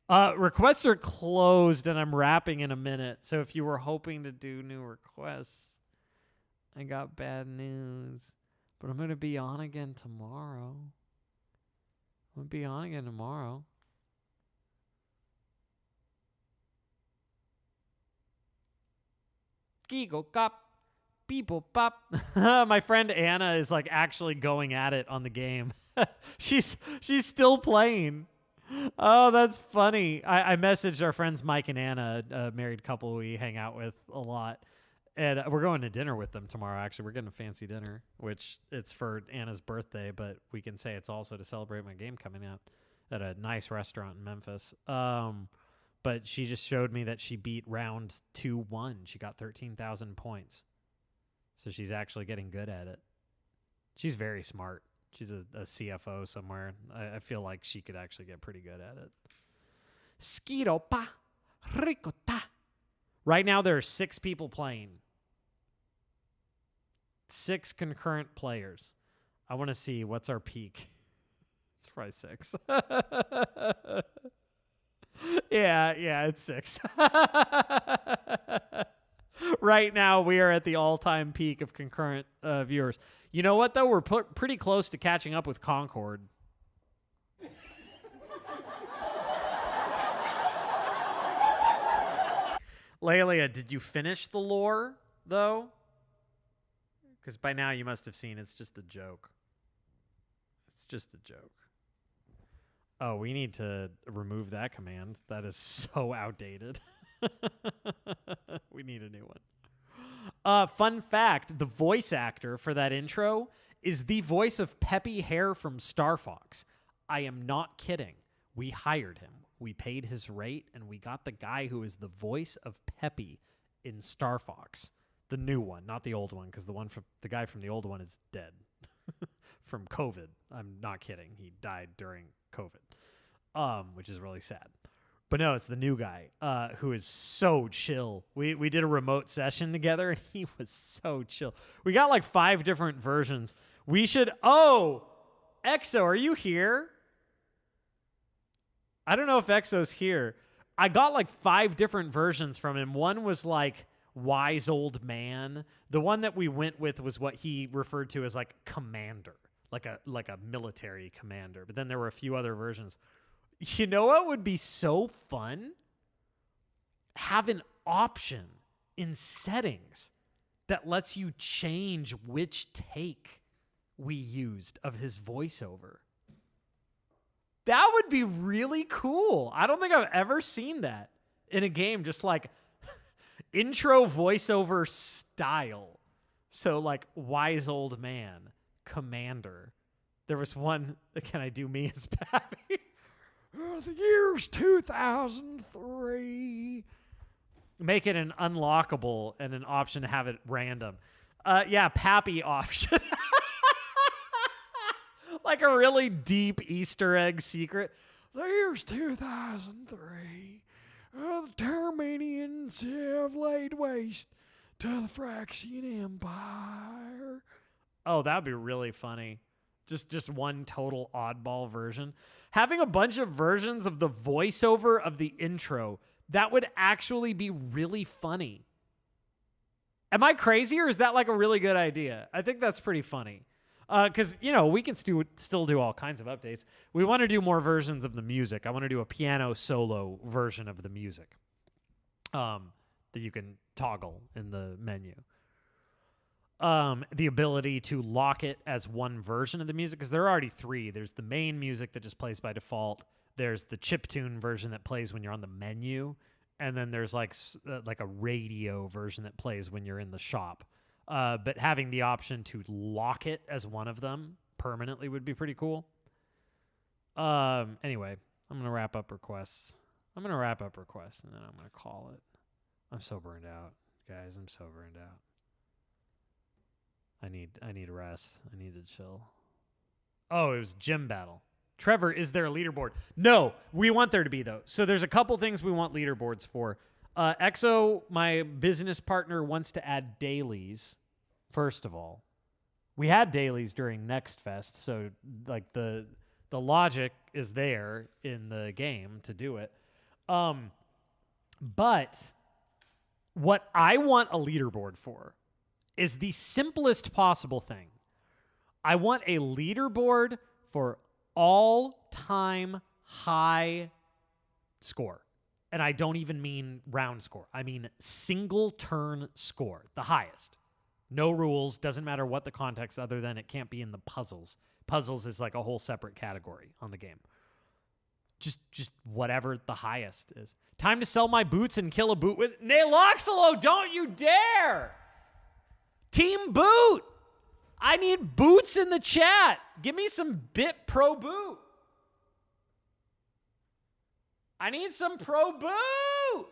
Requests are closed, and I'm wrapping in a minute. So if you were hoping to do new requests, I got bad news. But I'm going to be on again tomorrow. Gigo cop. People pop. My friend Anna is like actually going at it on the game. She's still playing. Oh, that's funny. I messaged our friends Mike and Anna, a married couple we hang out with a lot. And we're going to dinner with them tomorrow, actually. We're getting a fancy dinner, which it's for Anna's birthday, but we can say it's also to celebrate my game coming out at a nice restaurant in Memphis. But she just showed me that she beat round 2-1. She got 13,000 points. So she's actually getting good at it. She's very smart. She's a CFO somewhere. I feel like she could actually get pretty good at it. Skiropa ricota. Right now, there are 6 people playing. 6 concurrent players. I want to see what's our peak. It's probably 6. Yeah, it's 6. Right now, we are at the all-time peak of concurrent viewers. You know what, though? We're pretty close to catching up with Concord. Lelia, did you finish the lore, though? Because by now you must have seen it's just a joke. It's just a joke. Oh, we need to remove that command. That is so outdated. We need a new one. Fun fact, the voice actor for that intro is the voice of Peppy Hare from Star Fox. I am not kidding. We hired him. We paid his rate, and we got the guy who is the voice of Peppy in Star Fox. The new one, not the old one, because the guy from the old one is dead from COVID. I'm not kidding. He died during COVID, which is really sad. But no, it's the new guy who is so chill. We did a remote session together, and he was so chill. We got like 5 different versions. We should... Oh! Exo, are you here? I don't know if Exo's here. I got like 5 different versions from him. One was like wise old man. The one that we went with was what he referred to as like commander, like a military commander. But then there were a few other versions. You know what would be so fun? Have an option in settings that lets you change which take we used of his voiceover. That would be really cool. I don't think I've ever seen that in a game, just like intro voiceover style. So like wise old man, commander. There was one, can I do me as Pappy? The year's 2003. Make it an unlockable and an option to have it random. Yeah, Pappy option. Like a really deep Easter egg secret. The year's 2003. The Terminians have laid waste to the Phryxian Empire. Oh, that'd be really funny. Just one total oddball version. Having a bunch of versions of the voiceover of the intro That would actually be really funny. Am I crazy, or is that like a really good idea? I think that's pretty funny. Because, we can still do all kinds of updates. We want to do more versions of the music. I want to do a piano solo version of the music that you can toggle in the menu. The ability to lock it as one version of the music, because there are already three. There's the main music that just plays by default. There's the chiptune version that plays when you're on the menu. And then there's like a radio version that plays when you're in the shop. But having the option to lock it as one of them permanently would be pretty cool. Anyway, I'm going to wrap up requests. And then I'm going to call it. I'm so burned out, guys. I'm so burned out. I need rest. I need to chill. Oh, it was gym battle. Trevor, is there a leaderboard? No, we want there to be, though. So there's a couple things we want leaderboards for. EXO, my business partner, wants to add dailies, first of all. We had dailies during Next Fest, so like the logic is there in the game to do it. But what I want a leaderboard for is the simplest possible thing. I want a leaderboard for all-time high score. And I don't even mean round score. I mean single turn score, the highest. No rules, doesn't matter what the context other than it can't be in the puzzles. Puzzles is like a whole separate category on the game. Just whatever the highest is. Time to sell my boots and kill a boot with Naloxalo, don't you dare! Team Boot! I need boots in the chat. Give me some Bit Pro Boot. I need some Pro Boot.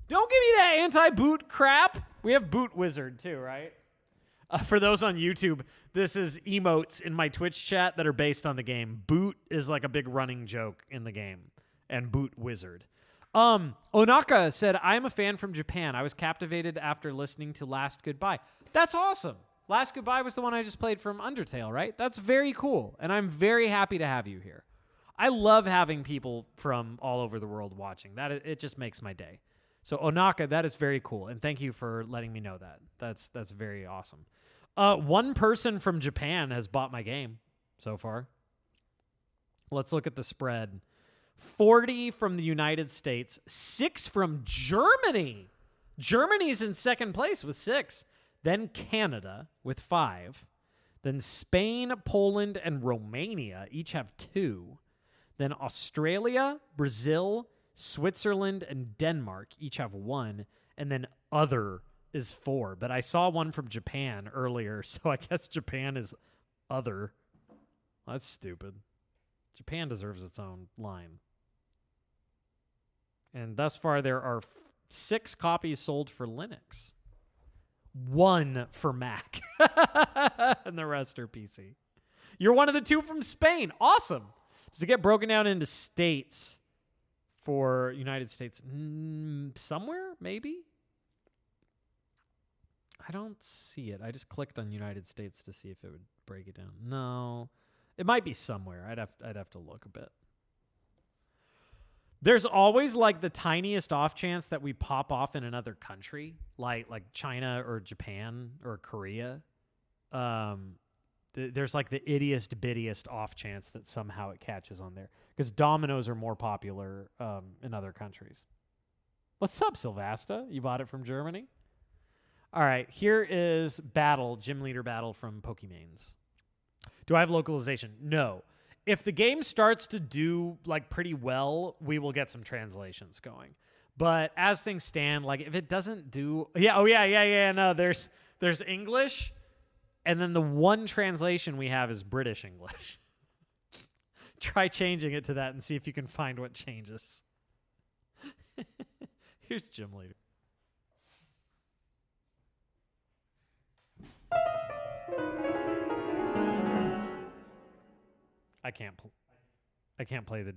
Don't give me that anti-boot crap. We have Boot Wizard too, right? For those on YouTube, this is emotes in my Twitch chat that are based on the game. Boot is like a big running joke in the game. And Boot Wizard. Onaka said, I'm a fan from Japan. I was captivated after listening to Last Goodbye. That's awesome. Last Goodbye was the one I just played from Undertale, right? That's very cool. And I'm very happy to have you here. I love having people from all over the world watching. It just makes my day. So Onaka, that is very cool. And thank you for letting me know that. That's very awesome. One person from Japan has bought my game so far. Let's look at the spread. 40 from the United States, 6 from Germany. Germany's in second place with 6. Then Canada with 5. Then Spain, Poland, and Romania each have 2. Then Australia, Brazil, Switzerland, and Denmark each have 1. And then other is 4. But I saw one from Japan earlier, so I guess Japan is other. That's stupid. Japan deserves its own line. And thus far, there are 6 copies sold for Linux. 1 for Mac. And the rest are PC. You're one of the 2 from Spain. Awesome. Does it get broken down into states for United States? Somewhere, maybe? I don't see it. I just clicked on United States to see if it would break it down. No. It might be somewhere. I'd have to look a bit. There's always like the tiniest off chance that we pop off in another country, like China or Japan or Korea. There's like the ittiest bittiest off chance that somehow it catches on there because Dominoes are more popular in other countries. What's up, Sylvasta? You bought it from Germany? All right, here is Gym Leader Battle from Pokemanes. Do I have localization? No. If the game starts to do like pretty well, we will get some translations going. But as things stand, like if it doesn't do, no, there's English, and then the one translation we have is British English. Try changing it to that and see if you can find what changes. Here's Gym Leader. I can't play the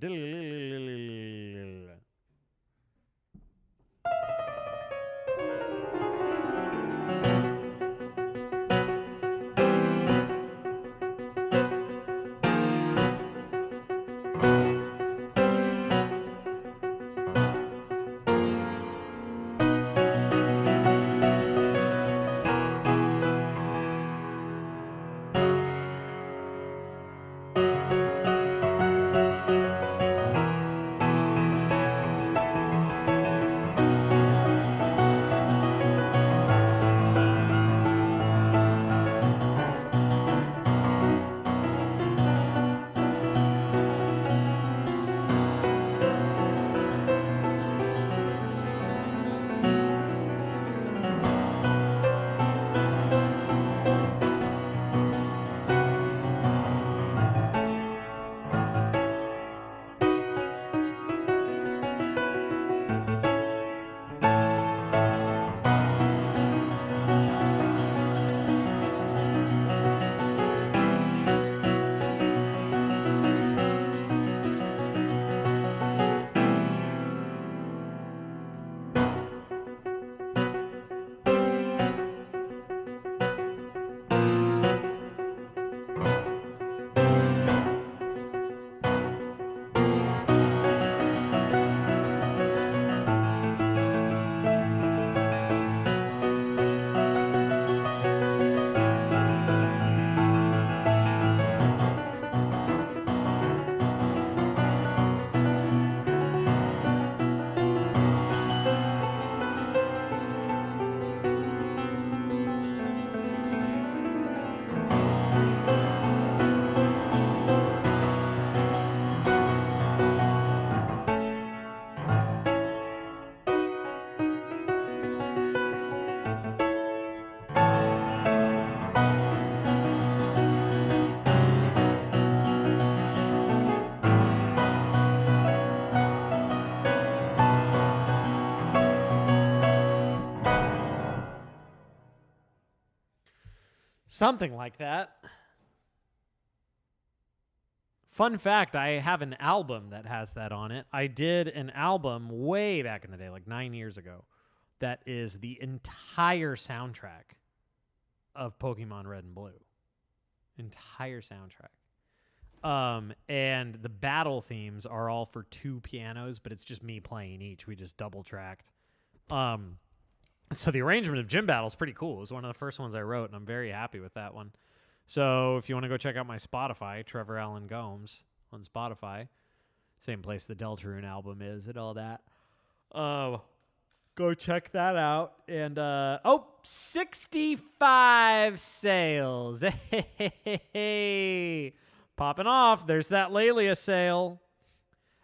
Something like that. Fun fact, I have an album that has that on it. I did an album way back in the day, like 9 years ago, that is the entire soundtrack of Pokemon Red and Blue. Entire soundtrack. And the battle themes are all for 2 pianos, but it's just me playing each. We just double tracked. So the arrangement of Gym Battle is pretty cool. It was one of the first ones I wrote, and I'm very happy with that one. So if you want to go check out my Spotify, Trevor Allen Gomes on Spotify, same place the Deltarune album is and all that. Go check that out. And 65 sales. Hey, popping off. There's that Lelia sale.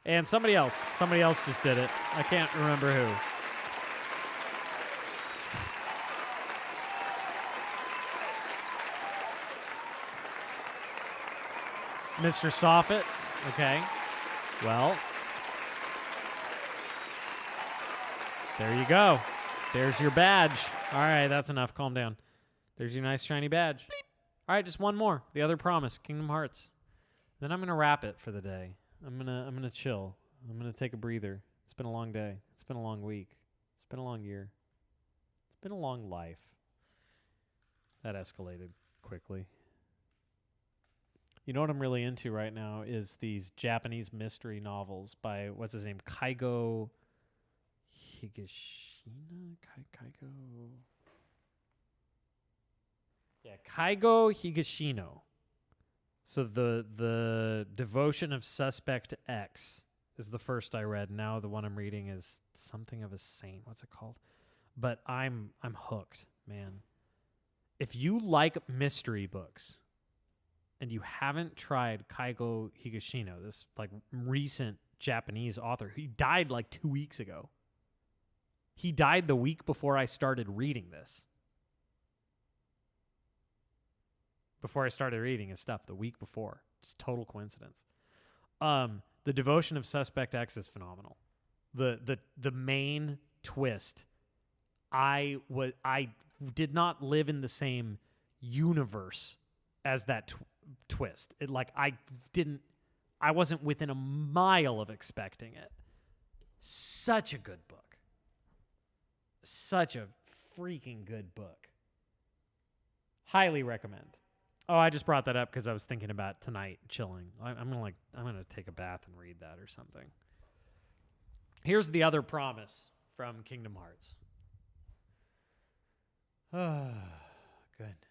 And somebody else just did it. I can't remember who. Mr. Soffit. Okay. Well, there you go. There's your badge. All right, that's enough. Calm down. There's your nice shiny badge. Bleep. All right, just one more. The other promise, Kingdom Hearts. Then I'm going to wrap it for the day. I'm going to chill. I'm going to take a breather. It's been a long day. It's been a long week. It's been a long year. It's been a long life. That escalated quickly. You know what I'm really into right now is these Japanese mystery novels by, what's his name? Kaigo Higashina? Kaigo... Yeah, Kaigo Higashino. So the Devotion of Suspect X is the first I read. Now the one I'm reading is something of a saint. What's it called? But I'm hooked, man. If you like mystery books and you haven't tried Kaigo Higashino, this like recent Japanese author, he died like 2 weeks ago. He died the week before I started reading this. Before I started reading his stuff, the week before. It's total coincidence. The Devotion of Suspect X is phenomenal. The main twist, I did not live in the same universe as that twist. It like I wasn't within a mile of expecting it. Such a good book. Such a freaking good book. Highly recommend. Oh, I just brought that up because I was thinking about tonight chilling. I'm gonna take a bath and read that or something. Here's the other promise from Kingdom Hearts. Oh, goodness.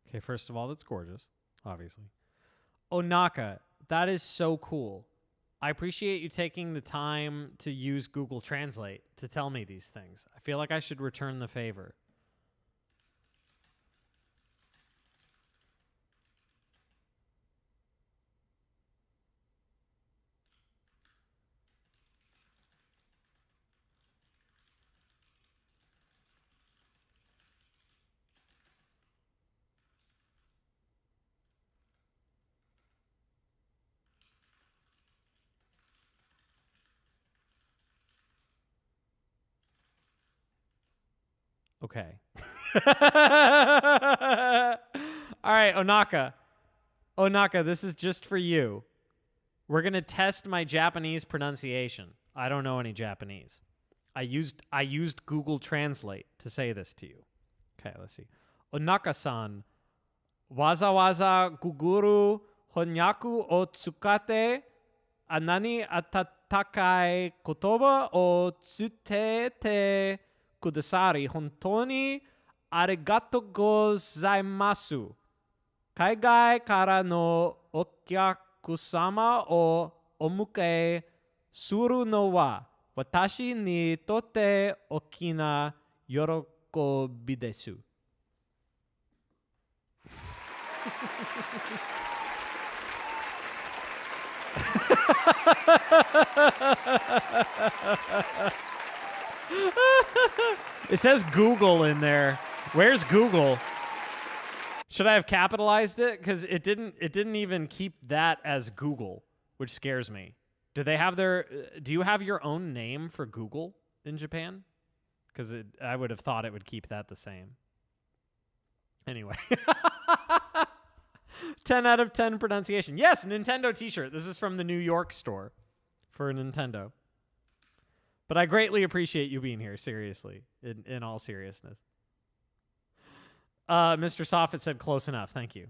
Okay, first of all, that's gorgeous, obviously. Onaka, that is so cool. I appreciate you taking the time to use Google Translate to tell me these things. I feel like I should return the favor. Okay. All right, Onaka. Onaka, this is just for you. We're going to test my Japanese pronunciation. I don't know any Japanese. I used Google Translate to say this to you. Okay, let's see. Onaka-san, waza waza guguru honyaku o tsukate anani atatakai kotoba o tsutete kudasari hontoni arigato gozaimasu. Kaigai kara no okyakusama o omuke suru no wa watashi ni tote okina yorokobi desu. It says Google in there. Where's Google? Should I have capitalized it? Because it didn't even keep that as Google, which scares me. Do you have your own name for Google in Japan? Because I would have thought it would keep that the same. Anyway. 10 out of 10 pronunciation. Yes, Nintendo t-shirt. This is from the New York store for Nintendo. But I greatly appreciate you being here, seriously, in all seriousness. Mr. Soffit said close enough. Thank you.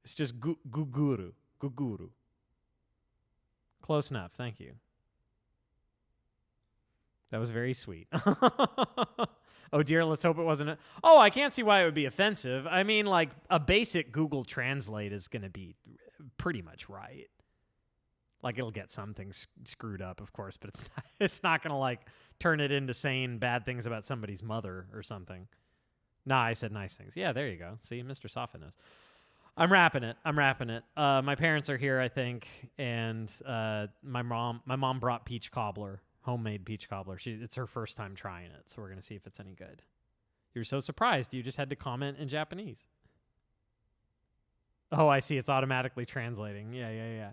It's just guguru. Guguru. Close enough. Thank you. That was very sweet. Oh dear, let's hope it wasn't. Oh, I can't see why it would be offensive. I mean, like, a basic Google Translate is going to be pretty much right. Like, it'll get some things screwed up, of course, but it's not going to, like, turn it into saying bad things about somebody's mother or something. Nah, I said nice things. Yeah, there you go. See, Mr. Soffit knows. I'm wrapping it. My parents are here, I think, and my mom brought peach cobbler. Homemade peach cobbler. It's her first time trying it, so we're going to see if it's any good. You're so surprised. You just had to comment in Japanese. Oh, I see. It's automatically translating. Yeah.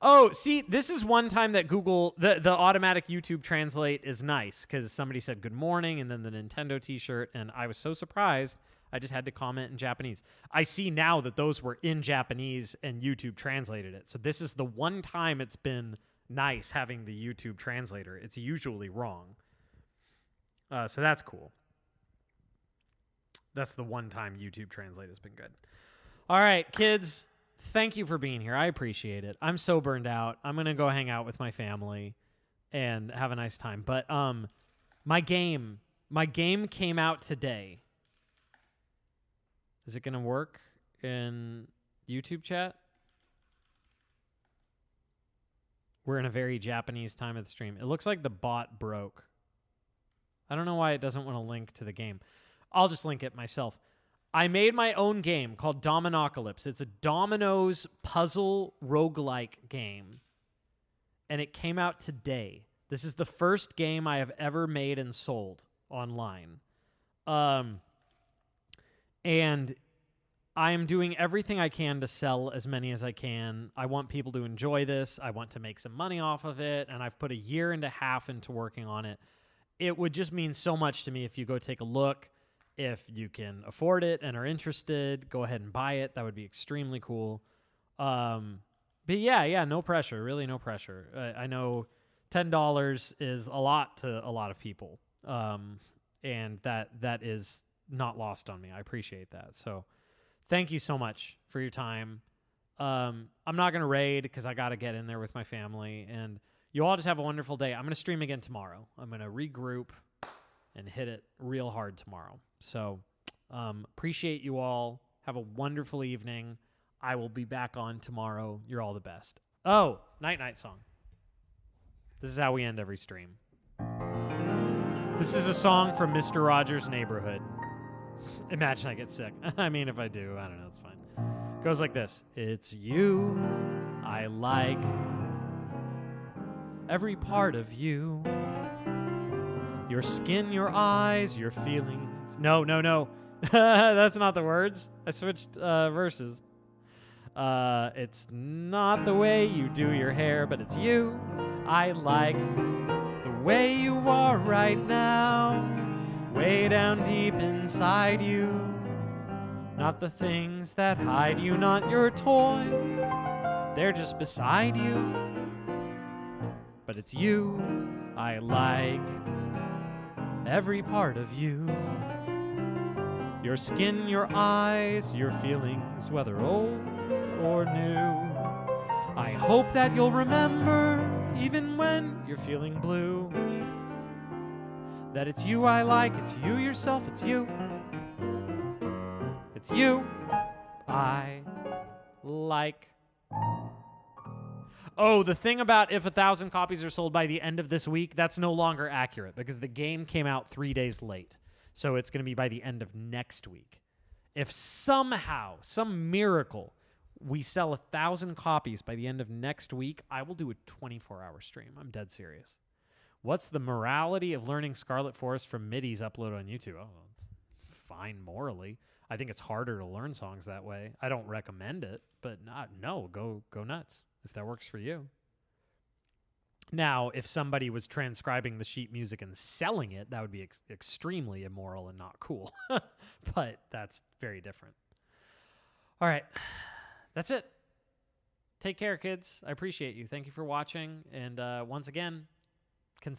Oh, see, this is one time that Google, the automatic YouTube translate is nice, because somebody said good morning and then the Nintendo t-shirt, and I was so surprised I just had to comment in Japanese. I see now that those were in Japanese and YouTube translated it. So this is the one time it's been nice having the YouTube translator. It's usually wrong. So that's cool. That's the one time YouTube translate has been good. All right, kids, thank you for being here. I appreciate it. I'm so burned out. I'm going to go hang out with my family and have a nice time. But my game came out today. Is it going to work in YouTube chat? We're in a very Japanese time of the stream. It looks like the bot broke. I don't know why it doesn't want to link to the game. I'll just link it myself. I made my own game called Dominocalypse. It's a dominoes puzzle roguelike game. And it came out today. This is the first game I have ever made and sold online. And I am doing everything I can to sell as many as I can. I want people to enjoy this. I want to make some money off of it. And I've put 1.5 years into working on it. It would just mean so much to me if you go take a look. If you can afford it and are interested, go ahead and buy it. That would be extremely cool. But yeah, no pressure. Really no pressure. I know $10 is a lot to a lot of people. And that is not lost on me. I appreciate that. So thank you so much for your time. I'm not going to raid because I got to get in there with my family. And you all just have a wonderful day. I'm going to stream again tomorrow. I'm going to regroup and hit it real hard tomorrow. So Appreciate you all. Have a wonderful evening. I will be back on tomorrow. You're all the best. Oh, night song. This is how we end every stream. This is a song from Mr. Rogers' Neighborhood. Imagine I get sick. I mean, if I do, I don't know. It's fine. Goes like this. It's you I like. Every part of you. Your skin, your eyes, your feelings. No. That's not the words. I switched verses. It's not the way you do your hair, but it's you I like. The way you are right now, way down deep inside you. Not the things that hide you, not your toys. They're just beside you. But it's you I like. Every part of you. Your skin, your eyes, your feelings, whether old or new. I hope that you'll remember, even when you're feeling blue, that it's you I like, it's you yourself, it's you. It's you I like. Oh, the thing about if 1,000 copies are sold by the end of this week, that's no longer accurate because the game came out 3 days late. So it's going to be by the end of next week. If somehow, some miracle, we sell 1,000 copies by the end of next week, I will do a 24-hour stream. I'm dead serious. What's the morality of learning Scarlet Forest from MIDI's upload on YouTube? Oh, it's fine morally. I think it's harder to learn songs that way. I don't recommend it, but no, go nuts if that works for you. Now, if somebody was transcribing the sheet music and selling it, that would be extremely immoral and not cool. But that's very different. All right. That's it. Take care, kids. I appreciate you. Thank you for watching. And once again,